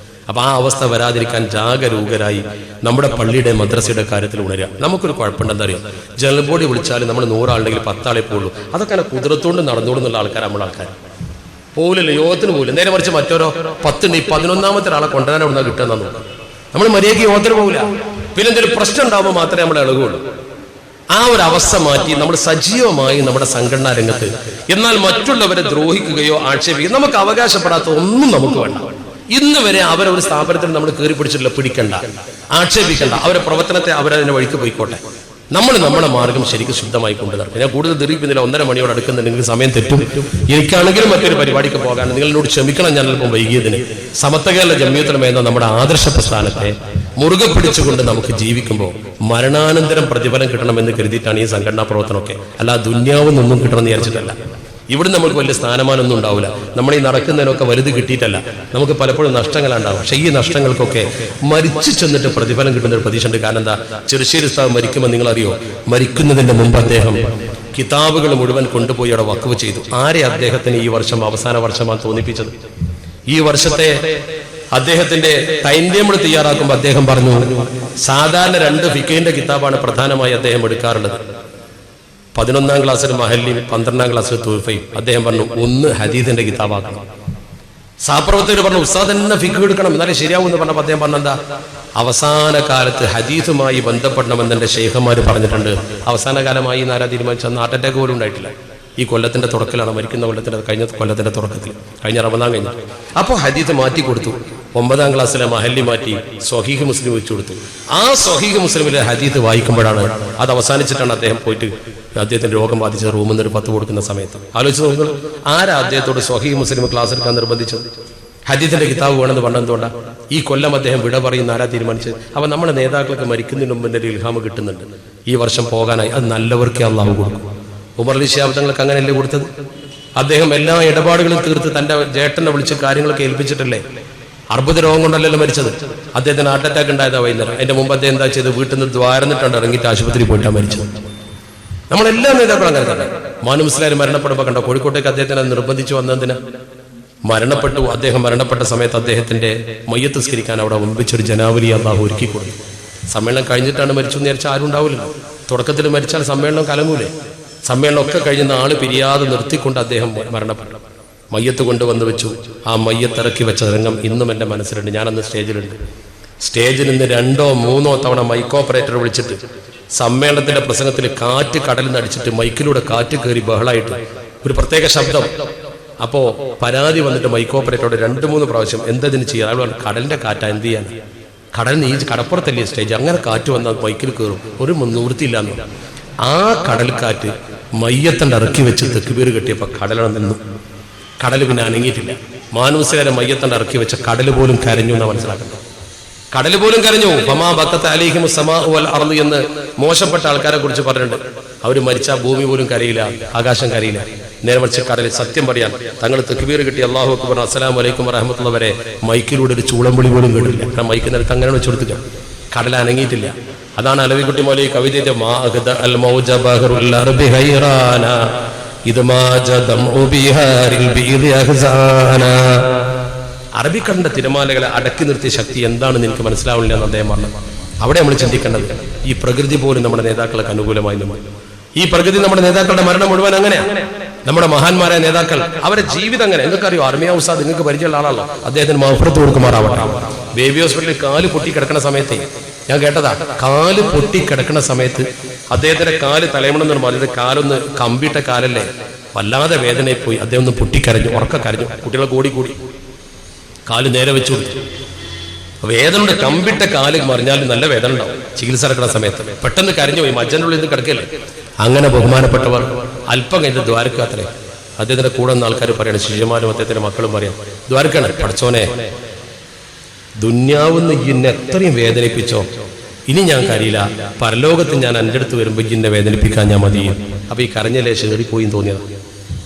അപ്പൊ ആ അവസ്ഥ വരാതിരിക്കാൻ ജാഗരൂകരായി നമ്മുടെ പള്ളിയുടെ മദ്രസയുടെ കാര്യത്തിൽ ഉണരുക. നമുക്കൊരു കുഴപ്പമുണ്ടെന്ന് അറിയാം. ജനറൽ ബോഡി വിളിച്ചാൽ നമ്മൾ 100 ആളുണ്ടെങ്കിൽ 10 ആളെ പോകുള്ളൂ. അതൊക്കെ കുതിരത്തോണ്ട് നടന്നോടുന്നുള്ള ആൾക്കാർ നമ്മളെ ആൾക്കാർ പോകില്ലല്ലോ, യോഗത്തിന് പോകില്ല. നേരെ മറിച്ച് മറ്റോരോ 10 ഈ 11ാമത്തെ ആളെ കൊണ്ടുവരാൻ ഉണ്ടെന്ന് കിട്ടുന്ന നോക്കാം. നമ്മൾ മര്യാദയ്ക്ക് യോഗത്തിന് പോകില്ല. പിന്നെ എന്തെങ്കിലും പ്രശ്നം ഉണ്ടാകുമ്പോൾ മാത്രമേ നമ്മൾ ഇളകുള്ളൂ. ആ ഒരു അവസ്ഥ മാറ്റി നമ്മൾ സജീവമായി നമ്മുടെ സംഘടനാ രംഗത്ത്, എന്നാൽ മറ്റുള്ളവരെ ദ്രോഹിക്കുകയോ ആക്ഷേപിക്കുകയോ നമുക്ക് അവകാശപ്പെടാത്ത ഒന്നും നമുക്ക് വേണ്ട. ഇന്ന് വരെ അവരൊരു സ്ഥാപനത്തിൽ നമ്മൾ കയറി പിടിച്ചിട്ടില്ല. പിടിക്കണ്ട, ആക്ഷേപിക്കണ്ട. അവരുടെ പ്രവർത്തനത്തെ അവരതിന്റെ വഴിക്ക് പോയിക്കോട്ടെ. നമ്മുടെ മാർഗം ശരിക്കും ശുദ്ധമായി കൊണ്ടു നടക്കും. ഞാൻ കൂടുതൽ ദീർഘിപ്പിക്കുന്നില്ല, 1:30 മണിയോട് അടുക്കുന്നുണ്ട്, നിങ്ങൾക്ക് സമയം തെറ്റും. എനിക്കാണെങ്കിലും മറ്റൊരു പരിപാടിക്ക് പോകാൻ നിങ്ങളോട് ക്ഷമിക്കണം, ഞാൻ അല്പം വൈകിയതിന്. സമസ്ത കേരള ജംഇയ്യത്തുൽ ഉലമ എന്ന നമ്മുടെ ആദർശ പ്രസ്ഥാനത്തെ മുറുകെ പിടിച്ചുകൊണ്ട് നമുക്ക് ജീവിക്കുമ്പോൾ മരണാനന്തരം പ്രതിഫലം കിട്ടണമെന്ന് കരുതിയിട്ടാണ് ഈ സംഘടനാ പ്രവർത്തനമൊക്കെ. അല്ല ദുന്യാവെന്നൊന്നും കിട്ടണമെന്ന് വിചാരിച്ചിട്ടല്ല. ഇവിടെ നമുക്ക് വലിയ സ്ഥാനമാനൊന്നും ഉണ്ടാവില്ല. നമ്മൾ ഈ നടക്കുന്നതിനൊക്കെ വലുത് കിട്ടിയിട്ടല്ല, നമുക്ക് പലപ്പോഴും നഷ്ടങ്ങളുണ്ടാവും. പക്ഷേ ഈ നഷ്ടങ്ങൾക്കൊക്കെ മരിച്ചു ചെന്നിട്ട് പ്രതിഫലം കിട്ടുന്ന ഒരു പ്രതീക്ഷ ഉണ്ട്. കാരണം എന്താ, ചെറുശ്ശേരി ഉസ്താദ് മരിക്കുമ്പോൾ നിങ്ങളറിയോ, മരിക്കുന്നതിന്റെ മുമ്പ് അദ്ദേഹം കിതാബുകൾ മുഴുവൻ കൊണ്ടുപോയി അവിടെ വഖഫ് ചെയ്തു. ആരെ അദ്ദേഹത്തിന് ഈ വർഷം അവസാന വർഷമാണ് തോന്നിപ്പിച്ചത്? ഈ വർഷത്തെ അദ്ദേഹത്തിന്റെ ടൈം ടേബിൾ തയ്യാറാക്കുമ്പോൾ അദ്ദേഹം പറഞ്ഞു, സാധാരണ 2 ഫിഖഹിന്റെ കിതാബാണ് പ്രധാനമായി അദ്ദേഹം എടുക്കാറുള്ളത്. 11ാം ക്ലാസ്സിൽ മഹല്ലിയും 12ാം ക്ലാസ്സിൽ തൂഫയും. അദ്ദേഹം പറഞ്ഞു 1 ഹദീസിന്റെ കിതാബാക്കണം. സഹപ്രവർത്തകർ പറഞ്ഞു ഉസ്താദ് തന്നെ ഫിഖ് എടുക്കണം, എന്നാലേ ശരിയാവും എന്ന് പറഞ്ഞപ്പോൾ അദ്ദേഹം പറഞ്ഞെന്താ, അവസാന കാലത്ത് ഹദീസുമായി ബന്ധപ്പെടണമെന്ന് എന്റെ ശൈഖന്മാർ പറഞ്ഞിട്ടുണ്ട്. അവസാന കാലമായി നാരാ തീരുമാനിച്ച ഹാർട്ട് അറ്റാക്ക് പോലും ഉണ്ടായിട്ടില്ല. ഈ കൊല്ലത്തിന്റെ തുടക്കത്തിലാണ് മരിക്കുന്ന കഴിഞ്ഞ കൊല്ലത്തിന്റെ തുടക്കത്തിൽ, കഴിഞ്ഞ റമദാൻ കഴിഞ്ഞു. അപ്പോൾ ഹദീസ് മാറ്റി കൊടുത്തു. 9ാം ക്ലാസ്സിലെ മഹല്ലി മാറ്റി സ്വഹീഹ് മുസ്ലിം വെച്ചു കൊടുത്തു. ആ സ്വഹീഹ് മുസ്ലിമിലെ ഹദീസ് വായിക്കുമ്പോഴാണ്, അത് അവസാനിച്ചിട്ടാണ് അദ്ദേഹം പോയിട്ട് അദ്ദേഹത്തിന്റെ രോഗം ബാധിച്ച റൂമിൽ നിന്ന് ഒരു 10 കൊടുക്കുന്ന സമയത്ത്. ആലോചിച്ച് നോക്കുക, ആരാ അദ്ദേഹത്തോട് സ്വഹീഹ് മുസ്ലിം ക്ലാസ് എടുക്കാൻ നിർബന്ധിച്ചത്? ഹദീസിന്റെ കിതാബ് വേണമെന്ന് പറഞ്ഞെന്തുകൊണ്ടാ? ഈ കൊല്ലം അദ്ദേഹം വിട പറയുന്ന ആരാ തീരുമാനിച്ചത്? അപ്പൊ നമ്മുടെ നേതാക്കൾക്ക് മരിക്കുന്നതിന് മുമ്പ് ഒരു ഇൽഹാമ് കിട്ടുന്നുണ്ട്, ഈ വർഷം പോകാനായി. അത് നല്ലവർക്കേ അള്ളാഹു കൊടുക്കും. ഉമർ അലി ശിഹാബ് തങ്ങൾക്ക് അങ്ങനെയല്ലേ കൊടുത്തത്? അദ്ദേഹം എല്ലാ ഇടപാടുകളും തീർത്ത് തന്റെ ജേട്ടനെ വിളിച്ച് കാര്യങ്ങളൊക്കെ ഏൽപ്പിച്ചിട്ടല്ലേ? അർബുദ രോഗം കൊണ്ടല്ലല്ലോ മരിച്ചത്. അദ്ദേഹത്തിന് ഹാർട്ട് അറ്റാക്ക് ഉണ്ടായതാ വൈകുന്നേരം. അതിന്റെ മുമ്പ് അദ്ദേഹം എന്താ ചെയ്ത്, വീട്ടിൽ നിന്ന് ദ്വാരന്നിട്ടുണ്ട് ഇറങ്ങിയിട്ട് ആശുപത്രി പോയിട്ടാണ് മരിച്ചത്. നമ്മളെല്ലാ നേതാക്കളും അങ്ങനെ തന്നെ. മാനു മുസ്ലിയാർ മരണപ്പെടുമ്പോൾ കണ്ടോ, കോഴിക്കോട്ടേക്ക് അദ്ദേഹത്തിനെ നിർബന്ധിച്ചു വന്നതിന് മരണപ്പെട്ടു. അദ്ദേഹം മരണപ്പെട്ട സമയത്ത് അദ്ദേഹത്തിന്റെ മയ്യത്ത് നിസ്കരിക്കാൻ അവിടെ ഒമ്പിച്ചൊരു ജനാവലി അള്ളാഹു ഒരുക്കി കൊടുത്തു. സമ്മേളനം കഴിഞ്ഞിട്ടാണ് മരിച്ചു എന്ന് വിചാരിച്ചാൽ ആരും ഉണ്ടാവില്ല. തുടക്കത്തിൽ മരിച്ചാൽ സമ്മേളനം കലങ്ങൂലേ? സമ്മേളനം ഒക്കെ കഴിയുന്ന ആള് പിരിയാതെ നിർത്തിക്കൊണ്ട് അദ്ദേഹം മരണപ്പെട്ടു. മയ്യത്ത് കൊണ്ടുവന്ന് വെച്ചു. ആ മയ്യത്തിറക്കി വെച്ച രംഗം ഇന്നും എൻ്റെ മനസ്സിലുണ്ട്. ഞാനന്ന് സ്റ്റേജിലുണ്ട്. സ്റ്റേജിൽ നിന്ന് 2 or 3 തവണ മൈക്ക് ഓപ്പറേറ്റർ വിളിച്ചിട്ട് സമ്മേളനത്തിന്റെ പ്രസംഗത്തിൽ കാറ്റ് കടലിൽ നിന്ന് അടിച്ചിട്ട് മൈക്കിലൂടെ കാറ്റ് കയറി ബഹളായിട്ട് ഒരു പ്രത്യേക ശബ്ദം. അപ്പോ പരാതി വന്നിട്ട് മൈക്ക് ഓപ്പറേറ്ററോട് 2-3 പ്രാവശ്യം എന്തതിന് ചെയ്യാൻ, അയാൾ കടലിന്റെ കാറ്റാ, എന്ത് ചെയ്യാൻ? കടലിന് ഈ കടപ്പുറത്തല്ലേ സ്റ്റേജ്, അങ്ങനെ കാറ്റ് വന്നാൽ മൈക്കിൽ കയറും, ഒരു നിവൃത്തിയില്ലാന്ന്. ആ കടൽക്കാറ്റ് മയ്യത്തണ്ട് ഇറക്കി വെച്ച് തെക്കുപേർ കെട്ടിയപ്പോൾ കടലാണ് നിന്നു. കടൽ പിന്നെ അനങ്ങിയിട്ടില്ല. മാനൂസുകാരെ മയ്യത്തണ്ട് ഇറക്കി വെച്ച കടൽ പോലും കരഞ്ഞു എന്നാണ് മനസ്സിലാക്കുന്നത്. കടൽ പോലും കരഞ്ഞു. ഫമാ ബക്കത്ത് അലൈഹിം സമാഉ വൽ അർള് എന്ന് മോശപ്പെട്ട ആൾക്കാരെ കുറിച്ച് പറഞ്ഞിട്ടുണ്ട്. അവർ മരിച്ചാൽ ഭൂമി പോലും കരയില്ല, ആകാശം കരയില്ല. നേരെ മറിച്ച് കടലിൽ സത്യം പറയാൻ തങ്ങൾ തക്ബീർ കിട്ടി അല്ലാഹു അക്ബർ അസ്സലാമു അലൈക്കും വറഹ്മത്തുള്ളാഹി വരെ മൈക്കിലൂടെ ഒരു ചൂളംവിളി പോലും കേട്ടില്ല. കാരണം മൈക്ക് നേരത്തെ അങ്ങനെ വെച്ചു കൊടുത്തില്ല, കടൽ അനങ്ങിയിട്ടില്ല. അതാണ് അലവിക്കുട്ടി മൗലവി കവിതയുടെ അറബിക്കടലിന്റെ തിരമാലകളെ അടക്കി നിർത്തിയ ശക്തി എന്താണെന്ന് എനിക്ക് മനസ്സിലാവില്ല എന്ന് അദ്ദേഹം പറഞ്ഞു. അവിടെ നമ്മൾ ചിന്തിക്കേണ്ടത് ഈ പ്രകൃതി പോലും നമ്മുടെ നേതാക്കൾക്ക് അനുകൂലമായി നിന്നു. ഈ പ്രകൃതി നമ്മുടെ നേതാക്കളുടെ മരണം മുഴുവൻ അങ്ങനെയാണ്. നമ്മുടെ മഹാന്മാരായ നേതാക്കൾ അവരുടെ ജീവിതം അങ്ങനെ. നിങ്ങൾക്കറിയോ, ആർമിയ ഉസ്താദ് നിങ്ങൾക്ക് പരിചയമുള്ള ആളാണല്ലോ, അദ്ദേഹത്തിന് മഗ്ഫിറത്ത് കൊടുക്കുമാറാവട്ടെ. ബേബി ഹോസ്പിറ്റലിൽ കാല് പൊട്ടി കിടക്കുന്ന സമയത്ത് ഞാൻ കേട്ടതാ, കാല് പൊട്ടി കിടക്കുന്ന സമയത്ത് അദ്ദേഹത്തിന്റെ കാല് തലമുണെന്ന് പറഞ്ഞത് കാലൊന്ന് കമ്പിട്ട കാലല്ലേ, വല്ലാതെ വേദനയിൽ പോയി അദ്ദേഹം ഒന്ന് പൊട്ടിക്കരഞ്ഞു, ഉറക്ക കരഞ്ഞു. കുട്ടികളെ കൂടി കാല് നേരെ വെച്ചു കൊടുത്തു. വേദനയുടെ കമ്പിട്ട കാല് മറിഞ്ഞാലും നല്ല വേദന ഉണ്ടാവും. ചികിത്സ എടുക്കുന്ന സമയത്ത് പെട്ടെന്ന് കരഞ്ഞു പോയി, മജ്ജനുള്ളിൽ നിന്ന് കിടക്കല്ലേ. അങ്ങനെ ബഹുമാനപ്പെട്ടവർ അല്പം കഴിഞ്ഞ് ദ്വാരക്കാത്രേ. അദ്ദേഹത്തിന്റെ കൂടെ നിന്ന് ആൾക്കാർ പറയണം, ശിഷ്യന്മാരും അദ്ദേഹത്തിന്റെ മക്കളും പറയാം, ദ്വാരക്കാണ് പഠിച്ചോനെ, ദുന്യാവെന്ന് ഇന്നെ എത്രയും വേദനിപ്പിച്ചോ, ഇനി ഞാൻ കരയില്ല, പരലോകത്ത് ഞാൻ എൻ്റെ അടുത്ത് വരുമ്പോൾ ഇന്നെ വേദനിപ്പിക്കാൻ ഞാൻ മതി. അപ്പൊ ഈ കരഞ്ഞല്ലേ ഷേറിപ്പോയി തോന്നിയത്.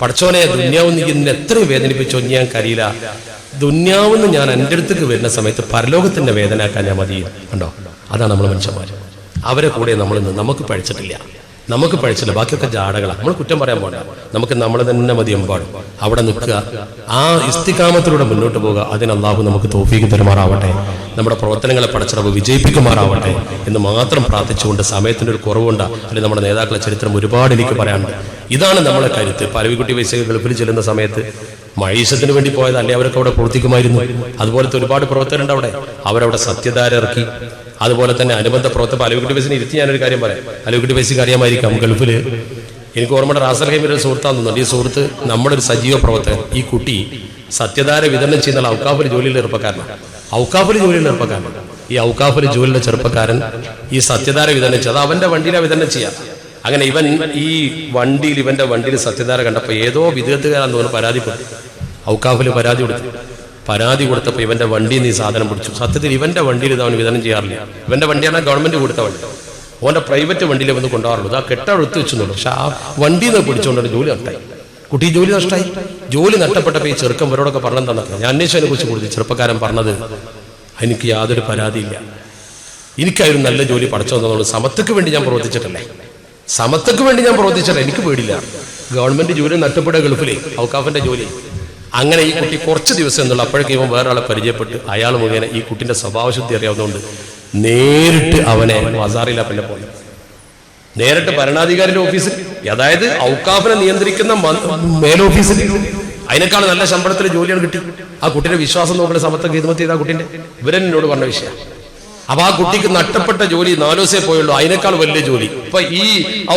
പഠിച്ചോനെ, ദുന്യാവെന്ന് ഇന്നെ എത്രയും വേദനിപ്പിച്ചോ, ഇനി ഞാൻ കരയില്ല, ദുന്യാവെന്ന് ഞാൻ എൻ്റെ അടുത്തേക്ക് വരുന്ന സമയത്ത് പരലോകത്തിന്റെ വേദനയാക്കാൻ ഞാൻ മതി. കണ്ടോ, അതാണ് നമ്മൾ മനുഷ്യന്മാർ. അവരെ കൂടെ നമ്മൾ നമുക്ക് പഴിച്ചില്ല, ബാക്കിയൊക്കെ ജാടകളാണ്. നമ്മൾ കുറ്റം പറയാൻ പോകണ്ട, നമുക്ക് നമ്മൾ തന്നെ മതി എമ്പാടും. അവിടെ നിൽക്കുക, ആ ഇസ്തിഖാമത്തിലൂടെ മുന്നോട്ട് പോകുക. അതിന് അല്ലാഹു നമുക്ക് തൗഫീഖ് തരുമാറാവട്ടെ, നമ്മുടെ പ്രവർത്തനങ്ങളെ പടച്ചിറവ് വിജയിപ്പിക്കുമാറാവട്ടെ എന്ന് മാത്രം പ്രാർത്ഥിച്ചുകൊണ്ട്, സമയത്തിന്റെ ഒരു കുറവുണ്ട്, അല്ലെങ്കിൽ നമ്മുടെ നേതാക്കളെ ചരിത്രം ഒരുപാട് എനിക്ക് പറയാനുണ്ട്. ഇതാണ് നമ്മളെ കരുത്ത്. പരവിക്കുട്ടി വൈസ ഗൾഫിൽ ചെല്ലുന്ന സമയത്ത് മഴീശത്തിന് വേണ്ടി പോയത്, അല്ലെ അവരൊക്കെ അവിടെ പ്രവർത്തിക്കുമായിരുന്നു. അതുപോലത്തെ ഒരുപാട് പ്രവർത്തകരുണ്ട് അവിടെ. അവരവിടെ സത്യധാര ഇറക്കി. അതുപോലെ തന്നെ അനുബന്ധ പ്രവർത്തനം അലവിക്കുട്ടി വയസ്സിന് ഇരുത്തി. ഞാനൊരു കാര്യം പറയാം, അലവിക്കുട്ടി വയസ്സിക്ക് അറിയാമായിരിക്കാം, ഗൾഫില് എനിക്ക് ഓർമ്മയുടെ റാസൽ ഹൈമിന്റെ ഒരു സുഹൃത്താന്ന് തോന്നുന്നുണ്ട്. ഈ സുഹൃത്ത് നമ്മുടെ ഒരു സജീവ പ്രവർത്തകൻ. ഈ കുട്ടി സത്യധാര വിതരണം ചെയ്യുന്ന ഔക്കാഫിൽ ജോലിയിൽ ഏർപ്പക്കാരനാണ്. ഈ ഔക്കാഫിൽ ജോലിയുടെ ചെറുപ്പക്കാരൻ ഈ സത്യധാര വിതരണം ചെയ്ത് അവന്റെ വണ്ടിയിലെ വിതരണം ചെയ്യാം. അങ്ങനെ ഇവൻ ഈ വണ്ടിയിൽ ഇവന്റെ വണ്ടിയിൽ സത്യധാര കണ്ടപ്പോൾ ഏതോ വിദഗ്ധകാരാന്ന് തോന്നുന്നു പരാതിപ്പെട്ടു. ഔക്കാഫിൽ പരാതി കൊടുത്തപ്പോൾ ഇവന്റെ വണ്ടിയിൽ നിന്ന് ഈ സാധനം പിടിച്ചു. സത്യത്തിൽ ഇവന്റെ വണ്ടിയിൽ ഇത് അവൻ വിതരണം ചെയ്യാറില്ല. ഇവന്റെ വണ്ടിയാണ് ഗവൺമെന്റ് കൊടുത്ത വണ്ടി. ഓന്റെ പ്രൈവറ്റ് വണ്ടിയിൽ വന്ന് കൊണ്ടുപോകാറുള്ളൂ. ആ കെട്ടടുത്ത് വെച്ചെന്നുള്ളൂ. പക്ഷെ ആ വണ്ടിയിൽ നിന്ന് പിടിച്ചുകൊണ്ടാണ് ജോലി നഷ്ടമായി. കുട്ടി ജോലി നഷ്ടമായി. ജോലി നഷ്ടപ്പെട്ടപ്പോൾ ഈ ചെറുക്കം ഇവരോടൊക്കെ പറഞ്ഞെന്താണെന്ന് ഞാൻ അന്വേഷണത്തെ കുറിച്ച് കൊടുത്തു. ചെറുപ്പക്കാരൻ പറഞ്ഞത്, എനിക്ക് യാതൊരു പരാതിയില്ല, എനിക്കായിരുന്നു നല്ല ജോലി പഠിച്ചു തന്നുള്ളൂ. സമത്വക്ക് വേണ്ടി ഞാൻ പ്രവർത്തിച്ചിട്ടല്ലേ, എനിക്ക് പേടില്ല. ഗവൺമെന്റ് ജോലി നഷ്ടപ്പെടുക ഗൾഫിലെ ഔക്കാഫിന്റെ ജോലി. അങ്ങനെ ഈ കുട്ടി കുറച്ച് ദിവസം എന്നുള്ള അപ്പോഴേക്കും ഇവൻ വേറൊരാളെ പരിചയപ്പെട്ട് അയാൾ മുഖേന ഈ കുട്ടിന്റെ സ്വഭാവശുദ്ധി അറിയാവുന്നതുകൊണ്ട് നേരിട്ട് അവനെ വസാറില പിന്നെ പോയി. നേരിട്ട് ഭരണാധികാരിയുടെ ഓഫീസിൽ, അതായത് ഔക്കാഫിനെ നിയന്ത്രിക്കുന്ന മേലോഫീസിൽ അതിനേക്കാൾ നല്ല ശമ്പളത്തിൽ ജോലിയാണ് കിട്ടി. ആ കുട്ടിയുടെ വിശ്വാസം നോക്കുന്ന സമത്വം ഹിദ്മത്ത് ചെയ്ത ആ കുട്ടിന്റെ ഇവരെന്നോട് പറഞ്ഞ വിഷയം. അപ്പൊ ആ കുട്ടിക്ക് നഷ്ടപ്പെട്ട ജോലി 4 ദിവസമേ പോയുള്ളൂ, അതിനേക്കാൾ വലിയ ജോലി. ഇപ്പൊ ഈ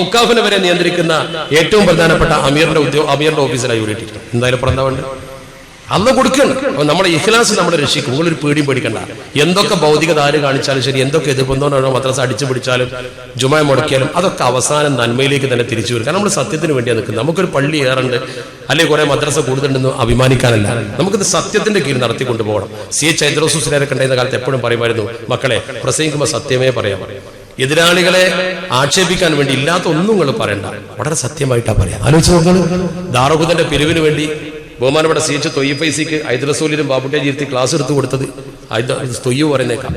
ഔക്കാഫിനെ വരെ നിയന്ത്രിക്കുന്ന ഏറ്റവും പ്രധാനപ്പെട്ട അമീറിന്റെ ഓഫീസിലാണ് ജോലി ഇട്ടിട്ട്. എന്തായാലും പ്രന്താവുണ്ട് അന്ന് കൊടുക്കണം. അപ്പൊ നമ്മുടെ ഇഖ്ലാസ് നമ്മളെ രക്ഷിക്കും. നിങ്ങളൊരു പേടിയും പേടിക്കണ്ട. എന്തൊക്കെ ഭൗതികത ആര് കാണിച്ചാലും ശരി, എന്തൊക്കെ എതിർബന്ധമാണോ മദ്രസ അടിച്ചു പിടിച്ചാലും ജുമ മുടക്കിയാലും അതൊക്കെ അവസാനം നന്മയിലേക്ക് തന്നെ തിരിച്ചു വരും. കാരണം നമ്മൾ സത്യത്തിന് വേണ്ടിയാണ് നിൽക്കുന്നത്. നമുക്കൊരു പള്ളി ഏറുണ്ട് അല്ലെങ്കിൽ കുറെ മദ്രസ കൂടുതലുണ്ടെന്ന് അഭിമാനിക്കാനല്ല, നമുക്കിത് സത്യത്തിന്റെ കീഴിൽ നടത്തിക്കൊണ്ടു പോകണം. CH ഹൈദ്രോസുസിനെ കണ്ടിരുന്ന കാലത്ത് എപ്പോഴും പറയുമായിരുന്നു, മക്കളെ പ്രസംഗിക്കുമ്പോൾ സത്യമേ പറയാം. എതിരാളികളെ ആക്ഷേപിക്കാൻ വേണ്ടി ഇല്ലാത്ത ഒന്നും നിങ്ങൾ പറയണ്ട, വളരെ സത്യമായിട്ടാ പറയാം. ആലോചിച്ച് നോക്കണം. ദാറുഖുദന്റെ പിരിവിന് വേണ്ടി ബഹുമാനപ്പെട്ട CH തൊയ്യ് ഫൈസിക്ക് ഹൈദ്രസൂലിനും ബാബുട്ടേജി ഇരുത്തി ക്ലാസ് എടുത്തു കൊടുത്തത് തൊയ്യ് പറയുന്നേക്കാം.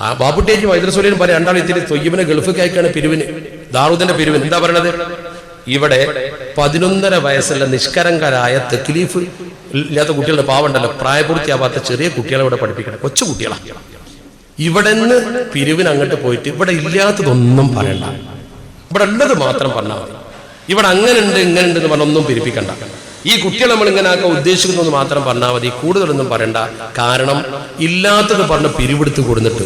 ആ ബാബുട്ടേജും ഹൈദ്രസൂലിനും പറയാം, രണ്ടാളും ഇത്തിരി തൊയ്യബിനെ ഗൾഫിലേക്ക് അയക്കാണ് പിരിവിന്, ദാറുഖുദന്റെ പിരിവിന്. എന്താ പറയണത്? ഇവിടെ 11.5 വയസ്സുള്ള നിഷ്കരങ്കരായ തക്ലീഫ് ഇല്ലാത്ത കുട്ടികളുടെ പാവുണ്ടല്ലോ, പ്രായപൂർത്തിയാവാത്ത ചെറിയ കുട്ടികളെ ഇവിടെ പഠിപ്പിക്കണം. കൊച്ചു കുട്ടികളാണ്. ഇവിടെ നിന്ന് പിരിവിന് അങ്ങോട്ട് പോയിട്ട് ഇവിടെ ഇല്ലാത്തതൊന്നും പറയണ്ട, ഇവിടെ ഉള്ളത് മാത്രം പറഞ്ഞാൽ മതി. ഇവിടെ അങ്ങനെ ഉണ്ട് ഇങ്ങനെ ഉണ്ട് എന്ന് പറഞ്ഞൊന്നും പിരിപ്പിക്കണ്ട. ഈ കുട്ടികൾ നമ്മൾ ഇങ്ങനെ ആക്കാൻ ഉദ്ദേശിക്കുന്നത് മാത്രം പറഞ്ഞാൽ മതി, കൂടുതലൊന്നും പറയണ്ട. കാരണം ഇല്ലാത്തത് പറഞ്ഞ് പിരിവെടുത്ത് കൊടുത്തിട്ട്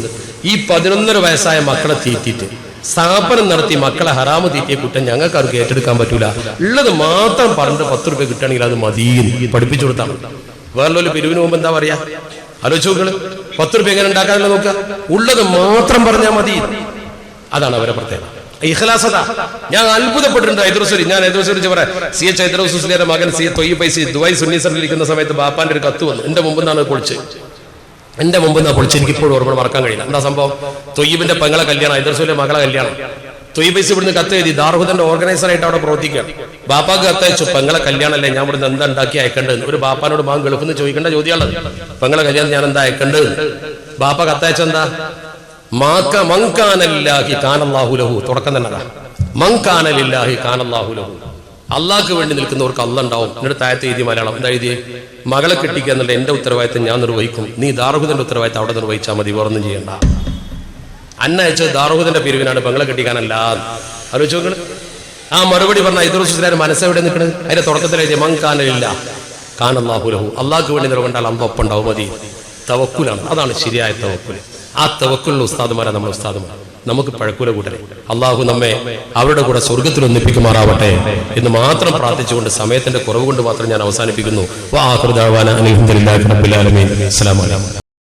ഈ 11.5 വയസ്സായ മക്കളെ തീറ്റിട്ട് സ്ഥാപനം നടത്തി മക്കളെ ഹറാമ് തീറ്റിയ കുറ്റം ഞങ്ങൾക്ക് അവർക്ക് ഏറ്റെടുക്കാൻ പറ്റൂല. ഉള്ളത് മാത്രം പറഞ്ഞിട്ട് 10 രൂപ കിട്ടുകയാണെങ്കിൽ അത് മതി പഠിപ്പിച്ചു കൊടുത്താൽ. വേറെ പിരിവിന് പോകുമ്പോൾ എന്താ പറയാ? ആലോചിച്ച് നോക്കള്. 10 രൂപ എങ്ങനെ ഉണ്ടാക്കാനല്ല നോക്കുക, ഉള്ളത് മാത്രം പറഞ്ഞാൽ മതി. അതാണ് അവരെ പ്രത്യേകത, ഇഖ്ലാസത. ഞാൻ അത്ഭുതപ്പെട്ടിട്ടുണ്ട്. ഞാൻ ഹൈദ്രസൂരി പറയാം, CH ഹൈദ്രസൂലിയുടെ മകൻ തൊയ്യ് ഫൈസി ദുബായ് സുന്നി സെന്ററിൽ ഇരിക്കുന്ന സമയത്ത് ബാപ്പാന്റെ ഒരു കത്ത് വന്നു. എന്റെ മുമ്പ് നിന്നാണ് പൊളിച്ച്, എനിക്ക് ഇപ്പോഴും ഓർമ്മ മറക്കാൻ കഴിയില്ല. എന്താ സംഭവം? തൊയ്യബിന്റെ പെങ്ങളെ കല്യാണം, ഹൈദ്രസൂലിയുടെ മകളെ കല്യാണം. തൊയ്യ് ഫൈസി ഇവിടുന്ന് കത്ത് എഴുതി, ദാറുഖുദന്റെ ഓർഗനൈസറായിട്ട് അവിടെ പ്രവർത്തിക്കുകയാണ്. ബാപ്പാക്ക് കത്തയച്ചു, പെങ്ങളെ കല്യാണമല്ലേ, ഞാൻ ഇവിടുന്ന് എന്താ ഉണ്ടാക്കി അയക്കേണ്ടത്? ഒരു ബാപ്പാനോട് മകൻ ഗൾഫിൽ നിന്ന് ചോദിക്കേണ്ട ചോദ്യമുള്ളത്. പെങ്ങളെ കല്യാണം ഞാൻ എന്താ അയക്കേണ്ടത്? ബാപ്പ കത്തയച്ചെന്താ? തുടക്കം തന്നെ അള്ളാഹ്ക്ക് വേണ്ടി നിൽക്കുന്നവർക്ക് അള്ള ഉണ്ടാവും. എന്നിട്ട് താഴത്തെ എഴുതി മലയാളം എന്താ എഴുതിയേ? മകളെ കെട്ടിക്കുക എന്നുള്ള എന്റെ ഉത്തരവാദിത്തം ഞാൻ നിർവഹിക്കും, നീ ദാറുഖുദന്റെ ഉത്തരവാദിത്തം അവിടെ നിർവഹിച്ചാൽ മതി, വേറൊന്നും ചെയ്യണ്ട. അന്നയച്ചത് ദാറുഖുദന്റെ പിരിവിനാണ്, പെങ്ങളെ കെട്ടിക്കാനല്ല. ആലോചിച്ചു നോക്കള്. ആ മറുപടി പറഞ്ഞ ഹൈദ്രസൂലിയുടെ മനസ്സെവിടെ നിൽക്കുന്നത്? അതിന്റെ തുടക്കത്തിൽ എഴുതിയ മങ്കാനലില്ല കാനല്ലാഹു ലഹു, അള്ളാഹ്ക്ക് വേണ്ടി നിലകൊണ്ടാൽ അള്ള ഒപ്പം ഉണ്ടാവും, മതി. തവക്കുലാണ്, അതാണ് ശരിയായ തവക്കുൽ. ആ തവക്കുലുള്ള ഉസ്താദുമാരാണ് നമ്മുടെ ഉസ്താദുമാർ. നമുക്ക് പഴക്കൂല കൂട്ടരെ അള്ളാഹു നമ്മെ അവരുടെ കൂടെ സ്വർഗത്തിൽ ഒന്നിപ്പിക്കുമാറാവട്ടെ എന്ന് മാത്രം പ്രാർത്ഥിച്ചുകൊണ്ട് സമയത്തിന്റെ കുറവ് കൊണ്ട് മാത്രം ഞാൻ അവസാനിപ്പിക്കുന്നു.